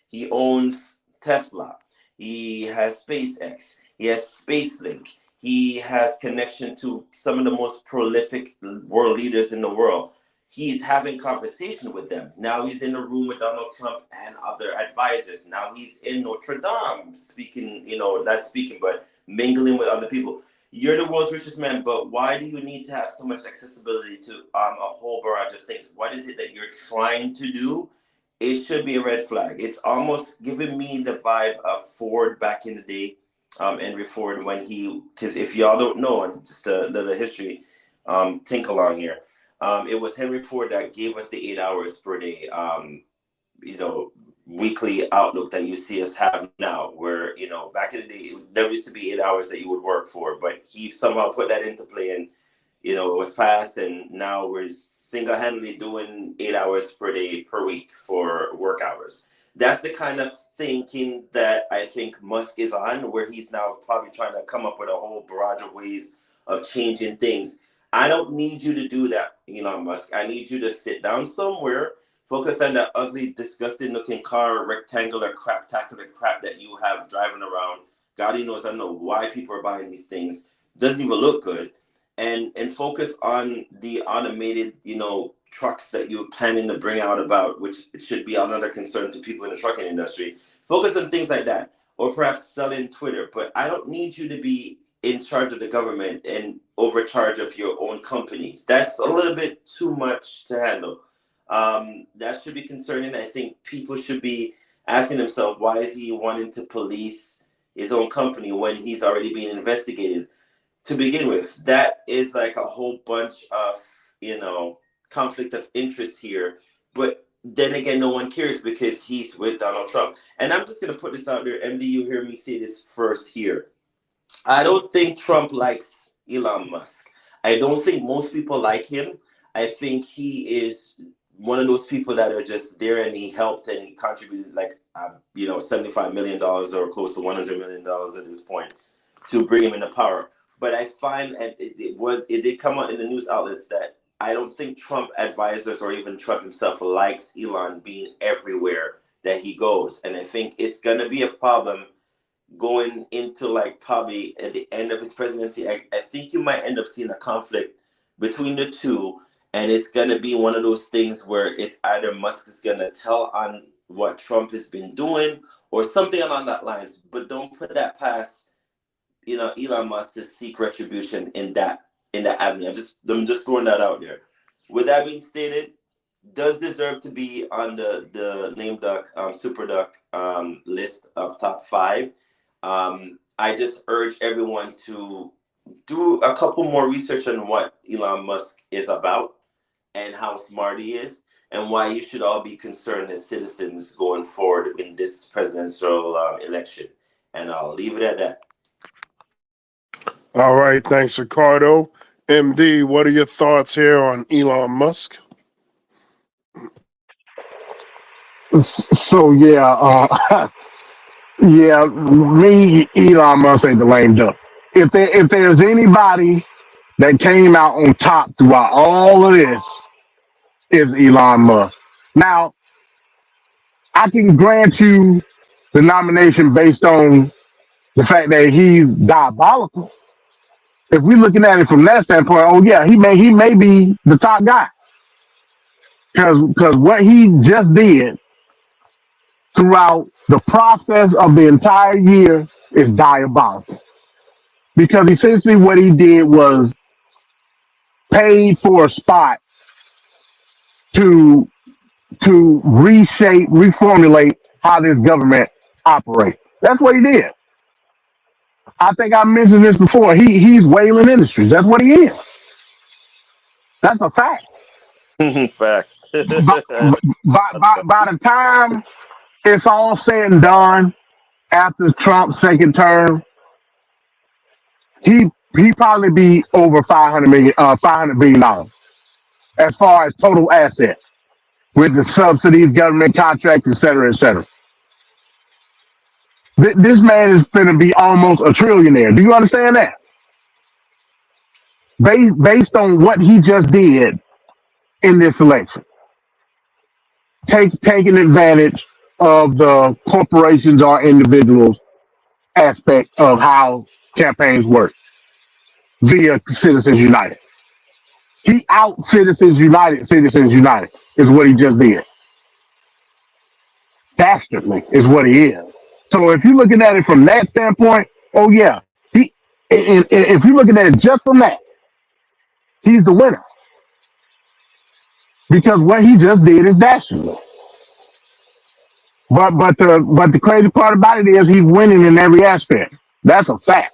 He owns Tesla. He has SpaceX. He has SpaceLink. He has connection to some of the most prolific world leaders in the world. He's having conversation with them. Now he's in the room with Donald Trump and other advisors. Now he's in Notre Dame speaking, not speaking, but mingling with other people. You're the world's richest man, but why do you need to have so much accessibility to a whole barrage of things? What is it that you're trying to do? It should be a red flag. It's almost giving me the vibe of Ford back in the day, Henry Ford, when because if y'all don't know, and just the history, think along here. It was Henry Ford that gave us the 8 hours per day, weekly outlook that you see us have now, where, back in the day, there used to be 8 hours that you would work for, but he somehow put that into play and, it was passed, and now we're single-handedly doing 8 hours per day per week for work hours. That's the kind of thinking that I think Musk is on, where he's now probably trying to come up with a whole barrage of ways of changing things. I don't need you to do that, Elon Musk. I need you to sit down somewhere, focus on that ugly, disgusting-looking car, rectangular, craptacular crap that you have driving around. God knows, I don't know why people are buying these things. Doesn't even look good. And focus on the automated, trucks that you're planning to bring out about, which should be another concern to people in the trucking industry. Focus on things like that, or perhaps selling Twitter. But I don't need you to be in charge of the government and overcharge of your own companies. That's a little bit too much to handle. That should be concerning. I think people should be asking themselves, why is he wanting to police his own company when he's already being investigated? To begin with, that is like a whole bunch of, conflict of interest here. But then again, no one cares because he's with Donald Trump. And I'm just going to put this out there. MD, you hear me say this first here. I don't think Trump likes Elon Musk. I don't think most people like him. I think he is one of those people that are just there, and he helped and he contributed $75 million or close to $100 million at this point to bring him into power. But I find, and it did come out in the news outlets, that I don't think Trump advisors or even Trump himself likes Elon being everywhere that he goes. And I think it's going to be a problem going into probably at the end of his presidency. I think you might end up seeing a conflict between the two. And it's going to be one of those things where it's either Musk is going to tell on what Trump has been doing or something along that lines. But don't put that past Elon Musk to seek retribution in that avenue. I'm just throwing that out there. With that being stated, does deserve to be on the Lame Duck Super Duck list of top 5. I just urge everyone to do a couple more research on what Elon Musk is about and how smart he is, and why you should all be concerned as citizens going forward in this presidential election. And I'll leave it at that. All right, thanks, Ricardo. MD, what are your thoughts here on Elon Musk? So yeah, me, Elon Musk ain't the lame duck. If there's anybody that came out on top throughout all of this, is Elon Musk. Now, I can grant you the nomination based on the fact that he's diabolical. If we're looking at it from that standpoint, oh yeah, he may be the top guy. Because what he just did throughout the process of the entire year is diabolical. Because essentially what he did was paid for a spot to reshape, reformulate how this government operates. That's what he did. I think I mentioned this before. He's Whaling Industries. That's what he is. That's a fact. Facts. By the time it's all said and done, after Trump's second term, he probably be over $500 billion as far as total assets with the subsidies, government contracts, et cetera, et cetera. This man is going to be almost a trillionaire. Do you understand that? based on what he just did in this election, taking advantage of the corporations or individuals aspect of how campaigns work via Citizens United. He out Citizens United is what he just did. Dastardly is what he is. So if you're looking at it from that standpoint, oh yeah, if you're looking at it just from that, he's the winner. Because what he just did is dastardly. But the crazy part about it is he's winning in every aspect. That's a fact.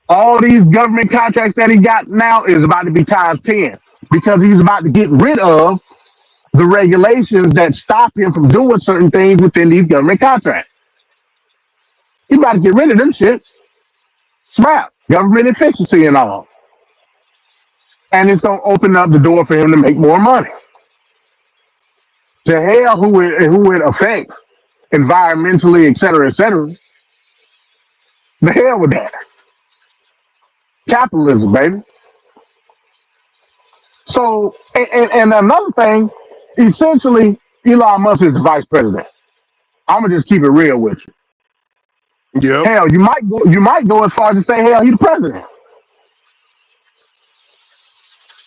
All these government contracts that he got now is about to be times 10 because he's about to get rid of the regulations that stop him from doing certain things within these government contracts. He's about to get rid of them shits. Smart. Government efficiency and all. And it's going to open up the door for him to make more money. To hell who it affects environmentally, et cetera, et cetera. The hell with that. Capitalism, baby. So, and another thing, essentially, Elon Musk is the vice president. I'm gonna just keep it real with you. Yep. Hell, you might go as far as to say, hell, he's the president.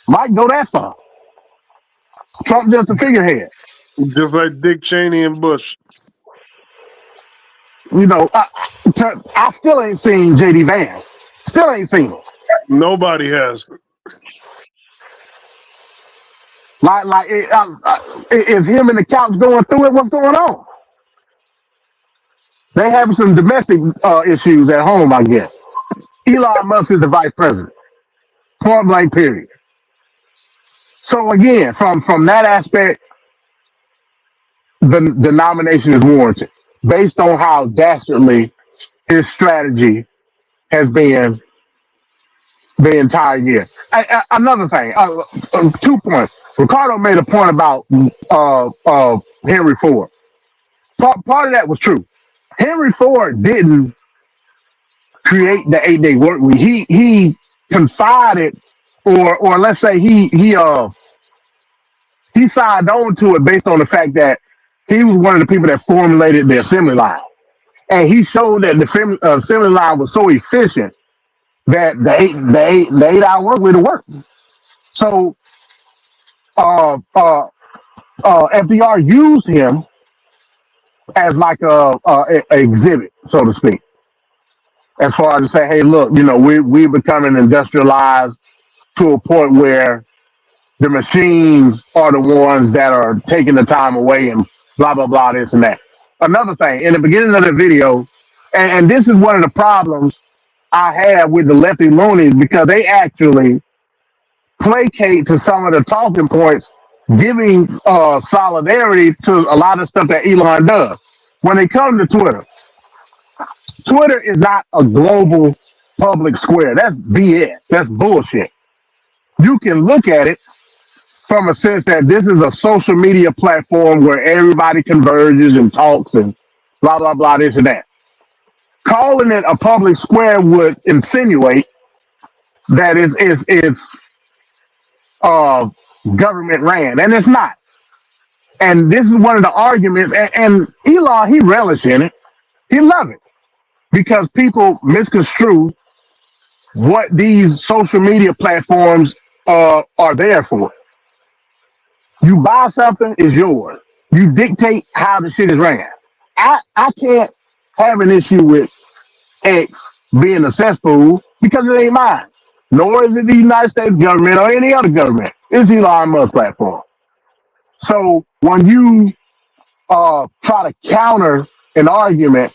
Might go that far. Trump just a figurehead. Just like Dick Cheney and Bush. You know, I still ain't seen JD Vance. Still ain't seen him. Nobody has. Is him and the couch going through it? What's going on? They having some domestic issues at home, I guess. Elon Musk is the vice president. Point blank, period. So again, from that aspect, the nomination is warranted based on how dastardly his strategy has been the entire year. Another thing, 2 points. Ricardo made a point about Henry Ford. Part of that was true. Henry Ford didn't create the 8-day work week. He confided, or let's say he signed on to it based on the fact that he was one of the people that formulated the assembly line, and he showed that the assembly line was so efficient that the 8-hour work week would work. So FDR used him as like a exhibit, so to speak, as far as to say, hey, look, you know, we're becoming industrialized to a point where the machines are the ones that are taking the time away and blah, blah, blah, this and that. Another thing, in the beginning of the video, and this is one of the problems I have with the lefty loonies, because they actually placate to some of the talking points, giving solidarity to a lot of stuff that Elon does. When it comes to Twitter, Twitter is not a global public square. That's BS. That's bullshit. You can look at it from a sense that this is a social media platform where everybody converges and talks and blah, blah, blah, this and that. Calling it a public square would insinuate that it's government ran, and it's not. And this is one of the arguments, and Elon, he relish in it. He love it because people misconstrue what these social media platforms are there for. You buy something, it's yours. You dictate how the shit is ran. I can't have an issue with X being a cesspool because it ain't mine. Nor is it the United States government or any other government. It's Elon Musk platform. So when you try to counter an argument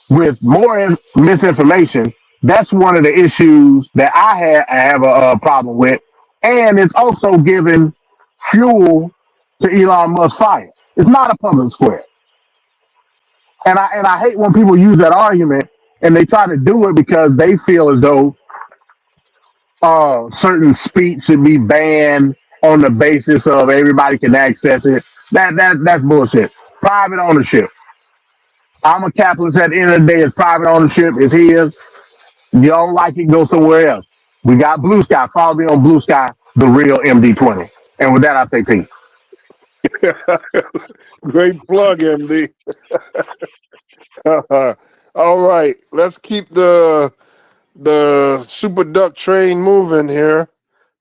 with more misinformation, that's one of the issues that I have a problem with. And it's also giving fuel to Elon Musk's fire. It's not a public square. And I hate when people use that argument and they try to do it because they feel as though certain speech should be banned on the basis of everybody can access it. That's bullshit. Private ownership. I'm a capitalist. At the end of the day, it's private ownership. It's his. You don't like it, go somewhere else. We got Blue Sky. Follow me on Blue Sky, the real MD20. And with that, I say peace. Great plug, MD. All right, let's keep the Super Duck train moving here.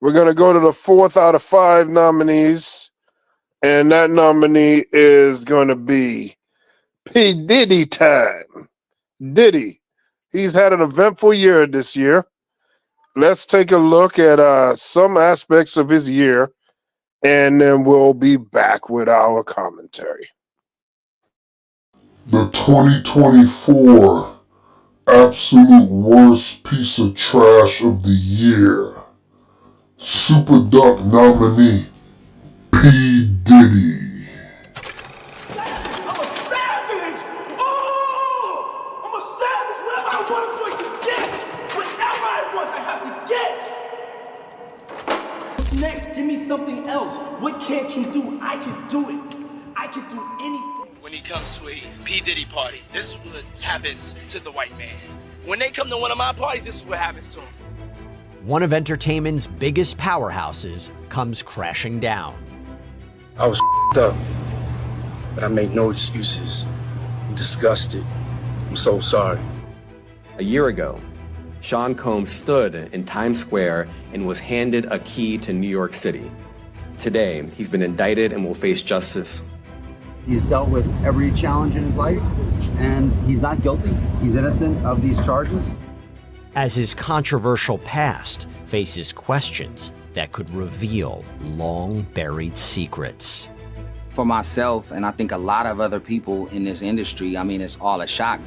We're gonna go to the 4th out of 5 nominees, and that nominee is gonna be P. Diddy time. Diddy, he's had an eventful year this year. Let's take a look at some aspects of his year, and then we'll be back with our commentary. The 2024 absolute worst piece of trash of the year. Super Duck nominee, P. Diddy. Next, give me something else. What can't you do? I can do it. I can do anything. When he comes to a P. Diddy party, this is what happens to the white man. When they come to one of my parties, this is what happens to them. One of entertainment's biggest powerhouses comes crashing down. I was up, but I made no excuses. I'm disgusted. I'm so sorry. A year ago, Sean Combs stood in Times Square and was handed a key to New York City. Today, he's been indicted and will face justice. He's dealt with every challenge in his life, and he's not guilty. He's innocent of these charges. As his controversial past faces questions that could reveal long-buried secrets. For myself, and I think a lot of other people in this industry, I mean, it's all a shock.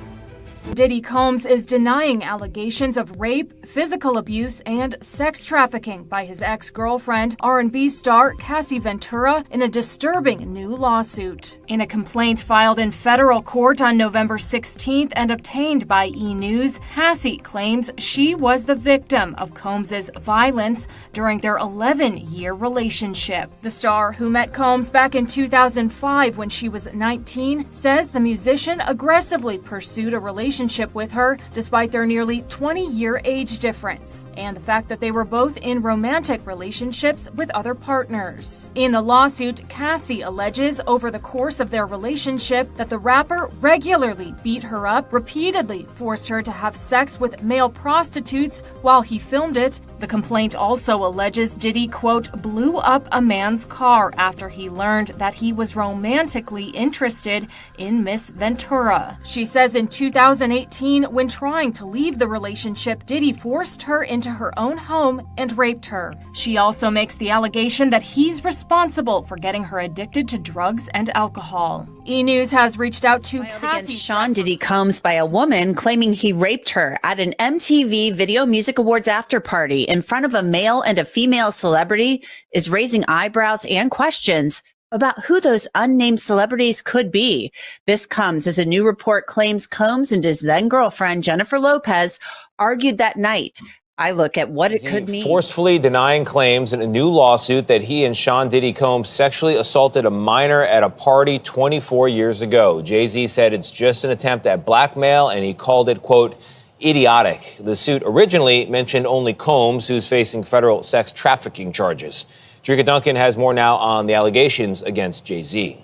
Diddy Combs is denying allegations of rape, physical abuse, and sex trafficking by his ex-girlfriend, R&B star Cassie Ventura, in a disturbing new lawsuit. In a complaint filed in federal court on November 16th and obtained by E! News, Cassie claims she was the victim of Combs' violence during their 11-year relationship. The star, who met Combs back in 2005 when she was 19, says the musician aggressively pursued a relationship with her despite their nearly 20-year age difference and the fact that they were both in romantic relationships with other partners. In the lawsuit, Cassie alleges over the course of their relationship that the rapper regularly beat her up, repeatedly forced her to have sex with male prostitutes while he filmed it. The complaint also alleges Diddy, quote, blew up a man's car after he learned that he was romantically interested in Miss Ventura. She says in 2018, when trying to leave the relationship, Diddy forced her into her own home and raped her. She also makes the allegation that he's responsible for getting her addicted to drugs and alcohol. E! News has reached out to Cassie. Sean Diddy Combs by a woman claiming he raped her at an MTV Video Music Awards after party in front of a male and a female celebrity is raising eyebrows and questions about who those unnamed celebrities could be. This comes as a new report claims Combs and his then-girlfriend, Jennifer Lopez, argued that night. I look at what it could mean. Forcefully denying claims in a new lawsuit that he and Sean Diddy Combs sexually assaulted a minor at a party 24 years ago. Jay-Z said it's just an attempt at blackmail, and he called it, quote, idiotic. The suit originally mentioned only Combs, who's facing federal sex trafficking charges. Jerika Duncan has more now on the allegations against Jay-Z.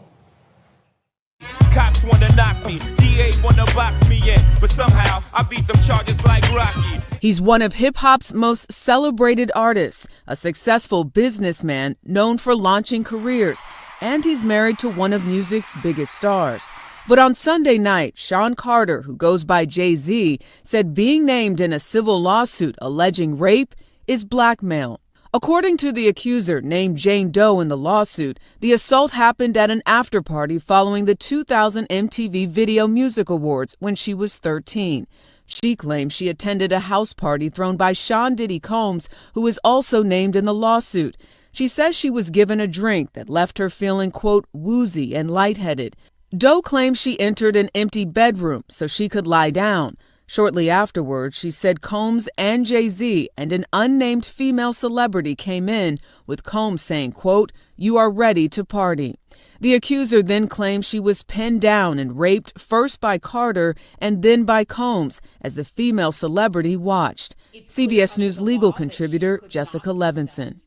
Cops wanna knock me, DA wanna box me in, but somehow I beat them charges like Rocky. He's one of hip-hop's most celebrated artists, a successful businessman known for launching careers, and he's married to one of music's biggest stars. But on Sunday night, Sean Carter, who goes by Jay-Z, said being named in a civil lawsuit alleging rape is blackmail. According to the accuser, named Jane Doe in the lawsuit, the assault happened at an after-party following the 2000 MTV Video Music Awards when she was 13. She claims she attended a house party thrown by Sean Diddy Combs, who is also named in the lawsuit. She says she was given a drink that left her feeling, quote, woozy and lightheaded. Doe claims she entered an empty bedroom so she could lie down. Shortly afterwards, she said Combs and Jay-Z and an unnamed female celebrity came in, with Combs saying, quote, "You are ready to party." The accuser then claimed she was pinned down and raped first by Carter and then by Combs as the female celebrity watched. CBS News legal contributor Jessica Levinson.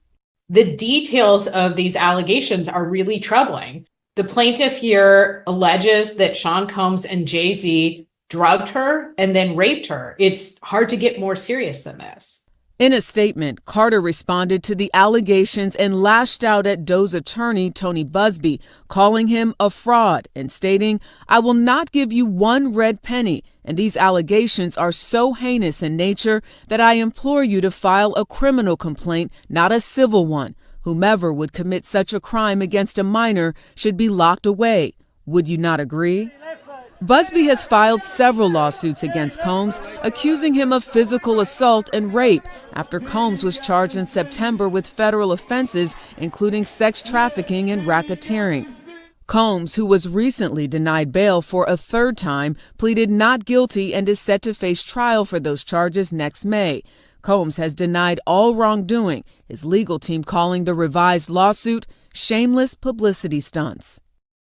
The details of these allegations are really troubling. The plaintiff here alleges that Sean Combs and Jay-Z drugged her and then raped her. It's hard to get more serious than this. In a statement, Carter responded to the allegations and lashed out at Doe's attorney, Tony Busby, calling him a fraud and stating, "I will not give you one red penny, and these allegations are so heinous in nature that I implore you to file a criminal complaint, not a civil one. Whomever would commit such a crime against a minor should be locked away. Would you not agree?" Busby has filed several lawsuits against Combs, accusing him of physical assault and rape after Combs was charged in September with federal offenses, including sex trafficking and racketeering. Combs, who was recently denied bail for a third time, pleaded not guilty and is set to face trial for those charges next May. Combs has denied all wrongdoing, his legal team calling the revised lawsuit shameless publicity stunts.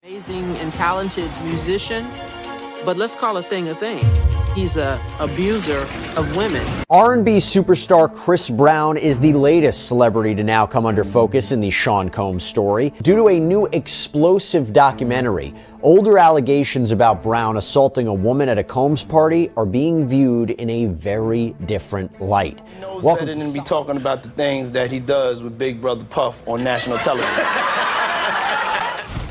Amazing and talented musician, but let's call a thing a thing. He's an abuser of women. R&B superstar Chris Brown is the latest celebrity to now come under focus in the Sean Combs story. Due to a new explosive documentary, older allegations about Brown assaulting a woman at a Combs party are being viewed in a very different light. He knows better than be talking about the things that he does with Big Brother Puff on national television.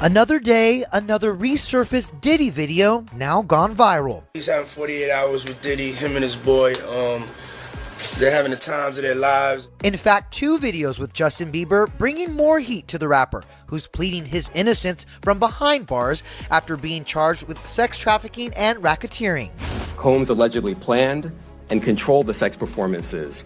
Another day, another resurfaced Diddy video now gone viral. He's having 48 hours with Diddy, him and his boy. They're having the times of their lives. In fact, 2 videos with Justin Bieber bringing more heat to the rapper, who's pleading his innocence from behind bars after being charged with sex trafficking and racketeering. Combs allegedly planned and controlled the sex performances,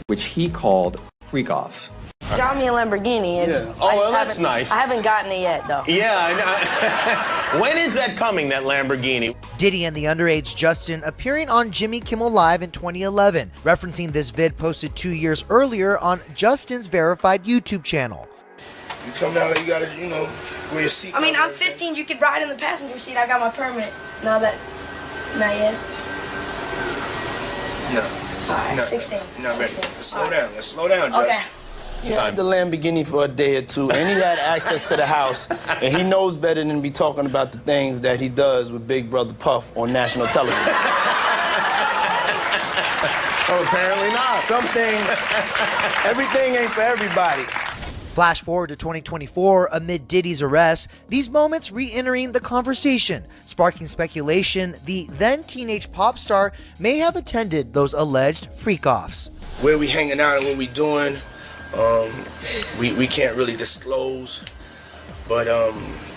which he called freak-offs. Got me a Lamborghini. That's nice. I haven't gotten it yet, though. Yeah, I know. When is that coming, that Lamborghini? Diddy and the underage Justin appearing on Jimmy Kimmel Live in 2011, referencing this vid posted 2 years earlier on Justin's verified YouTube channel. You come down, you gotta, wear your seat. I mean, I'm 15. You could ride in the passenger seat. I got my permit. Not yet. No. All right, no, 16. No, 16. Slow down. Let's slow down, Justin. Okay. He had the Lamborghini for a day or two, and he had access to the house, and he knows better than be talking about the things that he does with Big Brother Puff on national television. Oh, apparently not. Everything ain't for everybody. Flash forward to 2024, amid Diddy's arrest, these moments re-entering the conversation, sparking speculation the then teenage pop star may have attended those alleged freak-offs. Where we hanging out and what we doing, we can't really disclose, but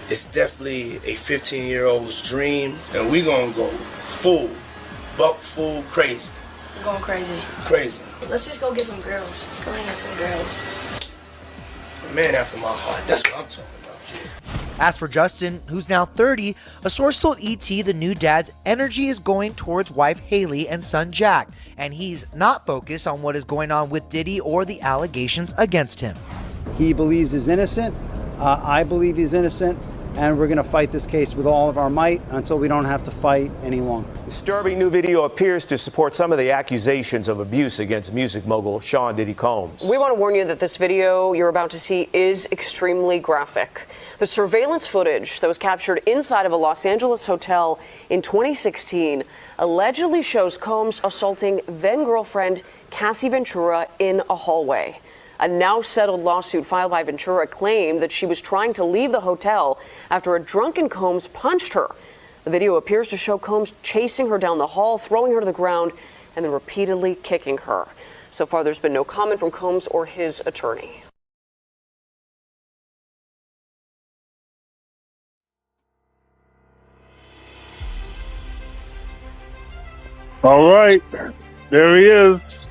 it's definitely a 15-year-old's dream, and we gonna go buck full crazy. I'm going crazy. Crazy. Let's just go get some girls. Let's go hang out some girls. A man after my heart, that's what I'm talking about, kid. As for Justin, who's now 30, a source told ET the new dad's energy is going towards wife Haley and son Jack, and he's not focused on what is going on with Diddy or the allegations against him. He believes he's innocent. I believe he's innocent, and we're going to fight this case with all of our might until we don't have to fight any longer. Disturbing new video appears to support some of the accusations of abuse against music mogul Sean Diddy Combs. We want to warn you that this video you're about to see is extremely graphic. The surveillance footage that was captured inside of a Los Angeles hotel in 2016 allegedly shows Combs assaulting then-girlfriend Cassie Ventura in a hallway. A now settled lawsuit filed by Ventura claimed that she was trying to leave the hotel after a drunken Combs punched her. The video appears to show Combs chasing her down the hall, throwing her to the ground, and then repeatedly kicking her. So far, there's been no comment from Combs or his attorney. All right, there he is.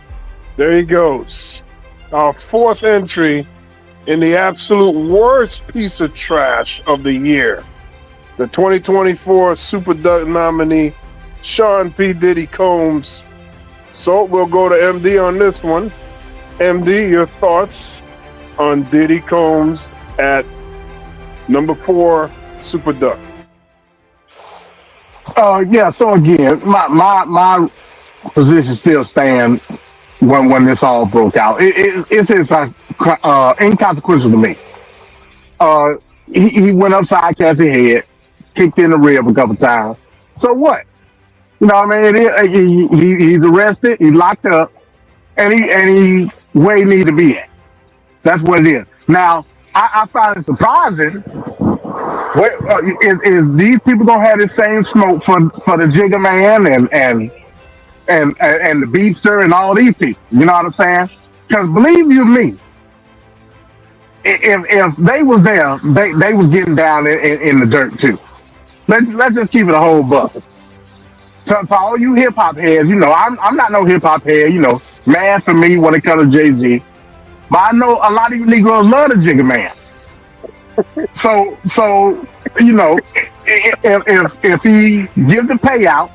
There he goes. Our 4th entry in the absolute worst piece of trash of the year. The 2024 Super Duck nominee, Sean P. Diddy Combs. So we'll go to MD on this one. MD, your thoughts on Diddy Combs at number 4, Super Duck? Yeah. So again, my position still stands when this all broke out. It's inconsequential to me. He went upside Cassie's head, kicked in the rib a couple times. So what? You know what I mean? He's arrested, he's locked up, and he where he need to be at. That's what it is. Now, I find it surprising. Is these people gonna have the same smoke for the Jigga Man and the Beefster and all these people? You know what I'm saying? Because believe you me, if they was there, they was getting down in the dirt too. Let's just keep it a whole buck. To all you hip hop heads, you know, I'm not no hip hop head, you know, man for me when it comes to Jay-Z. But I know a lot of you Negroes love the Jigga Man. So you know, if he give the payout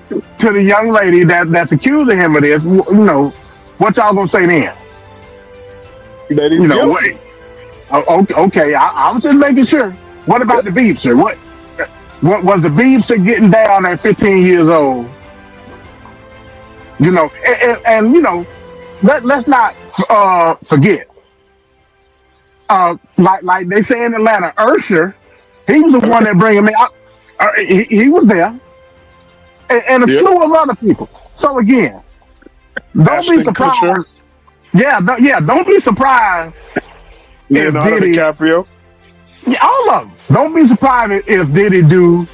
to the young lady that's accusing him of this, you know, what y'all gonna say then? That he's guilty. Okay, I was just making sure. What about the Beefster? What was the Beefster getting down at 15 years old? You know, and you know, let's not forget. Like they say in Atlanta, Usher, he was the one that bring him out. He was there, and a slew of other people. So again, don't be surprised. Kutcher. Don't be surprised. Leonardo DiCaprio. Yeah, all of them. Don't be surprised if Diddy do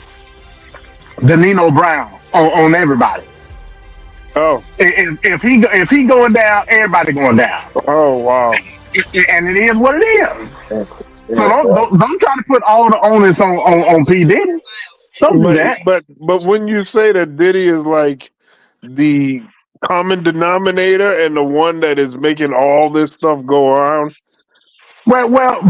the Nino Brown on everybody. Oh, if he going down, everybody going down. Oh wow. And it is what it is. So don't try to put all the onus on P. Diddy. Don't do that. But when you say that Diddy is like the common denominator and the one that is making all this stuff go around. Well,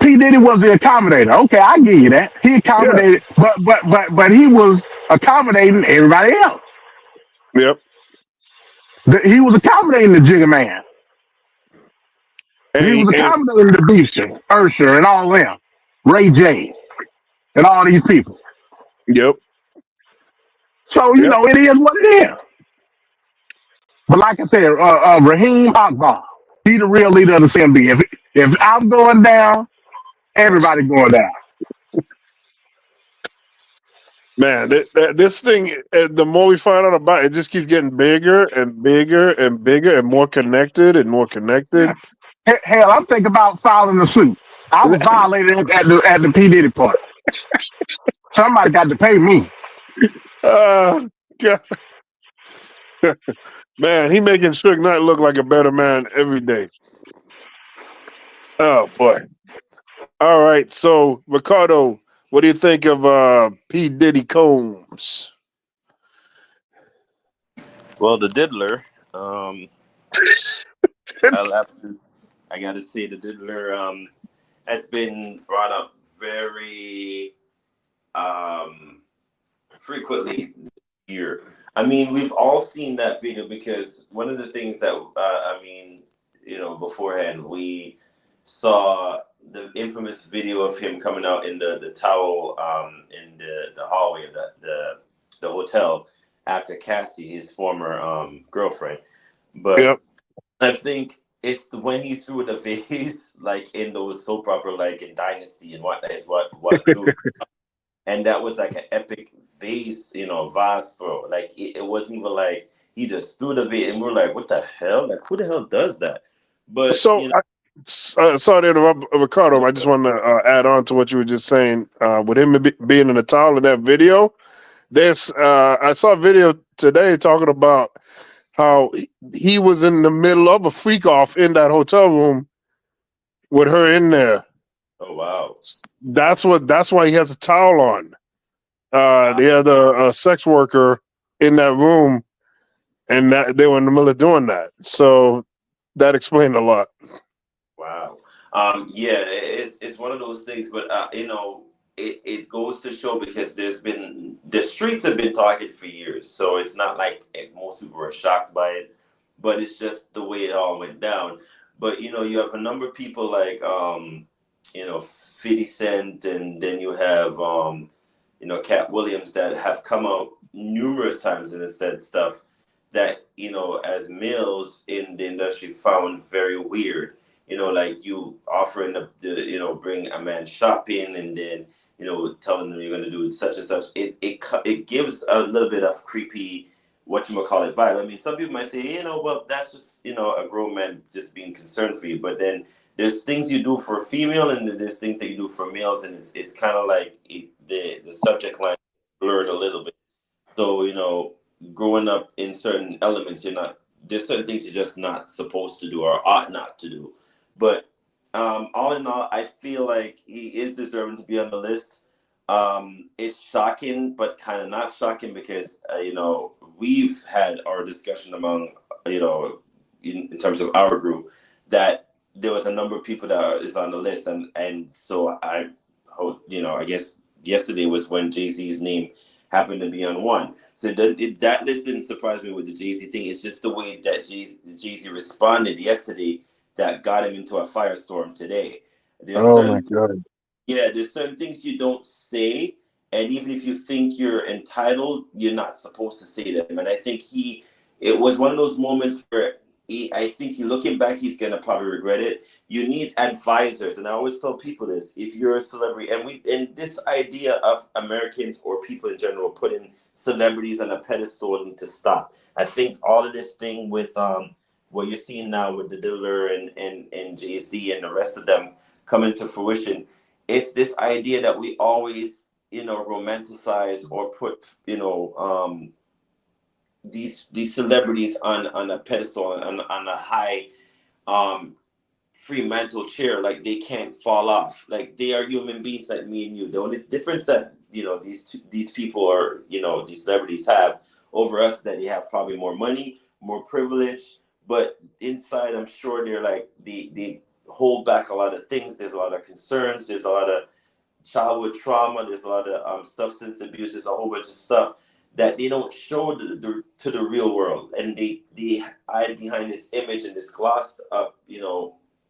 P. Diddy was the accommodator. Okay, I give you that. He accommodated, but he was accommodating everybody else. Yep. He was accommodating the Jigga Man. He was accommodating the Beefster, Usher, and all them. Ray J, and all these people. Yep. So, you know, it is what it is. But like I said, Raheem Akbar, he the real leader of the CMB. If I'm going down, everybody going down. Man, this thing, the more we find out about it, it just keeps getting bigger and bigger and bigger and more connected and more connected. Hell, I'm thinking about filing a suit. I was violated at the P. Diddy party. Somebody got to pay me. God. Man, he making Suge Knight look like a better man every day. Oh boy. All right, so Ricardo, what do you think of P. Diddy Combs? Well, the diddler. I got to say the diddler has been brought up very frequently this year. I mean, we've all seen that video because one of the things that beforehand we saw the infamous video of him coming out in the towel in the hallway of the hotel after Cassie, his former girlfriend. But I think it's when he threw the vase like in those soap opera like in Dynasty and what and that was like an epic vase throw. Like it wasn't even like he just threw the vase and we're like, what the hell? Like who the hell does that? But sorry to interrupt, Ricardo. I just want to add on to what you were just saying. With him being in the towel in that video, I saw a video today talking about how he was in the middle of a freak off in that hotel room with her in there. Oh wow! That's why he has a towel on. They had a sex worker in that room, and they were in the middle of doing that. So that explained a lot. Wow. Yeah, it's one of those things. But it goes to show, because the streets have been talking for years, so it's not like most people were shocked by it, but it's just the way it all went down. But you have a number of people like 50 Cent, and then you have Cat Williams, that have come out numerous times and has said stuff that as males in the industry found very weird. Like you offering the bring a man shopping, and then telling them you're going to do such and such. It gives a little bit of creepy, whatchamacallit vibe. I mean, some people might say, well, that's just a grown man just being concerned for you. But then there's things you do for a female, and there's things that you do for males, and it's kind of like the subject line blurred a little bit. So growing up in certain elements, there's certain things you're just not supposed to do or ought not to do. But all in all, I feel like he is deserving to be on the list. It's shocking, but kind of not shocking, because we've had our discussion among in terms of our group, that there was a number of people that is on the list, and so I hope I guess yesterday was when Jay-Z's name happened to be on one. So that list didn't surprise me with the Jay-Z thing. It's just the way that Jay-Z responded yesterday that got him into a firestorm today. Oh my God. Yeah, there's certain things you don't say, and even if you think you're entitled, you're not supposed to say them. And I think it was one of those moments where I think looking back, he's gonna probably regret it. You need advisors, and I always tell people this: if you're a celebrity, and this idea of Americans or people in general putting celebrities on a pedestal need to stop. I think all of this thing with what you're seeing now with the Diller and Jay-Z and the rest of them coming to fruition, it's this idea that we always romanticize or put these celebrities on a pedestal, on a high Fremantle chair, like they can't fall off. Like they are human beings like me and you. The only difference that these people are these celebrities have over us, that they have probably more money, more privilege, but inside I'm sure they're like they hold back a lot of things. There's a lot of concerns. There's a lot of childhood trauma. There's a lot of substance abuse. There's a whole bunch of stuff that they don't show to the real world, and they hide behind this image and this glossed up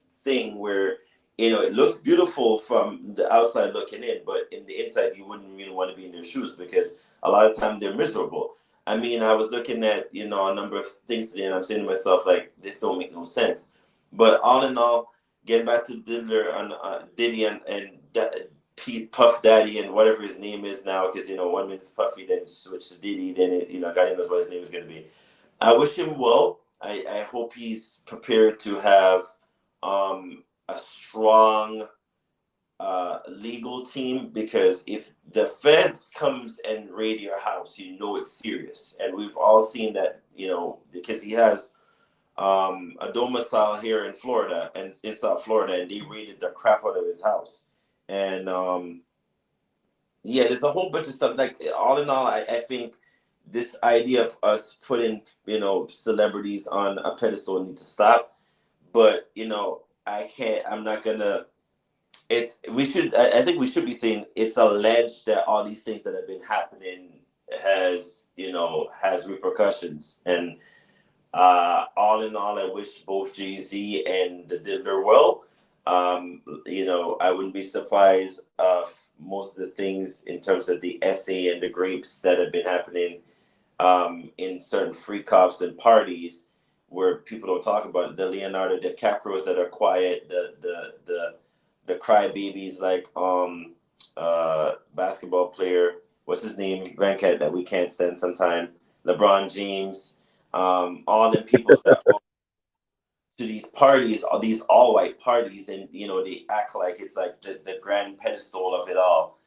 thing where it looks beautiful from the outside looking in, but in the inside you wouldn't really want to be in their shoes, because a lot of time they're miserable. I mean, I was looking at a number of things today, and I'm saying to myself, like, this don't make no sense. But all in all, getting back to Diddy and Pete Puff Daddy and whatever his name is now, because one minute's Puffy, then switched to Diddy, then God knows what his name is going to be. I wish him well. I hope he's prepared to have a strong legal team, because if the feds comes and raid your house, it's serious. And we've all seen that, because he has a domicile here in Florida and in South Florida, and they raided the crap out of his house. And there's a whole bunch of stuff. Like, all in all, I think this idea of us putting celebrities on a pedestal need to stop. But I'm not gonna. I think we should be saying it's alleged that all these things that have been happening has repercussions. And all in all, I wish both Jay-Z and the Diddler well. I wouldn't be surprised of most of the things in terms of the essay and the grapes that have been happening in certain freak offs and parties where people don't talk about it. The Leonardo DiCaprios that are quiet, the crybabies, like basketball player, what's his name, Grandcat, that we can't stand sometime, LeBron James, all the people that to these parties, all these all-white parties, and they act like it's like the grand pedestal of it all.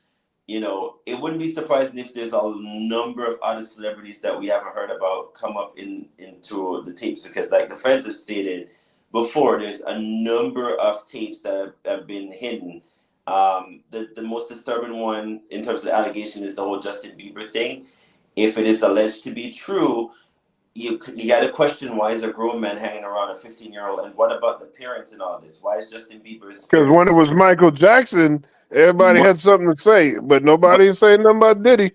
It wouldn't be surprising if there's a number of other celebrities that we haven't heard about come up into the tapes, because, like the feds have stated before, there's a number of tapes that have been hidden. The most disturbing one in terms of allegation is the whole Justin Bieber thing. If it is alleged to be true, you got to question, why is a grown man hanging around a 15-year-old, and what about the parents in all this? Why is Justin Bieber's Because when it parents? was Michael Jackson, everybody had something to say, but nobody saying nothing about Diddy.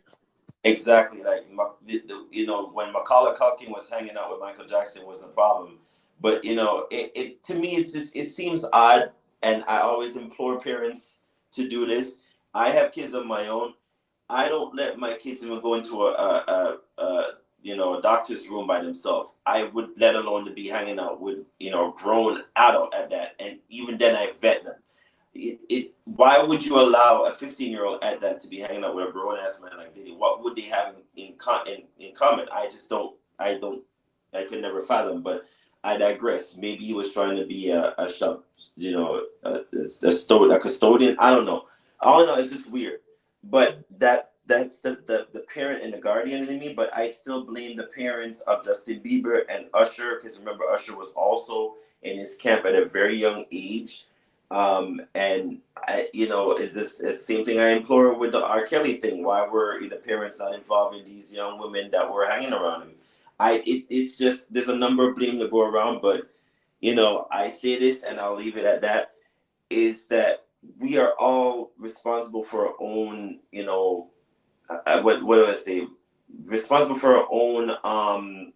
Exactly, like you know, when Macaulay Culkin was hanging out with Michael Jackson was a problem, but you know, it to me it's just, it seems odd, and I always implore parents to do this. I have kids of my own. I don't let my kids even go into a you know, a doctor's room by themselves. I would, let alone to be hanging out with, you know, a grown adult at that, and even then I vet them. Why would you allow a 15-year-old at that to be hanging out with a grown ass man like Diddy? What would they have in common? I could never fathom. But I digress. Maybe he was trying to be a shop, you know, a custodian. I don't know. All I know is just weird. But that's the parent and the guardian in me. But I still blame the parents of Justin Bieber and Usher, because remember, Usher was also in his camp at a very young age. And I, you know, it's the same thing I implore with the R. Kelly thing. Why were the parents not involving these young women that were hanging around him? It's just, there's a number of blame to go around, but you know, I say this and I'll leave it at that, is that we are all responsible for our own, you know, what do I say? Responsible for our own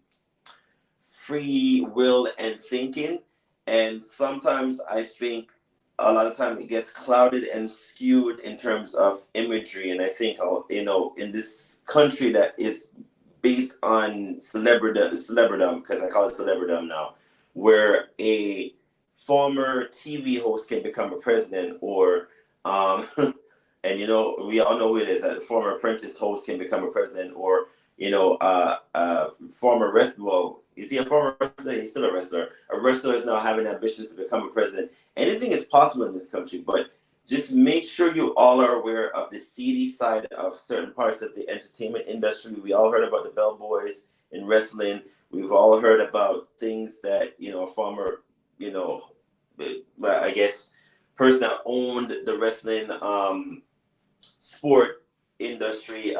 free will and thinking. And sometimes I think a lot of time it gets clouded and skewed in terms of imagery. And I think, you know, in this country that is based on celebridom, because I call it celebridom now, where a former TV host can become a president, or and you know, we all know who it is, that a former Apprentice host can become a president, or you know, former wrestler. Is he a former wrestler? He's still a wrestler. A wrestler is now having ambitions to become a president. Anything is possible in this country, but just make sure you all are aware of the seedy side of certain parts of the entertainment industry. We all heard about the bellboys in wrestling. We've all heard about things that, you know, a former, you know, I guess, person that owned the wrestling sport industry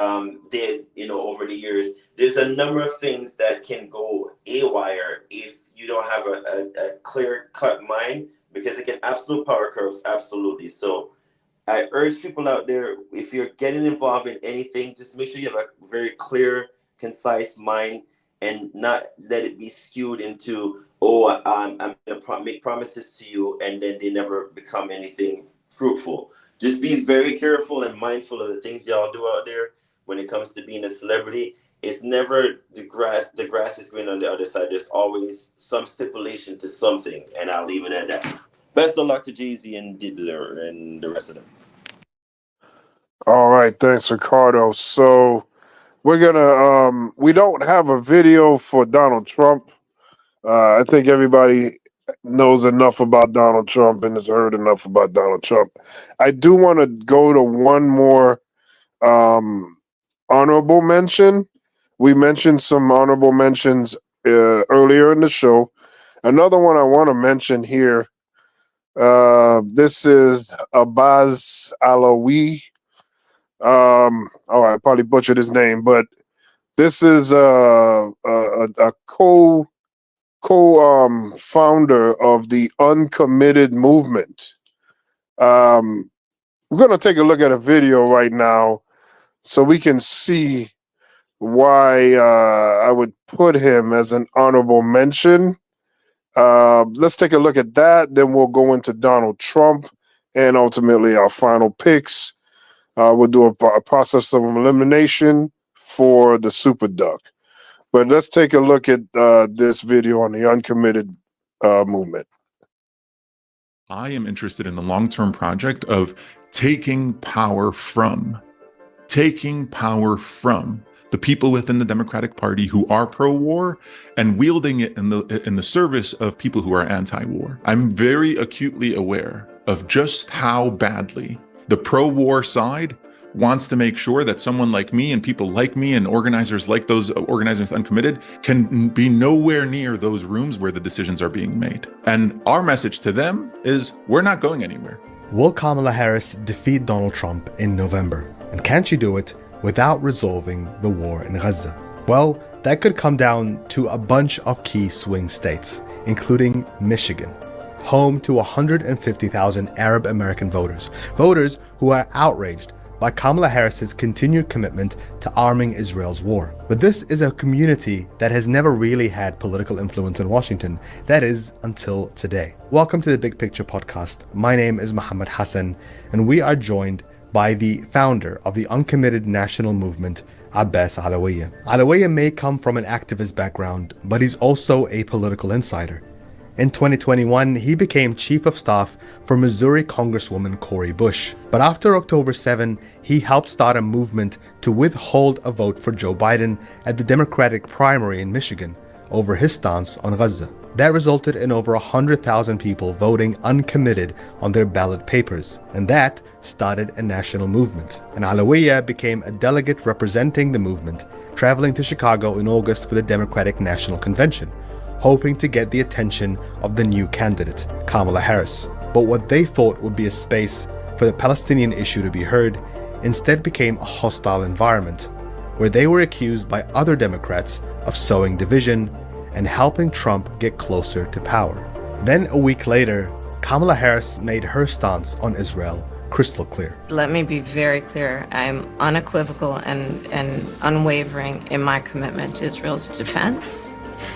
did, you know, over the years. There's a number of things that can go haywire if you don't have a clear-cut mind, because it can absolute power curves, absolutely. So I urge people out there, if you're getting involved in anything, just make sure you have a very clear, concise mind, and not let it be skewed into, oh, I'm going to make promises to you, and then they never become anything fruitful. Just be very careful and mindful of the things y'all do out there when it comes to being a celebrity. It's never the grass is green on the other side. There's always some stipulation to something, and I'll leave it at that. Best of luck to Jay-Z and Diddler and the rest of them. All right, thanks, Ricardo. So we're gonna we don't have a video for Donald Trump. I think everybody knows enough about Donald Trump and has heard enough about Donald Trump. I do want to go to one more honorable mention. We mentioned some honorable mentions earlier in the show. Another one I want to mention here. This is Abbas Alawi. Oh, I probably butchered his name, but this is a founder of the Uncommitted movement. We're gonna take a look at a video right now so we can see why I would put him as an honorable mention. Let's take a look at that. Then we'll go into Donald Trump and ultimately our final picks. We'll do a process of elimination for the Super Duck. But let's take a look at this video on the Uncommitted movement. I am interested in the long-term project of taking power from the people within the Democratic Party who are pro-war and wielding it in the service of people who are anti-war. I'm very acutely aware of just how badly the pro-war side wants to make sure that someone like me and people like me and organizers like those organizers Uncommitted can be nowhere near those rooms where the decisions are being made. And our message to them is, we're not going anywhere. Will Kamala Harris defeat Donald Trump in November? And can she do it without resolving the war in Gaza? Well, that could come down to a bunch of key swing states, including Michigan, home to 150,000 Arab American voters who are outraged by Kamala Harris's continued commitment to arming Israel's war. But this is a community that has never really had political influence in Washington, that is, until today. Welcome to the Big Picture Podcast. My name is Muhammad Hassan, and we are joined by the founder of the uncommitted national movement, Abbas Alawiyya. Alawiyya may come from an activist background, but he's also a political insider. In 2021, he became chief of staff for Missouri Congresswoman Cori Bush. But after October 7, he helped start a movement to withhold a vote for Joe Biden at the Democratic primary in Michigan over his stance on Gaza. That resulted in over 100,000 people voting uncommitted on their ballot papers, and that started a national movement. And Alawiyya became a delegate representing the movement, traveling to Chicago in August for the Democratic National Convention, hoping to get the attention of the new candidate, Kamala Harris. But what they thought would be a space for the Palestinian issue to be heard instead became a hostile environment, where they were accused by other Democrats of sowing division and helping Trump get closer to power. Then a week later, Kamala Harris made her stance on Israel crystal clear. Let me be very clear. I'm unequivocal and unwavering in my commitment to Israel's defense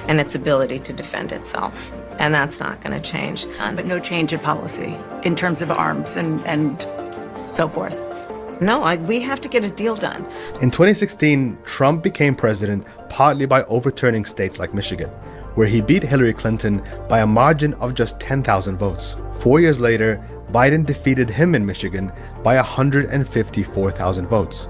and its ability to defend itself. And that's not going to change. But no change in policy in terms of arms and so forth. No, we have to get a deal done. In 2016, Trump became president partly by overturning states like Michigan, where he beat Hillary Clinton by a margin of just 10,000 votes. 4 years later, Biden defeated him in Michigan by 154,000 votes.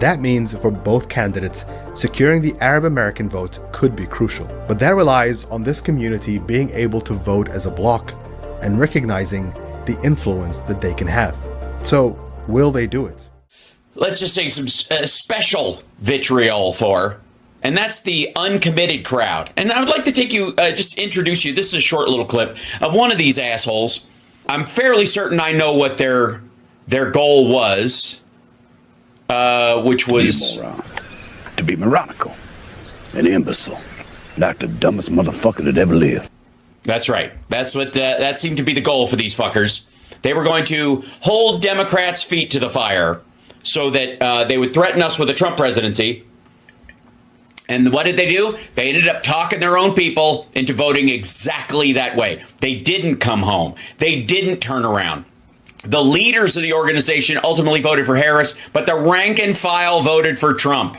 That means for both candidates, securing the Arab American vote could be crucial. But that relies on this community being able to vote as a bloc and recognizing the influence that they can have. So, will they do it? Let's just say some special vitriol for, and that's the uncommitted crowd. And I would like to take you, just introduce you. This is a short little clip of one of these assholes. I'm fairly certain I know what their goal was. Which was to be moronical, an imbecile, like the dumbest motherfucker that ever lived. That's right. That's what that seemed to be the goal for these fuckers. They were going to hold Democrats' feet to the fire so that they would threaten us with a Trump presidency. And what did they do? They ended up talking their own people into voting exactly that way. They didn't come home. They didn't turn around. The leaders of the organization ultimately voted for Harris, but the rank and file voted for Trump.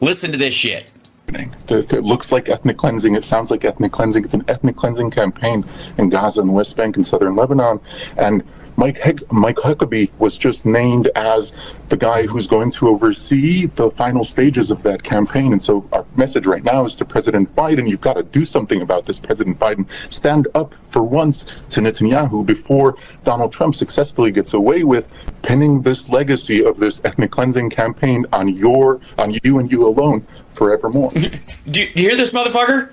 Listen to this shit. It looks like ethnic cleansing. It sounds like ethnic cleansing. It's an ethnic cleansing campaign in Gaza and West Bank and southern Lebanon. And Mike Huckabee was just named as the guy who's going to oversee the final stages of that campaign. And so our message right now is to President Biden, you've got to do something about this. President Biden, stand up for once to Netanyahu before Donald Trump successfully gets away with pinning this legacy of this ethnic cleansing campaign on you and you alone forevermore. Do you hear this, motherfucker?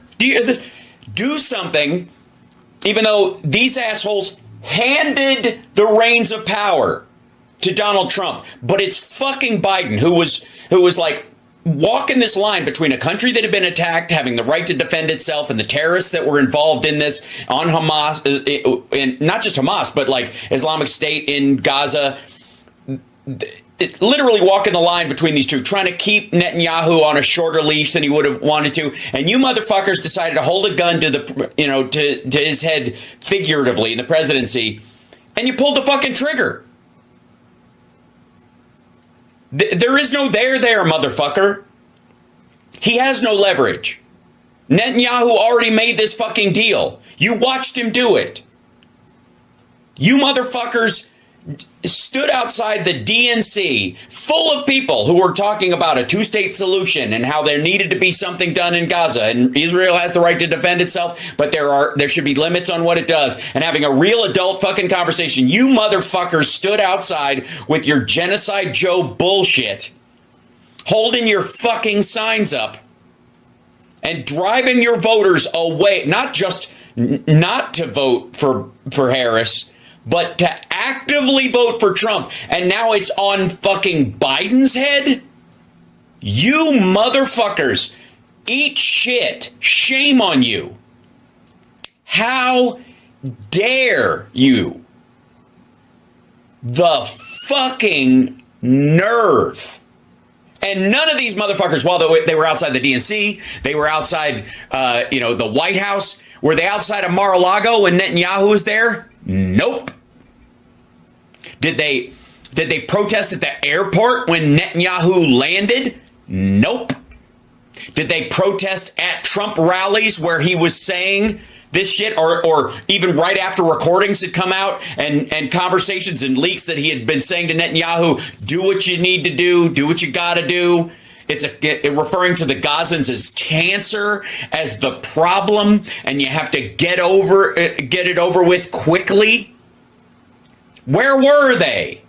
Do something, even though these assholes handed the reins of power to Donald Trump, but it's fucking Biden who was like walking this line between a country that had been attacked, having the right to defend itself, and the terrorists that were involved in this on Hamas, and not just Hamas, but like Islamic State in Gaza. Literally walking the line between these two, trying to keep Netanyahu on a shorter leash than he would have wanted to. And you motherfuckers decided to hold a gun to to his head figuratively in the presidency, and you pulled the fucking trigger. There is no there, motherfucker. He has no leverage. Netanyahu already made this fucking deal. You watched him do it. You motherfuckers stood outside the DNC full of people who were talking about a two-state solution and how there needed to be something done in Gaza, and Israel has the right to defend itself, but there should be limits on what it does, and having a real adult fucking conversation. You motherfuckers stood outside with your Genocide Joe bullshit, holding your fucking signs up and driving your voters away, not just not to vote for Harris, but to actively vote for Trump. And now it's on fucking Biden's head? You motherfuckers, eat shit. Shame on you. How dare you? The fucking nerve. And none of these motherfuckers, while they were outside the DNC, they were outside, the White House. Were they outside of Mar-a-Lago when Netanyahu was there? Nope. Did they protest at the airport when Netanyahu landed? Nope. Did they protest at Trump rallies where he was saying this shit, or even right after recordings had come out and conversations and leaks that he had been saying to Netanyahu, do what you need to do what you got to do? It's referring to the Gazans as cancer, as the problem, and you have to get it over with quickly. Where were they?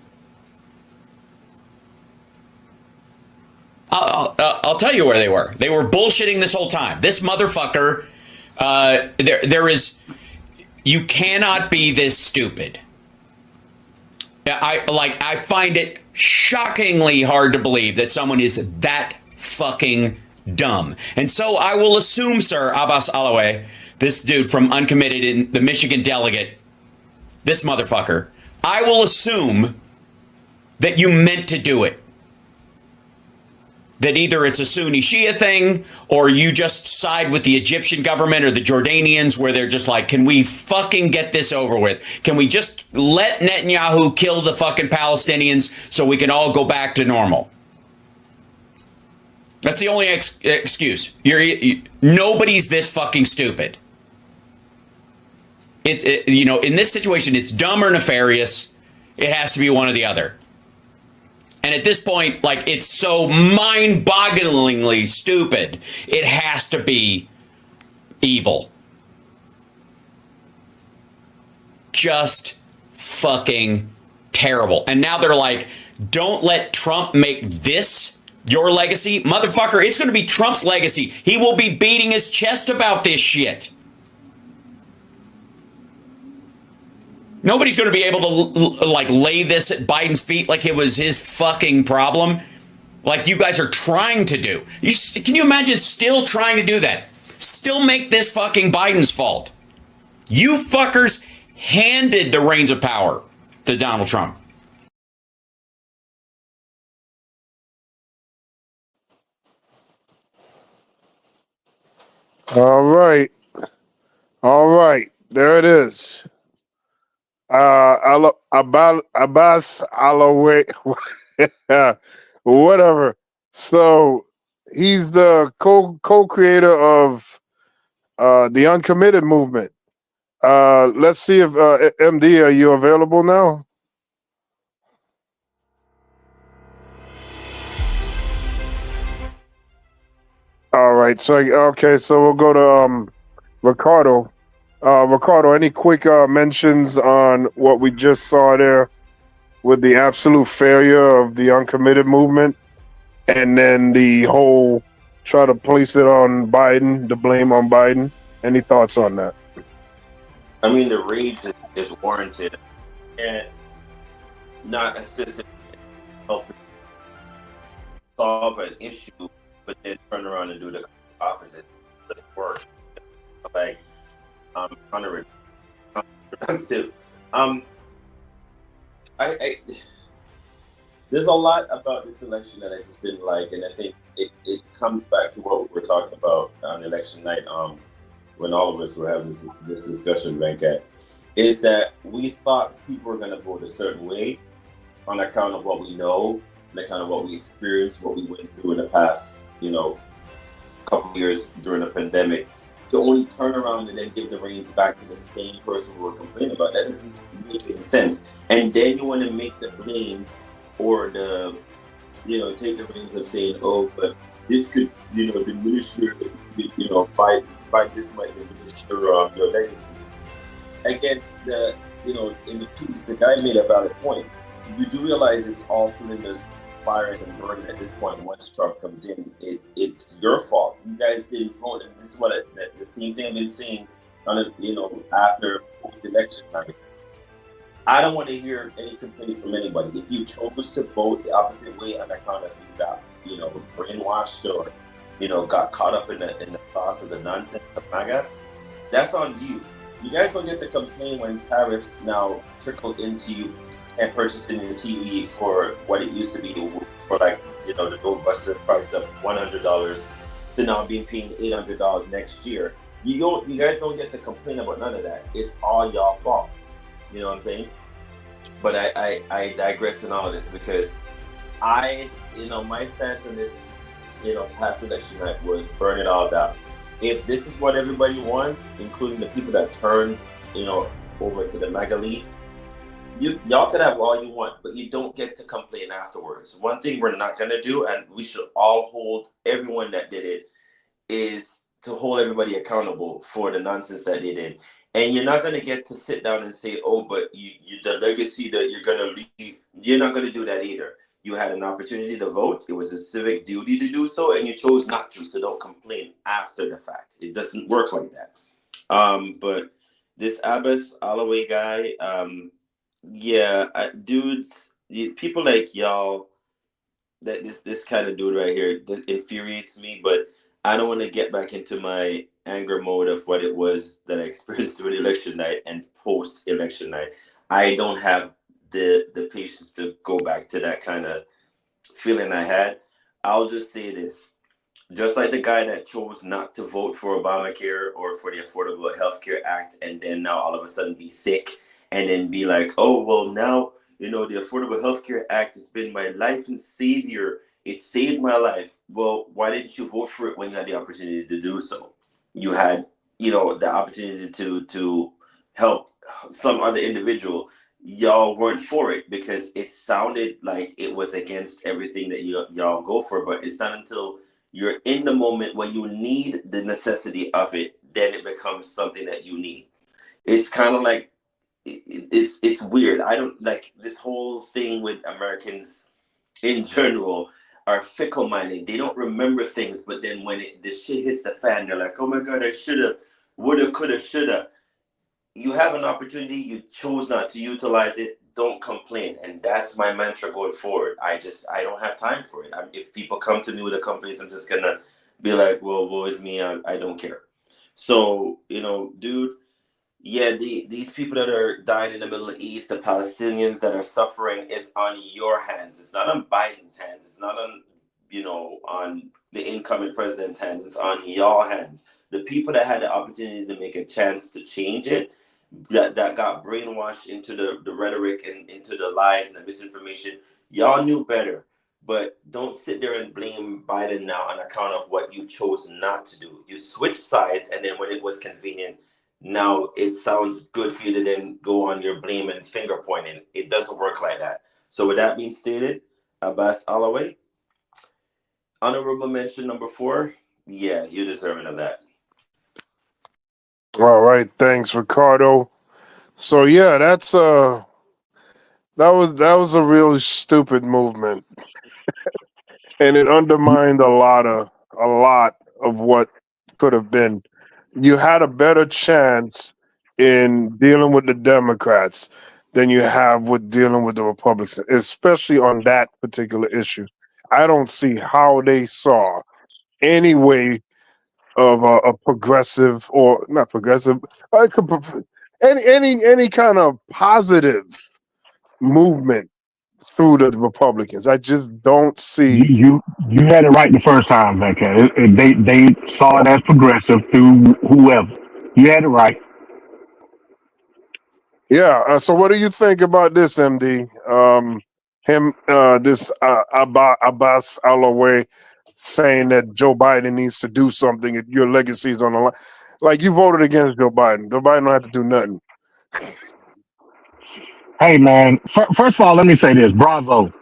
I'll tell you where they were. They were bullshitting this whole time. This motherfucker. You cannot be this stupid. I find it shockingly hard to believe that someone is that fucking dumb. And so I will assume, Sir Abbas Alaway, this dude from Uncommitted in the Michigan delegate, this motherfucker, I will assume that you meant to do it. That either it's a Sunni Shia thing or you just side with the Egyptian government or the Jordanians where they're just like, can we fucking get this over with? Can we just let Netanyahu kill the fucking Palestinians so we can all go back to normal? That's the only excuse. Nobody's this fucking stupid. In this situation, it's dumb or nefarious. It has to be one or the other. And at this point, it's so mind-bogglingly stupid, it has to be evil. Just fucking terrible. And now they're like, don't let Trump make this your legacy. Motherfucker, it's going to be Trump's legacy. He will be beating his chest about this shit. Nobody's going to be able to lay this at Biden's feet like it was his fucking problem, like you guys are trying to do. Can you imagine still trying to do that? Still make this fucking Biden's fault. You fuckers handed the reins of power to Donald Trump. All right. There it is. Abbas Alaway, whatever. So he's the co-creator of the Uncommitted movement. Let's see if MD, are you available now? All right. So we'll go to Ricardo. Ricardo, any quick mentions on what we just saw there with the absolute failure of the Uncommitted movement, and then the whole try to place it on Biden, the blame on Biden? Any thoughts on that? I mean, the rage is warranted, and not assist in helping solve an issue, but then turn around and do the opposite. Doesn't work. Counterproductive. There's a lot about this election that I just didn't like, and I think it comes back to what we were talking about on election night, when all of us were having this discussion, Venkat, is that we thought people were going to vote a certain way on account of what we know, on account of what we experienced, what we went through in the past, couple years during the pandemic. To only turn around and then give the reins back to the same person we were complaining about, that doesn't make any sense. And then you want to make the blame or take the reins of saying, oh, but this could, diminish your, by this might diminish your legacy. Again, in the piece, the guy made a valid point. You do realize it's all cylinders firing and burning at this point. Once Trump comes in, it's your fault. You guys didn't vote, and this is what the same thing I've been saying after post-election night. I don't want to hear any complaints from anybody. If you chose to vote the opposite way on account of you got brainwashed or got caught up in the sauce of the nonsense of MAGA, that's on you. You guys don't get to complain when tariffs now trickle into you and purchasing your TV for what it used to be for the go-buster price of $100 to now being paying $800 next year. You guys don't get to complain about none of that. It's all y'all fault. You know what I'm saying? But I digress in all of this because my stance on this, past election night was burn it all down. If this is what everybody wants, including the people that turned, over to the MAGA leaf, y'all can have all you want, but you don't get to complain afterwards. One thing we're not gonna do, and we should all hold everyone that did it, is to hold everybody accountable for the nonsense that they did. And you're not gonna get to sit down and say, oh, but you the legacy that you're gonna leave, you're not gonna do that either. You had an opportunity to vote. It was a civic duty to do so, and you chose not to. So don't complain after the fact. It doesn't work like that. But this Abbas Alloway guy, dudes, people like y'all, that this kind of dude right here that infuriates me. But I don't want to get back into my anger mode of what it was that I experienced during election night and post election night. I don't have the patience to go back to that kind of feeling I had. I'll just say this. Just like the guy that chose not to vote for Obamacare or for the Affordable Health Care Act and then now all of a sudden be sick and then be like, oh, well, now, the Affordable Health Care Act has been my life and savior. It saved my life. Well, why didn't you vote for it when you had the opportunity to do so? You had, the opportunity to help some other individual. Y'all weren't for it because it sounded like it was against everything that y'all go for. But it's not until you're in the moment when you need the necessity of it, then it becomes something that you need. It's kind of like, it's weird. I don't like this whole thing with Americans in general are fickle-minded. They don't remember things, but then when the shit hits the fan, they're like, oh my God, I shoulda, woulda, coulda, shoulda. You have an opportunity, you chose not to utilize it, don't complain. And that's my mantra going forward. I don't have time for it. If people come to me with a complaint, I'm just gonna be like, well, woe is me, I don't care. So, dude, yeah, these people that are dying in the Middle East, the Palestinians that are suffering, is on your hands. It's not on Biden's hands. It's not on, on the incoming president's hands. It's on your hands. The people that had the opportunity to make a chance to change it, that got brainwashed into the rhetoric and into the lies and the misinformation, y'all knew better. But don't sit there and blame Biden now on account of what you chose not to do. You switched sides, and then when it was convenient, now it sounds good for you to then go on your blame and finger pointing. It doesn't work like that. So with that being stated, Abbas Alloway, honorable mention number 4. Yeah, you're deserving of that. All right, thanks, Ricardo. So yeah, that was a really stupid movement, and it undermined a lot of what could have been. You had a better chance in dealing with the Democrats than you have with dealing with the Republicans, especially on that particular issue. I don't see how they saw any way of a progressive or not progressive, any kind of positive movement through the Republicans. I just don't see. You had it right the first time, Venkat. They saw it as progressive through whoever. You had it right. Yeah. So, what do you think about this, MD? This Abbas Alloway saying that Joe Biden needs to do something. If your legacy is on the line, like you voted against Joe Biden. Joe Biden don't have to do nothing. Hey, man. First of all, let me say this. Bravo.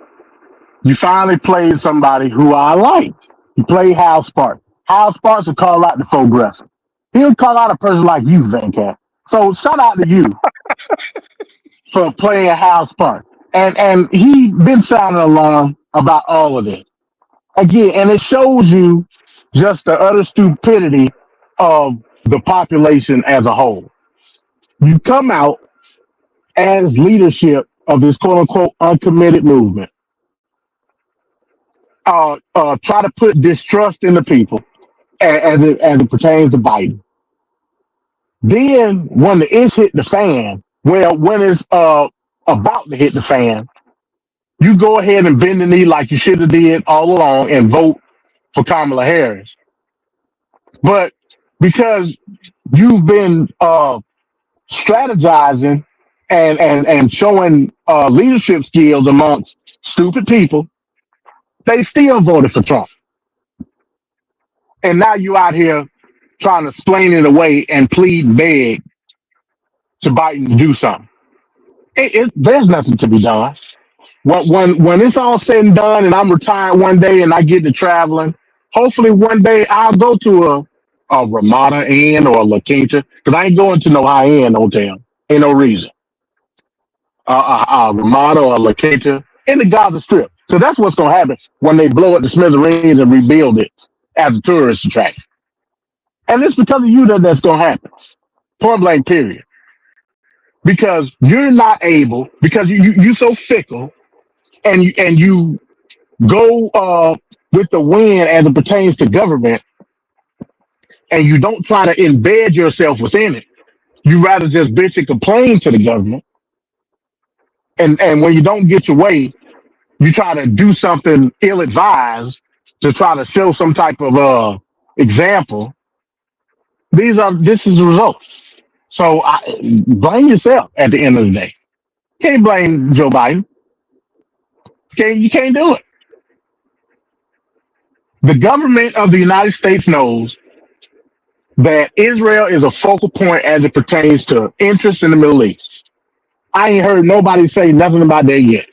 You finally played somebody who I like. You played Hal Sparks. Hal Sparks will call out the progressive. He'll call out a person like you, Venkat. So shout out to you for playing Hal Sparks. And he been sounding along about all of this. Again, and it shows you just the utter stupidity of the population as a whole. You come out as leadership of this quote unquote uncommitted movement. try to put distrust in the people as it pertains to Biden. Then when the ish hit the fan, well, when it's about to hit the fan, you go ahead and bend the knee like you should have did all along and vote for Kamala Harris. But because you've been strategizing and showing leadership skills amongst stupid people, they still voted for Trump. And now you out here trying to explain it away and plead beg to Biden to do something. There's nothing to be done. When it's all said and done and I'm retired one day and I get to traveling, hopefully one day I'll go to a Ramada Inn or a La Quinta, because I ain't going to no high-end hotel. Ain't no reason. A Ramada or a La Quinta in the Gaza Strip. So that's what's going to happen when they blow up the smithereens and rebuild it as a tourist attraction. And it's because of you that's going to happen. Point blank, period. Because you're not able, because you so fickle, and you go with the wind as it pertains to government, and you don't try to embed yourself within it. You rather just bitch and complain to the government, and when you don't get your way, you try to do something ill-advised to try to show some type of example. This is the result. So blame yourself at the end of the day. Can't blame Joe Biden. You can't do it. The government of the United States knows that Israel is a focal point as it pertains to interest in the Middle East. I ain't heard nobody say nothing about that yet.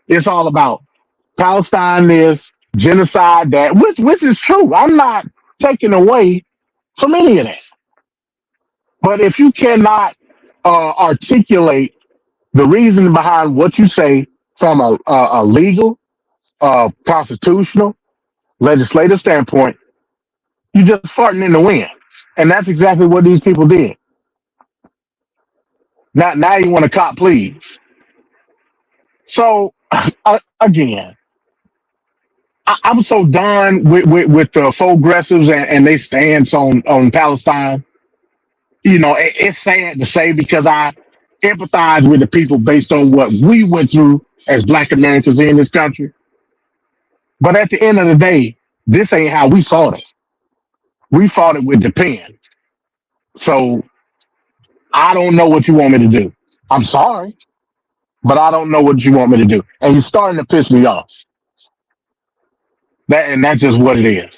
It's all about Palestine this, genocide that, which is true. I'm not taking away from any of that. But if you cannot articulate the reason behind what you say from a legal, constitutional, legislative standpoint, you're just farting in the wind. And that's exactly what these people did. Now you want to cop please. So, again, I'm so done with the progressives and they stance on Palestine. You know, it's sad to say because I empathize with the people based on what we went through as Black Americans in this country. But at the end of the day, this ain't how we fought it. We fought it with the pen. So I don't know what you want me to do. I'm sorry, but I don't know what you want me to do. And you're starting to piss me off. That's just what it is.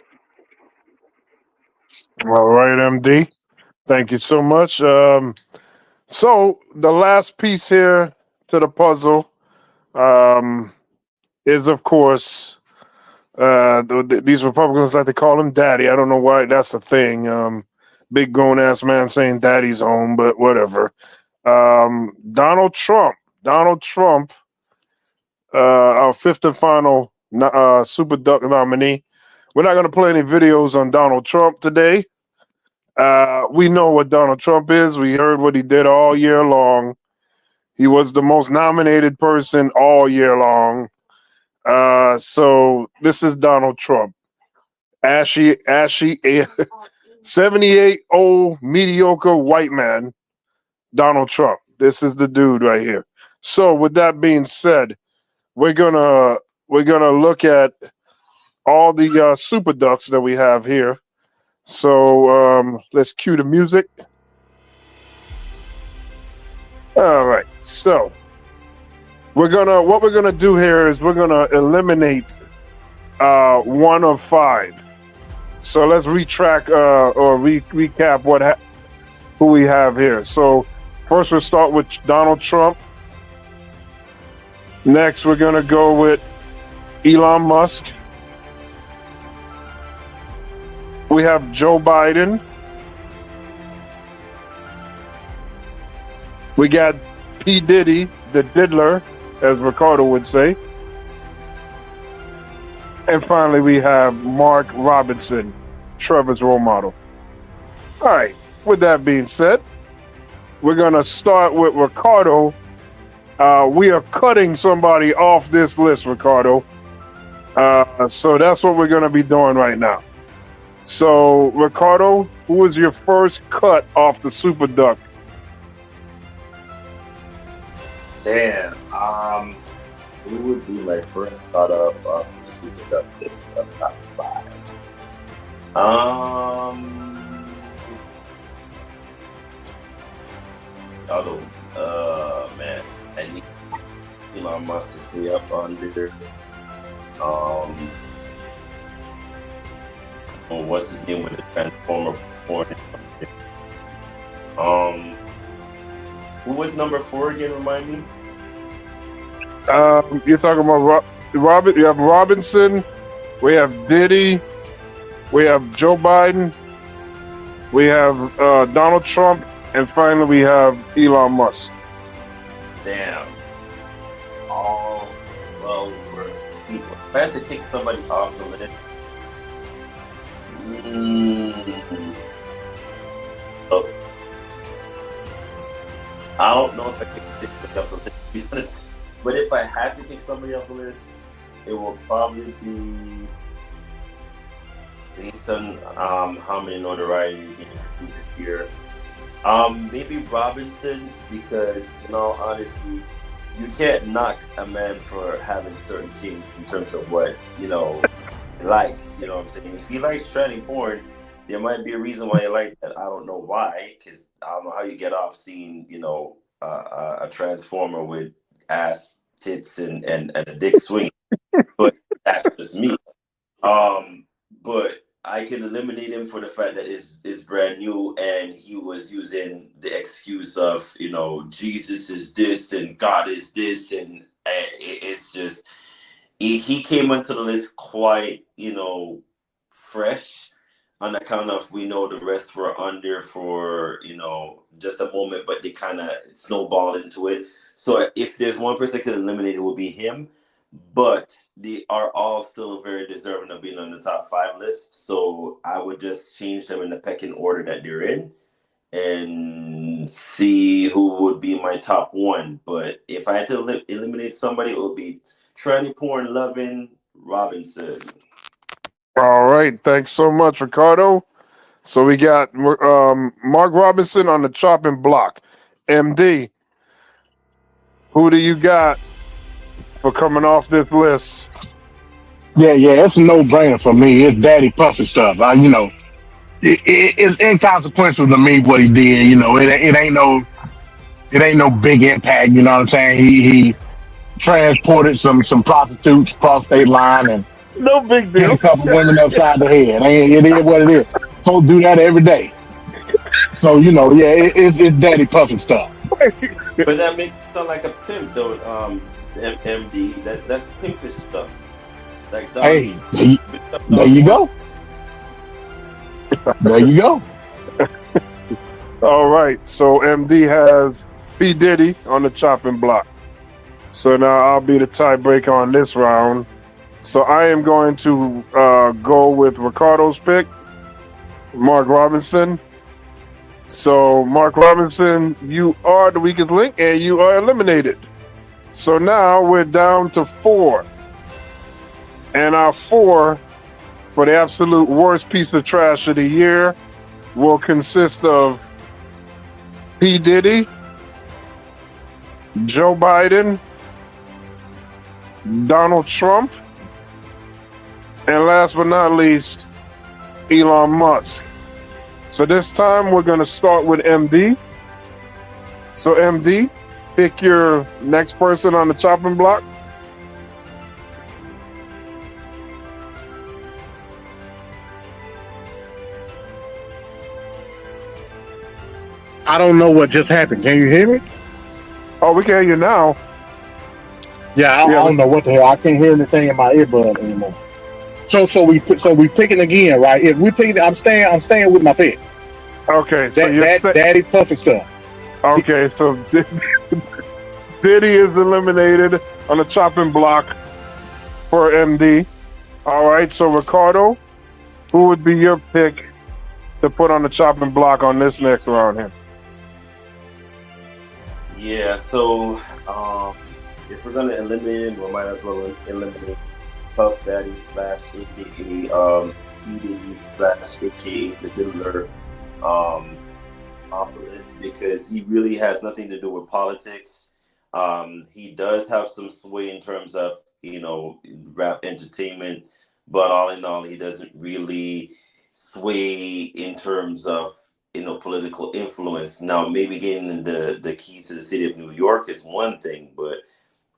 All right, MD. Thank you so much. So the last piece here to the puzzle is, of course, these Republicans like to call him daddy. I don't know why that's a thing. Big grown ass man saying daddy's home, but whatever. Donald Trump, our fifth and final Super Duck nominee. We're not going to play any videos on Donald Trump today. We know what Donald Trump is. We heard what he did all year long. He was the most nominated person all year long. So this is Donald Trump. Ashy, 78-old mediocre white man, Donald Trump. This is the dude right here. So with that being said, we're gonna look at all the super ducks that we have here. So let's cue the music. All right. So what we're gonna do here is we're gonna eliminate one of five. So let's recap who we have here. So first we'll start with Donald Trump. Next we're gonna go with Elon Musk. We have Joe Biden. We got P. Diddy, the diddler, as Ricardo would say. And finally, we have Mark Robinson, Trevor's role model. All right, with that being said, we're going to start with Ricardo. We are cutting somebody off this list, Ricardo. So that's what we're gonna be doing right now. So Ricardo, who was your first cut off the Super Duck? Damn. Who would be my first cut of the Super Duck list of top 5? Man, I need Elon Musk to stay up under. What's his name with the Transformer? Who was number 4 again? Remind me. You're talking about Robin. You have Robinson. We have Diddy. We have Joe Biden. We have Donald Trump, and finally we have Elon Musk. Damn. All well worth people. If I had to kick somebody off the list. Oh. I don't know if I could kick somebody off the list, to be honest. But if I had to kick somebody off the list, it will probably be based on how many notoriety he did this year. Maybe Robinson, because in all honesty, you can't knock a man for having certain kinks in terms of what he likes. You know what I'm saying? If he likes tranny porn, there might be a reason why he likes that. I don't know why, because I don't know how you get off seeing a transformer with ass, tits, and a dick swing. But that's just me. But I can eliminate him for the fact that it's brand new, and he was using the excuse of Jesus is this and God is this, and it's just he came into the list quite fresh, on account of we know the rest were under for just a moment, but they kind of snowballed into it. So if there's one person that could eliminate, it would be him. But they are all still very deserving of being on the top 5 list. So I would just change them in the pecking order that they're in and see who would be my top 1. But if I had to eliminate somebody, it would be tranny porn loving Robinson. All right, thanks so much, Ricardo. So we got Mark Robinson on the chopping block. MD, who do you got for coming off this list? Yeah, it's a no-brainer for me. It's Daddy Puffy stuff. It's inconsequential to me what he did. It ain't no big impact. You know what I'm saying? He transported some prostitutes across state line and no big hit deal. a couple women upside the head. It is what it is. Folks do that every day. So it's Daddy Puffy stuff. But that makes it sound like a pimp, though. MD, that's pimpish stuff. Like, hey, there you go. There you go. All right, so MD has P. Diddy on the chopping block. So now I'll be the tiebreaker on this round. So I am going to go with Ricardo's pick, Mark Robinson. So Mark Robinson, you are the weakest link and you are eliminated. So now we're down to 4. And our 4 for the absolute worst piece of trash of the year will consist of P. Diddy, Joe Biden, Donald Trump, and last but not least, Elon Musk. So this time we're going to start with MD. So MD, pick your next person on the chopping block. I don't know what just happened. Can you hear me? Oh, we can hear you now. Yeah, I don't know what the hell. I can't hear anything in my earbud anymore. So we picking again, right? If we picking, I'm staying with my pick. Okay, so Daddy Puffy stuff. Okay, so Diddy is eliminated on the chopping block for MD. All right, so Ricardo, who would be your pick to put on the chopping block on this next round here? Yeah, so if we're gonna eliminate him, we might as well eliminate Puff Daddy slash AKA Edie slash AKA the Diddler off the list because he really has nothing to do with politics. He does have some sway in terms of, rap entertainment, but all in all, he doesn't really sway in terms of, political influence. Now, maybe getting the keys to the city of New York is one thing, but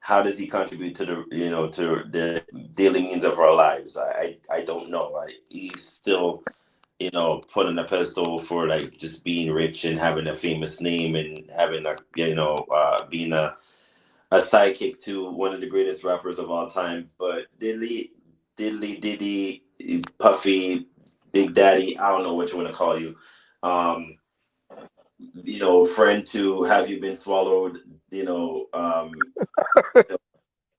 how does he contribute to the, to the daily means of our lives? I don't know. He's still, put on a pedestal for like just being rich and having a famous name and having a, being a sidekick to one of the greatest rappers of all time. But Diddy, Puffy, Big Daddy, I don't know what you want to call you. Friend to Have You Been Swallowed,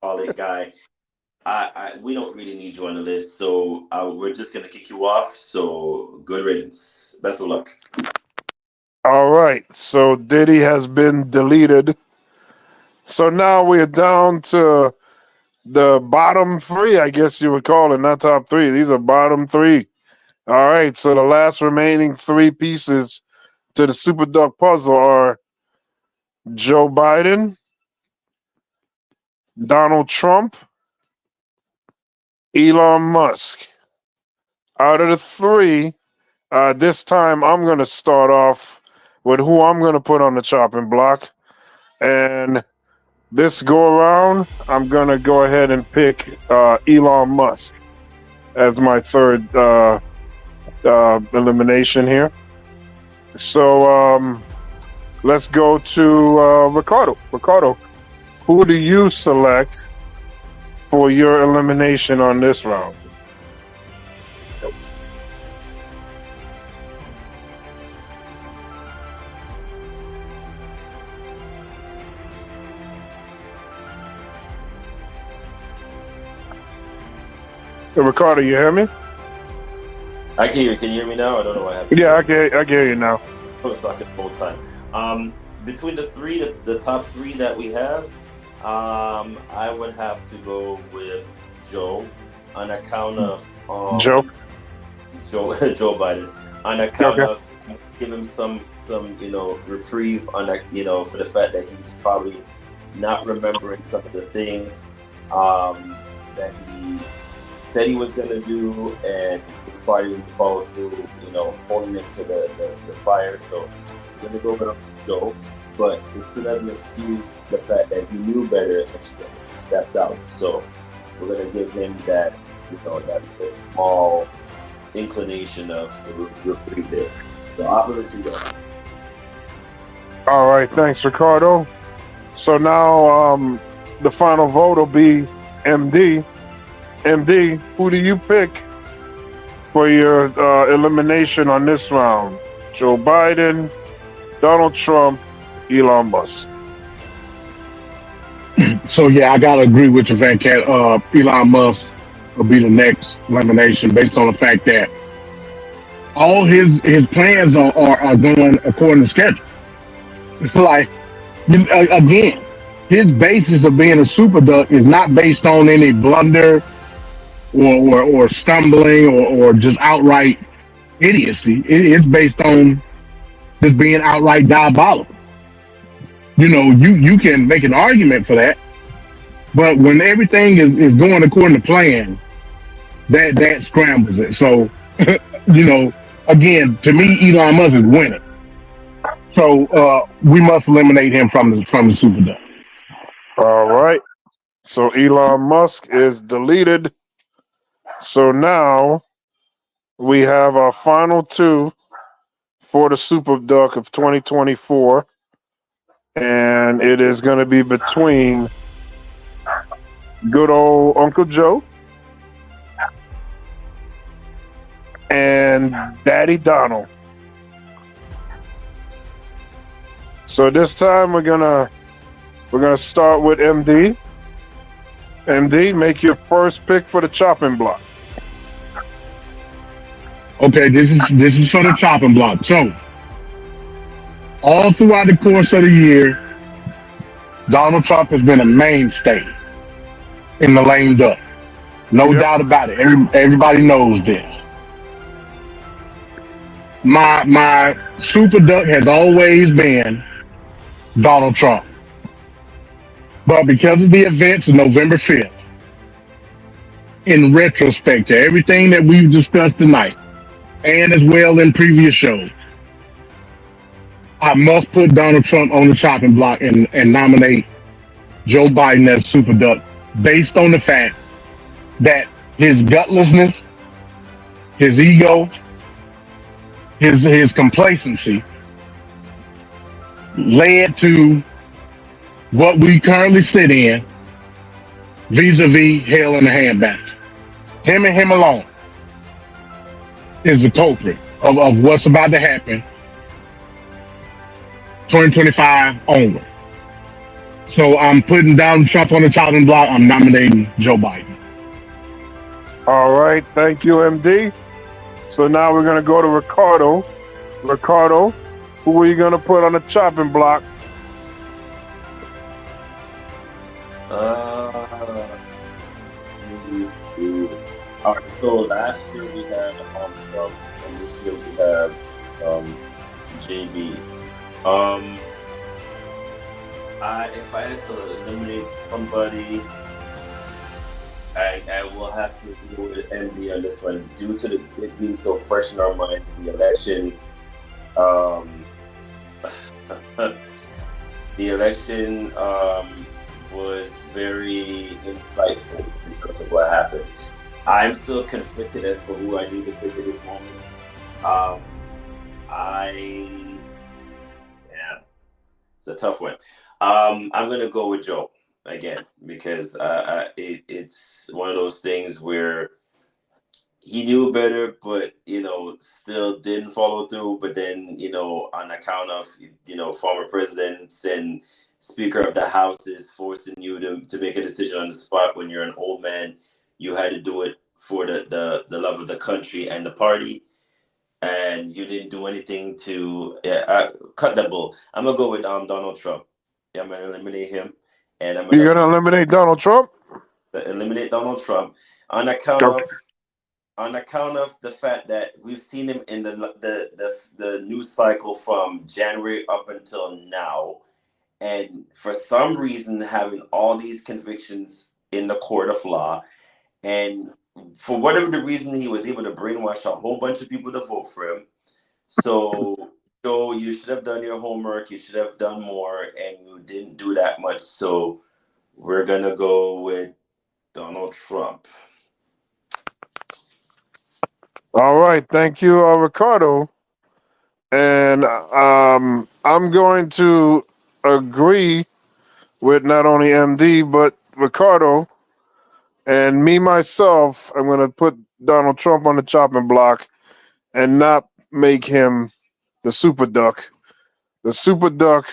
all that guy. We don't really need you on the list, so we're just gonna kick you off. So good riddance. Best of luck. All right. So Diddy has been deleted. So now we're down to the bottom three, I guess you would call it, not top three. These are bottom three. All right. So the last remaining three pieces to the Super Duck puzzle are Joe Biden, Donald Trump, Elon Musk. Out of the three, this time I'm going to start off with who I'm going to put on the chopping block. And this go around, I'm going to go ahead and pick Elon Musk as my third elimination here. So let's go to Ricardo. Ricardo, who do you select for your elimination on this round? Hey, Ricardo, you hear me? I can hear you. Can you hear me now? I don't know what happened. Yeah, I can hear you now. I was talking the whole time. Between the top three that we have, I would have to go with Joe on account of Joe Biden on account of give him some reprieve on that, for the fact that he's probably not remembering some of the things that he said he was going to do, and his party would follow through, holding him to the fire. So I'm going to go with Joe, but it still doesn't excuse the fact that he knew better and stepped out. So we're going to give him that, that small inclination of reprieve there. So obviously, all right, thanks, Ricardo. So now the final vote will be MD. MD, who do you pick for your elimination on this round? Joe Biden, Donald Trump, Elon Musk. So yeah, I gotta agree with you, Van Cat. Elon Musk will be the next elimination based on the fact that all his plans are going according to schedule. Like again, his basis of being a super duck is not based on any blunder or stumbling or just outright idiocy. It's based on just being outright diabolical. You can make an argument for that, but when everything is going according to plan, that scrambles it. So, again, to me, Elon Musk is winning. So we must eliminate him from the Super Duck. All right. So Elon Musk is deleted. So now we have our final two for the Super Duck of 2024. And it is going to be between good old Uncle Joe and Daddy Donald. So this time we're gonna start with MD. MD, make your first pick for the chopping block. Okay, this is for the chopping block. So all throughout the course of the year, Donald Trump has been a mainstay in the lame duck. No Yep. doubt about it. Everybody knows this. My super duck has always been Donald Trump. But because of the events of November 5th, in retrospect to everything that we've discussed tonight, and as well in previous shows, I must put Donald Trump on the chopping block and nominate Joe Biden as super duck based on the fact that his gutlessness, his ego, his complacency led to what we currently sit in vis-a-vis hell in the handbasket. Him and him alone is the culprit of what's about to happen 2025 onward. So I'm putting Donald Trump on the chopping block. I'm nominating Joe Biden. All right, thank you, MD. So now we're gonna go to Ricardo. Ricardo, who are you gonna put on the chopping block? These two. All right. So last year we had Trump, and this year we have JB. If I had to eliminate somebody, I will have to go with MD on this one due to it being so fresh in our minds. The election, was very insightful in terms of what happened. I'm still conflicted as to who I need to pick at this moment. It's a tough one. I'm gonna go with Joe again because it's one of those things where he knew better, but still didn't follow through. But then on account of former presidents and Speaker of the House is forcing you to make a decision on the spot when you're an old man, you had to do it for the love of the country and the party, and you didn't do anything to cut that bull. I'm gonna go with Donald Trump. Yeah, I'm gonna eliminate him, and I'm You're gonna eliminate Donald Trump? Eliminate Donald Trump on account of the fact that we've seen him in the news cycle from January up until now, and for some reason having all these convictions in the court of law, and for whatever the reason he was able to brainwash a whole bunch of people to vote for him. So you should have done your homework, you should have done more, and you didn't do that much. So we're gonna go with Donald Trump. All right, thank you, Ricardo. And I'm going to agree with not only MD but Ricardo. And me myself, I'm going to put Donald Trump on the chopping block and not make him the super duck. The super duck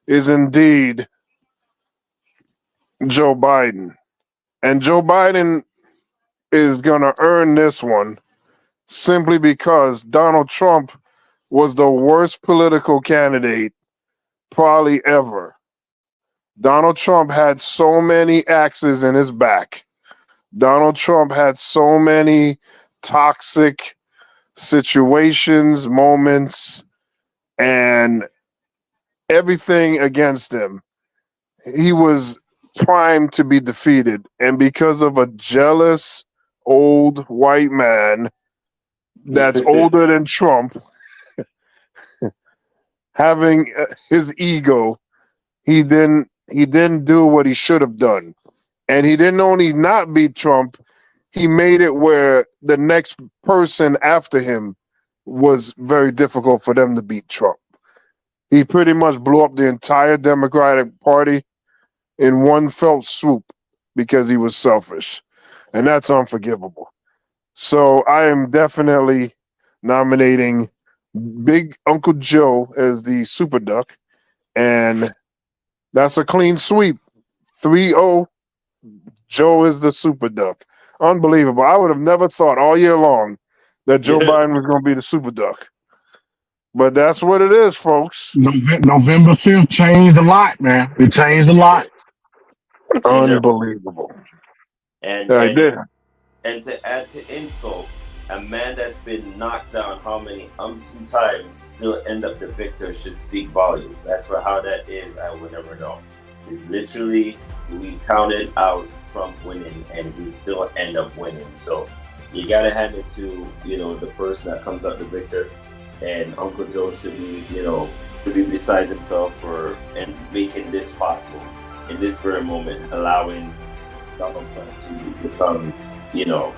is indeed Joe Biden. And Joe Biden is going to earn this one simply because Donald Trump was the worst political candidate probably ever. Donald Trump had so many axes in his back. Donald Trump had so many toxic situations, moments, and everything against him. He was primed to be defeated. And because of a jealous old white man that's older than Trump, having his ego, he didn't do what he should have done. And he didn't only not beat Trump, he made it where the next person after him was very difficult for them to beat Trump. He pretty much blew up the entire Democratic Party in one fell swoop because he was selfish. And that's unforgivable. So I am definitely nominating Big Uncle Joe as the super duck. And that's a clean sweep. 3-0. Joe is the super duck. Unbelievable. I would have never thought all year long that Joe Biden was going to be the super duck. But that's what it is, folks. November 5th changed a lot, man. It changed a lot. Unbelievable. And Yeah, I did. and to add to insult, a man that's been knocked down how many umpteen times still end up the victor should speak volumes. As for how that is, I will never know. It's literally, we counted out Trump winning and he still end up winning. So you gotta hand it to, you know, the person that comes out the victor. And Uncle Joe should be, you know, should be besides himself for and making this possible in this very moment, allowing Donald Trump to become, you know,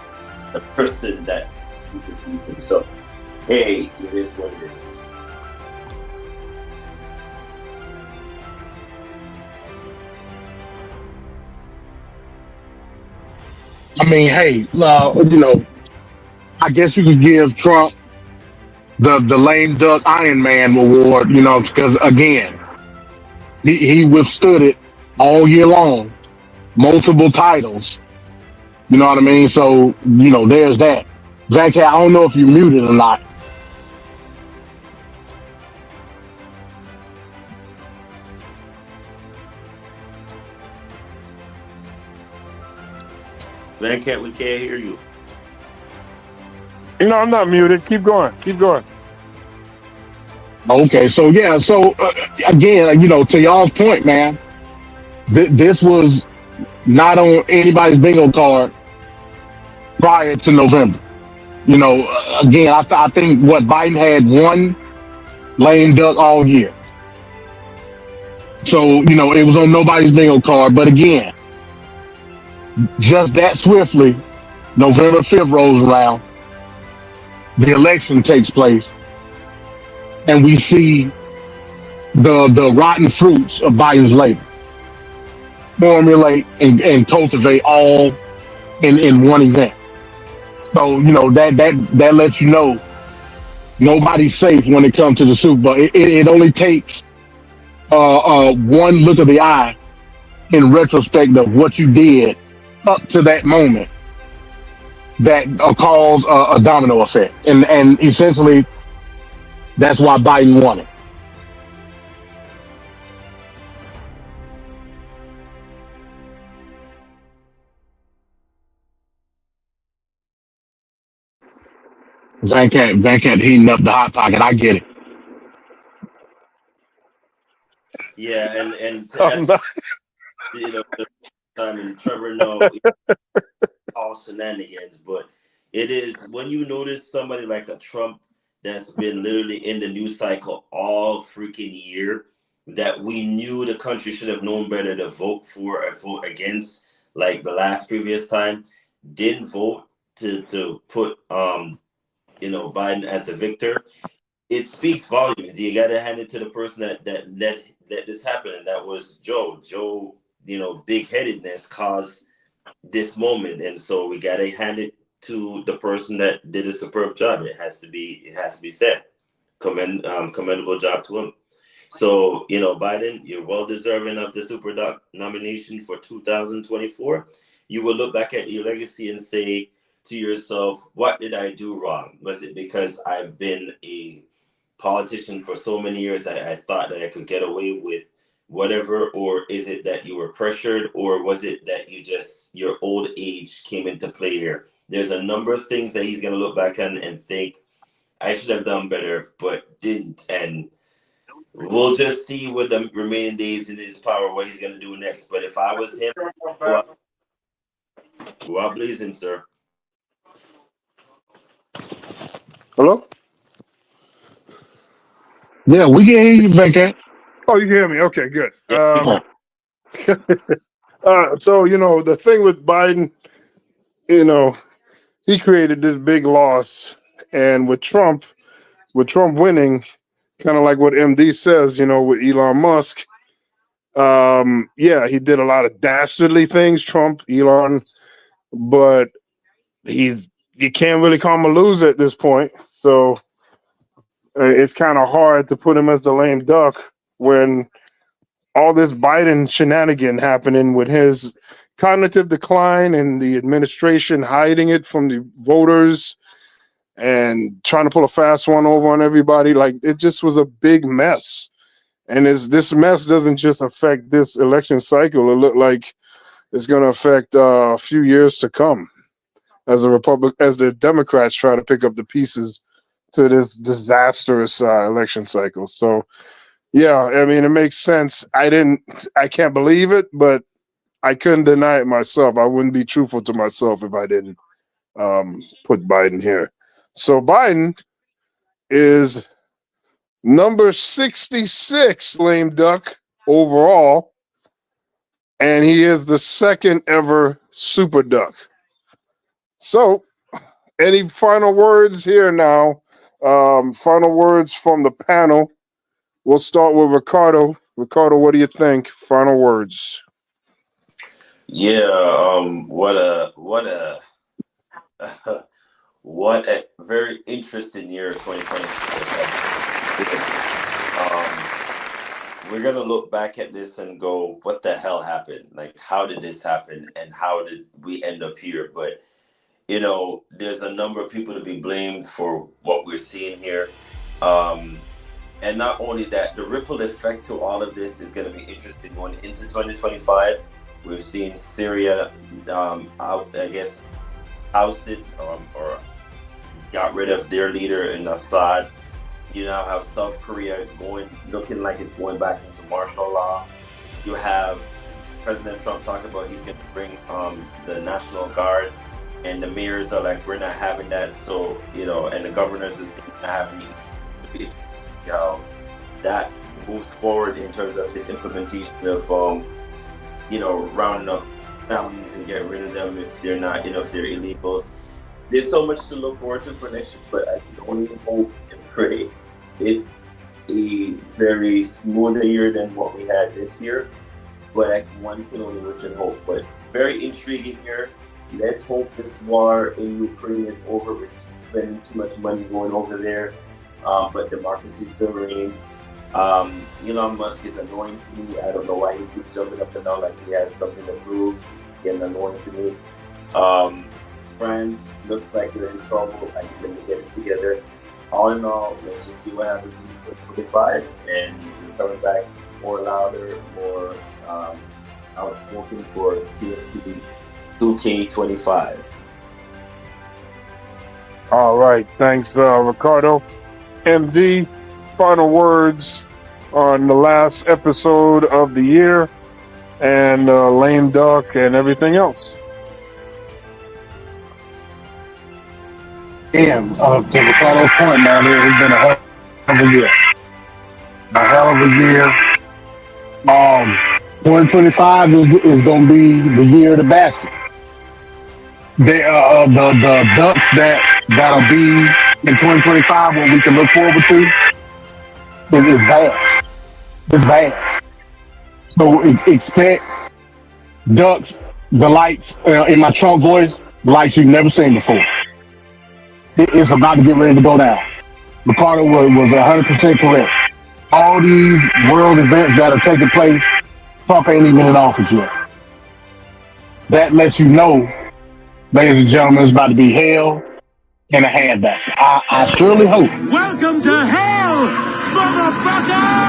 the person that supersedes himself. Hey, it is what it is. I mean, hey, you know, I guess you could give Trump the lame duck Iron Man award, you know, because again, he withstood it all year long, multiple titles. You know what I mean? So, you know, there's that. Zach, I don't know if you muted or not. Man, we can't hear you. No, I'm not muted. Keep going. Keep going. Okay, so yeah, so again, you know, to y'all's point, man, this was not on anybody's bingo card prior to November. You know, again, I think what Biden had one lame duck all year. So, you know, it was on nobody's bingo card. But again, just that swiftly, November 5th rolls around, the election takes place, and we see the rotten fruits of Biden's labor formulate and cultivate all in one event. So, you know, that lets you know nobody's safe when it comes to the Super Bowl. It only takes one look of the eye in retrospect of what you did up to that moment that cause a domino effect. And essentially, that's why Biden won it. Van Cat heating up the hot pocket. I get it. Yeah, and to add, you know, and Trevor know all shenanigans, but it is when you notice somebody like a Trump that's been literally in the news cycle all freaking year, that we knew the country should have known better to vote for or vote against, like the last previous time, didn't vote to put you know, Biden as the victor. It speaks volumes. You gotta hand it to the person that let this happen, and that was Joe. Joe, you know, big headedness caused this moment, and so we gotta hand it to the person that did a superb job. It has to be said. Commendable job to him. So, you know, Biden, you're well deserving of the Super Doc nomination for 2024. You will look back at your legacy and say to yourself, what did I do wrong? Was it because I've been a politician for so many years that I thought that I could get away with whatever, or is it that you were pressured, or was it that your old age came into play here? There's a number of things that he's going to look back on and think, I should have done better, but didn't. And we'll just see with the remaining days in his power what he's going to do next. But if I was him, go out blazing, sir. Hello? Yeah, we can hear you, Van Cat. Oh, you can hear me. Okay, good. So, you know, the thing with Biden, you know, he created this big loss. And with Trump winning, kind of like what MD says, you know, with Elon Musk, yeah, he did a lot of dastardly things, Elon, but you can't really call him a loser at this point. So it's kind of hard to put him as the lame duck when all this Biden shenanigan happening with his cognitive decline and the administration hiding it from the voters and trying to pull a fast one over on everybody. Like, it just was a big mess. And this mess doesn't just affect this election cycle. It looked like, is going to affect a few years to come as the Democrats try to pick up the pieces to this disastrous election cycle. So, yeah, I mean, it makes sense. I can't believe it, but I couldn't deny it myself. I wouldn't be truthful to myself if I didn't put Biden here. So Biden is number 66 lame duck overall, and he is the second ever super duck. So, any final words here now? Final words from the panel. We'll start with Ricardo. Ricardo, what do you think? Final words. Yeah, what a what a very interesting year 2020. We're gonna look back at this and go, what the hell happened? Like, how did this happen, and how did we end up here? But you know, there's a number of people to be blamed for what we're seeing here. And not only that, the ripple effect to all of this is going to be interesting going into 2025. We've seen Syria, ousted or got rid of their leader in Assad. You now have South Korea looking like it's going back into martial law. You have President Trump talking about he's going to bring the National Guard, and the mayors are like, we're not having that. So, you know, and the governors is going to have how that moves forward in terms of his implementation of, rounding up families and getting rid of them if they're not, if they're illegals. There's so much to look forward to for next year, but I can only hope and pray it's a very smoother year than what we had this year. But one can only wish and hope. But very intriguing year. Let's hope this war in Ukraine is over. We're spending too much money going over there. But democracy still reigns. Elon Musk is annoying to me. I don't know why he keeps jumping up and down like he has something to prove. It's getting annoying to me. France looks like they're in trouble. I think they're getting together. All in all, let's just see what happens in 2025. And we're coming back more louder, more outspoken for TFP 2K25. All right. Thanks, Ricardo. MD, final words on the last episode of the year and lame duck and everything else. To Ricardo's point, man, it's been a hell of a year. A hell of a year. 2025 is going to be the year of the basket. The ducks that'll be in 2025, what we can look forward to, is vast. It's vast. So expect ducks, the lights, in my Trump voice, lights you've never seen before. It's about to get ready to go down. Ricardo was 100% correct. All these world events that are taking place, Trump ain't even in office yet. That lets you know, ladies and gentlemen, it's about to be hell in a handbasket. I surely hope. Welcome to hell, motherfucker!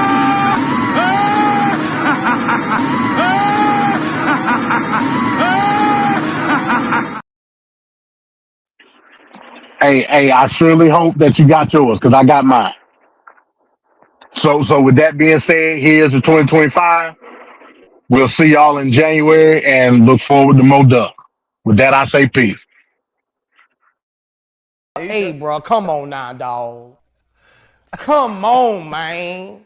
Hey, I surely hope that you got yours, because I got mine. So with that being said, here's the 2025. We'll see y'all in January and look forward to more duck. With that, I say peace. Hey, bro, come on now, dog. Come on, man.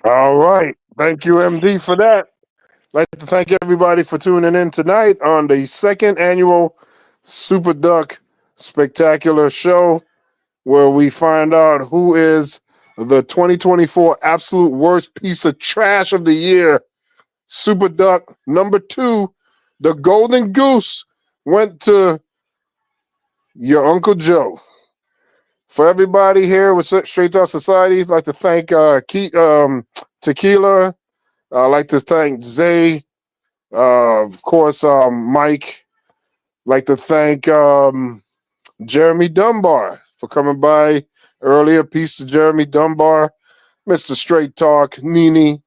All right. Thank you, MD, for that. I'd like to thank everybody for tuning in tonight on the second annual Super Duck Spectacular Show, where we find out who is the 2024 absolute worst piece of trash of the year. Super Duck number 2, the Golden Goose, went to your Uncle Joe. For everybody here with Straight Talk Society, I'd like to thank Tequila. I'd like to thank Zay. Of course, Mike. I'd like to thank Jeremy Dunbar for coming by earlier. Peace to Jeremy Dunbar. Mr. Straight Talk, Nene.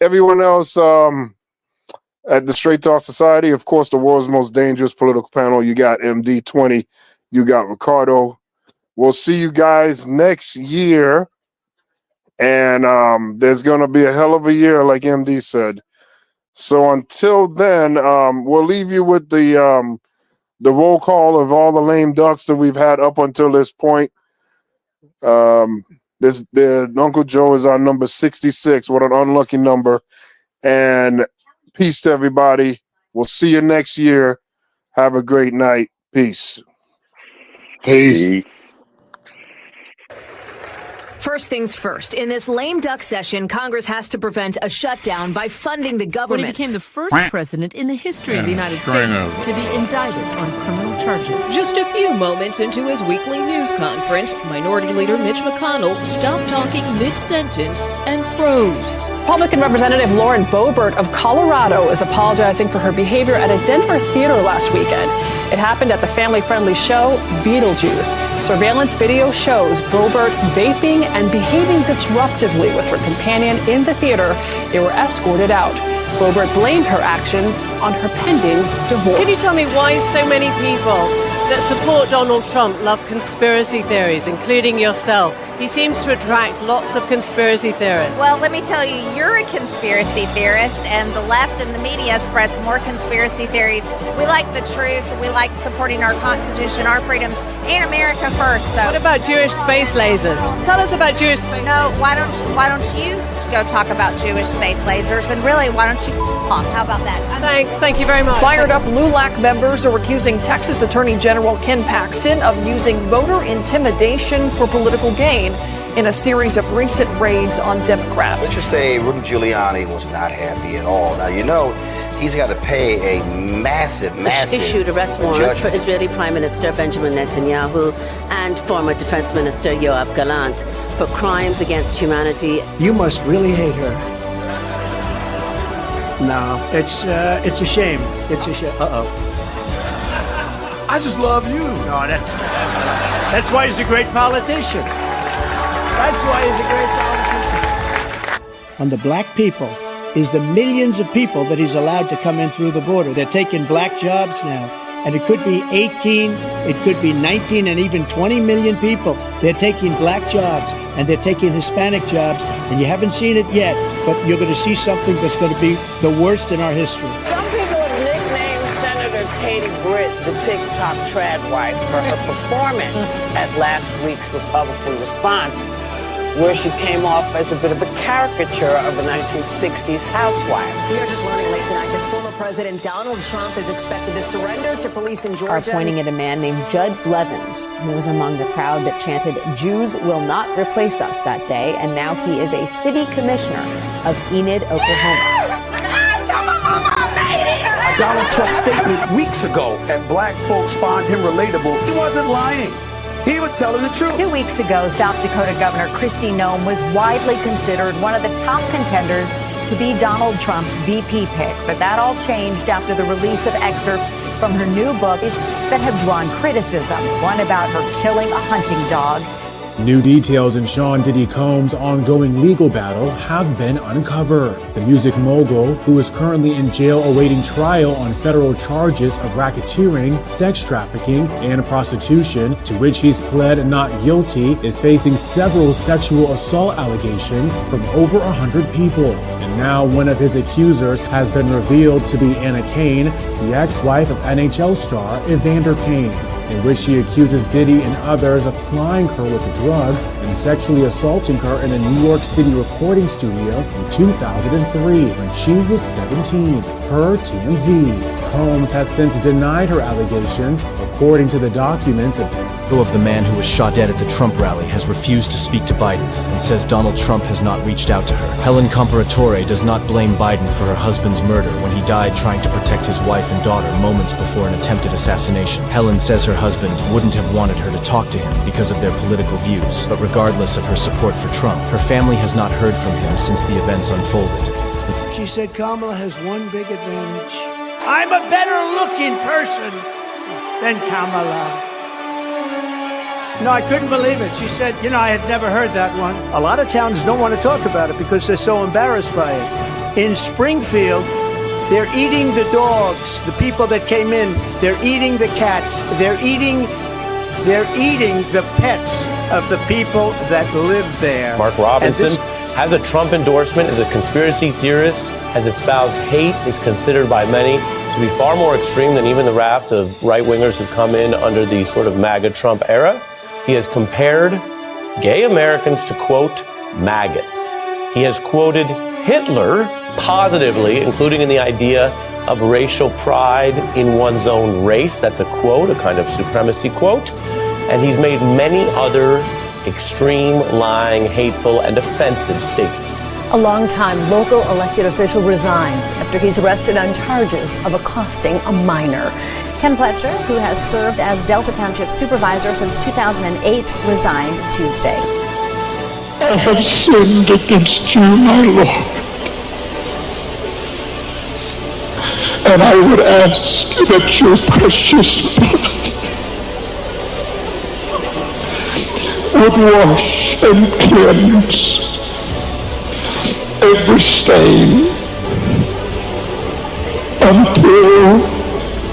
Everyone else at the Straight Talk Society, of course, the world's most dangerous political panel. You got MD20, you got Ricardo. We'll see you guys next year. And there's going to be a hell of a year, like MD said. So until then, we'll leave you with the roll call of all the lame ducks that we've had up until this point. Uncle Joe is our number 66. What an unlucky number. And peace to everybody. We'll see you next year. Have a great night. Peace. Peace. First things first, in this lame duck session, Congress has to prevent a shutdown by funding the government. When he became the first president in the history of the United States to be indicted on criminal charges. Just a few moments into his weekly news conference, Minority Leader Mitch McConnell stopped talking mid-sentence and froze. Republican Representative Lauren Boebert of Colorado is apologizing for her behavior at a Denver theater last weekend. It happened at the family-friendly show Beetlejuice. Surveillance video shows Boebert vaping and behaving disruptively with her companion in the theater. They were escorted out. Boebert blamed her actions on her pending divorce. Can you tell me why so many people that support Donald Trump love conspiracy theories, including yourself? He seems to attract lots of conspiracy theorists. Well, let me tell you, you're a conspiracy theorist, and the left and the media spreads more conspiracy theories. We like the truth. We like supporting our Constitution, our freedoms, and America first. So, what about Jewish space lasers? Tell us about Jewish space lasers. No, why don't you go talk about Jewish space lasers? And really, why don't you off? How about that? Thanks. Thank you very much. Fired up LULAC members are accusing Texas Attorney General Ken Paxton of using voter intimidation for political gain in a series of recent raids on Democrats. Let's just say Rudy Giuliani was not happy at all. Now, you know, he's got to pay a massive issued arrest warrants for Israeli Prime Minister Benjamin Netanyahu and former Defense Minister Yoav Gallant for crimes against humanity. You must really hate her. No, it's a shame. It's a shame. I just love you. No, that's why he's a great politician. That's why he's a great politician. On the black people is the millions of people that he's allowed to come in through the border. They're taking black jobs now. And it could be 18, it could be 19, and even 20 million people. They're taking black jobs, and they're taking Hispanic jobs, and you haven't seen it yet, but you're going to see something that's going to be the worst in our history. Some people have nicknamed Senator Katie Britt the TikTok trad wife for her performance at last week's Republican response, where she came off as a bit of a caricature of a 1960s housewife. We are just learning late tonight that former President Donald Trump is expected to surrender to police in Georgia. Are pointing at a man named Judd Blevins, who was among the crowd that chanted, "Jews will not replace us," that day, and now he is a city commissioner of Enid, Oklahoma. Donald Trump's statement weeks ago, and black folks found him relatable. He wasn't lying. He was telling the truth. 2 weeks ago, South Dakota Governor Kristi Noem was widely considered one of the top contenders to be Donald Trump's VP pick. But that all changed after the release of excerpts from her new book that have drawn criticism. One about her killing a hunting dog. New details in Sean Diddy Combs' ongoing legal battle have been uncovered. The music mogul, who is currently in jail awaiting trial on federal charges of racketeering, sex trafficking, and prostitution, to which he's pled not guilty, is facing several sexual assault allegations from over 100 people. And now one of his accusers has been revealed to be Anna Kane, the ex-wife of NHL star Evander Kane, in which she accuses Diddy and others of plying her with drugs and sexually assaulting her in a New York City recording studio in 2003 when she was 17. Per TMZ, Combs has since denied her allegations. According to the documents, of the man who was shot dead at the Trump rally has refused to speak to Biden and says Donald Trump has not reached out to her. Helen Comparatore does not blame Biden for her husband's murder when he died trying to protect his wife and daughter moments before an attempted assassination. Helen says her husband wouldn't have wanted her to talk to him because of their political views, but regardless of her support for Trump, her family has not heard from him since the events unfolded. She said Kamala has one big advantage. I'm a better looking person than Kamala. No, I couldn't believe it. She said, I had never heard that one. A lot of towns don't want to talk about it because they're so embarrassed by it. In Springfield, they're eating the dogs, the people that came in. They're eating the cats. They're eating the pets of the people that live there. Mark Robinson has a Trump endorsement, is a conspiracy theorist, has espoused hate, is considered by many to be far more extreme than even the raft of right-wingers who come in under the sort of MAGA Trump era. He has compared gay Americans to, quote, maggots. He has quoted Hitler positively, including in the idea of racial pride in one's own race. That's a quote, a kind of supremacy quote. And he's made many other extreme, lying, hateful, and offensive statements. A longtime local elected official resigned after he's arrested on charges of accosting a minor. Ken Pletcher, who has served as Delta Township supervisor since 2008, resigned Tuesday. I have sinned against you, my Lord. And I would ask that your precious blood would wash and cleanse every stain until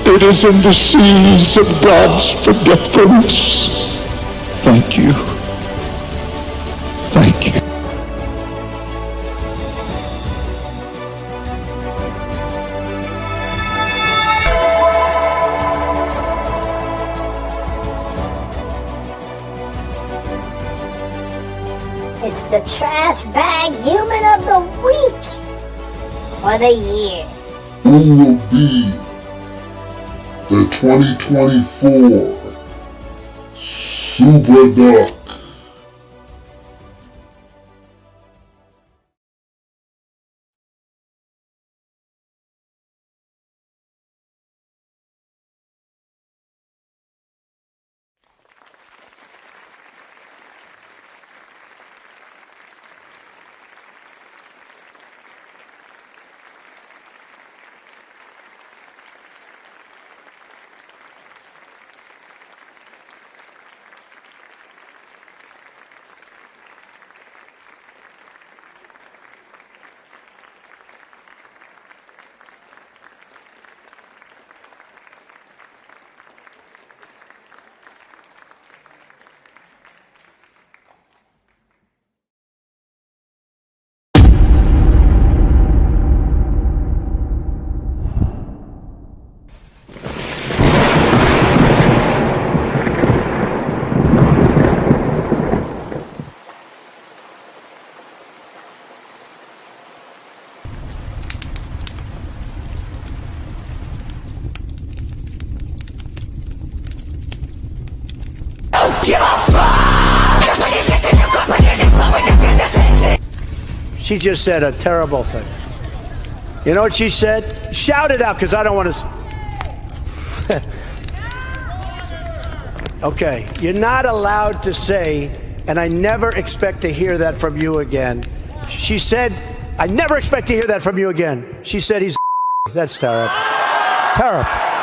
it is in the seas of God's forgetfulness. Thank you. Thank you. It's the Trash Bag Human of the Week for the year. Who will be the 2024 Super Duck? She just said a terrible thing. You know what she said? Shout it out, because I don't want to. Okay, you're not allowed to say, and I never expect to hear that from you again. She said, I never expect to hear that from you again. She said he's. That's terrible. Terrible.